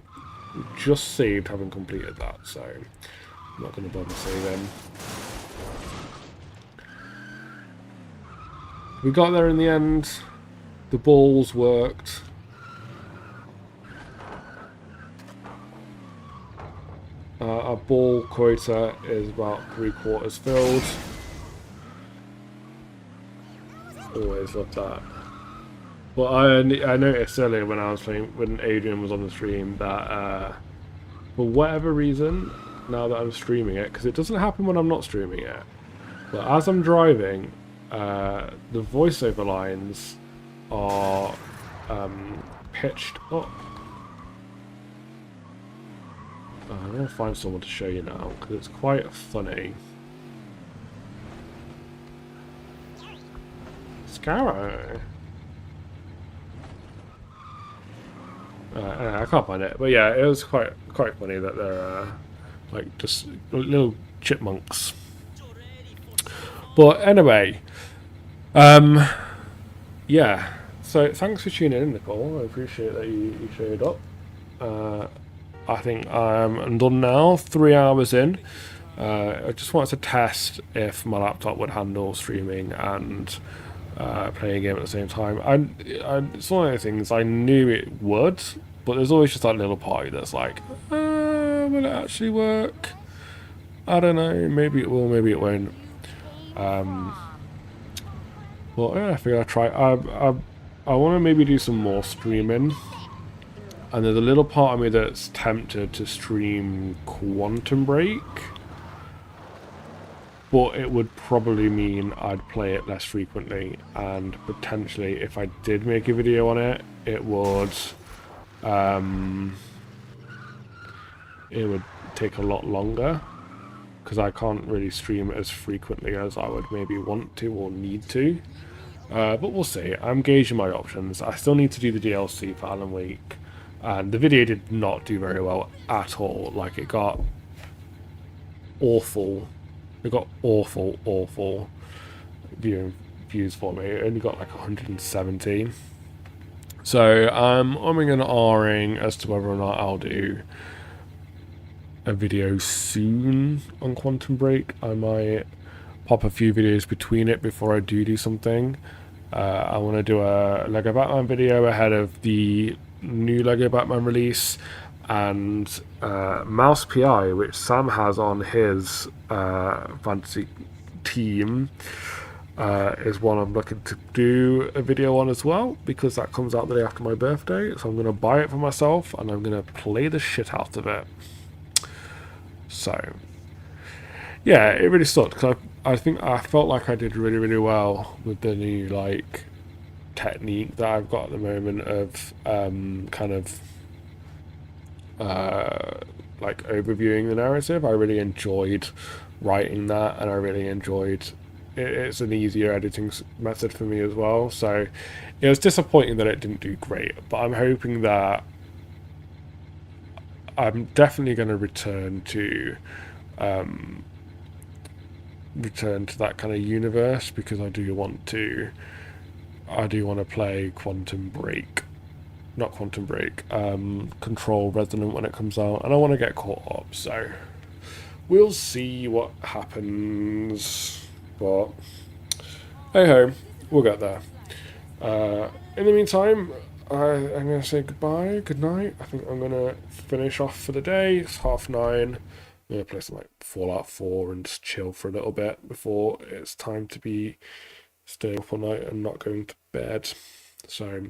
just saved having completed that, so I'm not going to bother saving. We got there in the end. The balls worked. Our ball quota is about 3/4 filled. Always love that. But I noticed earlier when I was playing, when Adrian was on the stream, that for whatever reason, now that I'm streaming it, because it doesn't happen when I'm not streaming it. But as I'm driving, the voiceover lines are pitched up. I'm going to find someone to show you now, because it's quite funny. Scarrow. I can't find it, but yeah, it was quite funny that they're like just little chipmunks. But anyway, yeah. So thanks for tuning in, Nicole. I appreciate that you showed up. I think I'm done now. 3 hours in. I just wanted to test if my laptop would handle streaming and playing a game at the same time. It's one of the things I knew it would, but there's always just that little part that's like, will it actually work? I don't know. Maybe it will. Maybe it won't. But yeah, I figure I'll try. I want to maybe do some more streaming. And there's a little part of me that's tempted to stream Quantum Break. But it would probably mean I'd play it less frequently. And potentially, if I did make a video on it, it would take a lot longer. Because I can't really stream as frequently as I would maybe want to or need to. But we'll see. I'm gauging my options. I still need to do the DLC for Alan Wake. And the video did not do very well at all. Like, it got awful. It got awful views for me. It only got like 117. So I'm umming and ahhing as to whether or not I'll do a video soon on Quantum Break. I might pop a few videos between it before I do something. I want to do a Lego Batman video ahead of the new Lego Batman release, and Mouse PI, which Sam has on his fantasy team, is one I'm looking to do a video on as well, because that comes out the day after my birthday. So I'm going to buy it for myself and I'm going to play the shit out of it. So yeah, it really sucked, because I think I felt like I did really well with the new like technique that I've got at the moment of kind of like overviewing the narrative. I really enjoyed writing that, and I really enjoyed it. It's an easier editing method for me as well, so it was disappointing that it didn't do great, but I'm hoping that I'm definitely going to return to that kind of universe, because I do want to play Quantum Break, not Quantum Break, Control Resonant when it comes out, and I want to get caught up, so we'll see what happens, but hey ho, we'll get there. In the meantime, I'm going to say goodbye, good night. I think I'm going to finish off for the day. It's 9:30. I'm going to play some like Fallout 4 and just chill for a little bit before it's time to be staying up all night and not going to bed. So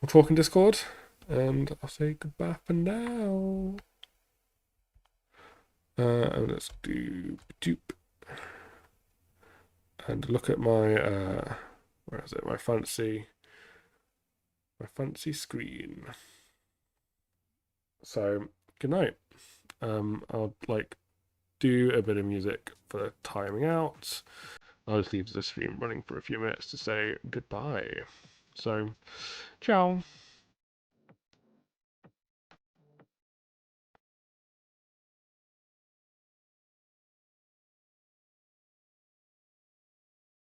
we'll talk in Discord, and I'll say goodbye for now. And let's do doop. And look at my where is it? My fancy screen. So good night. I'll like do a bit of music for timing out. I'll just leave the stream running for a few minutes to say goodbye. So, ciao.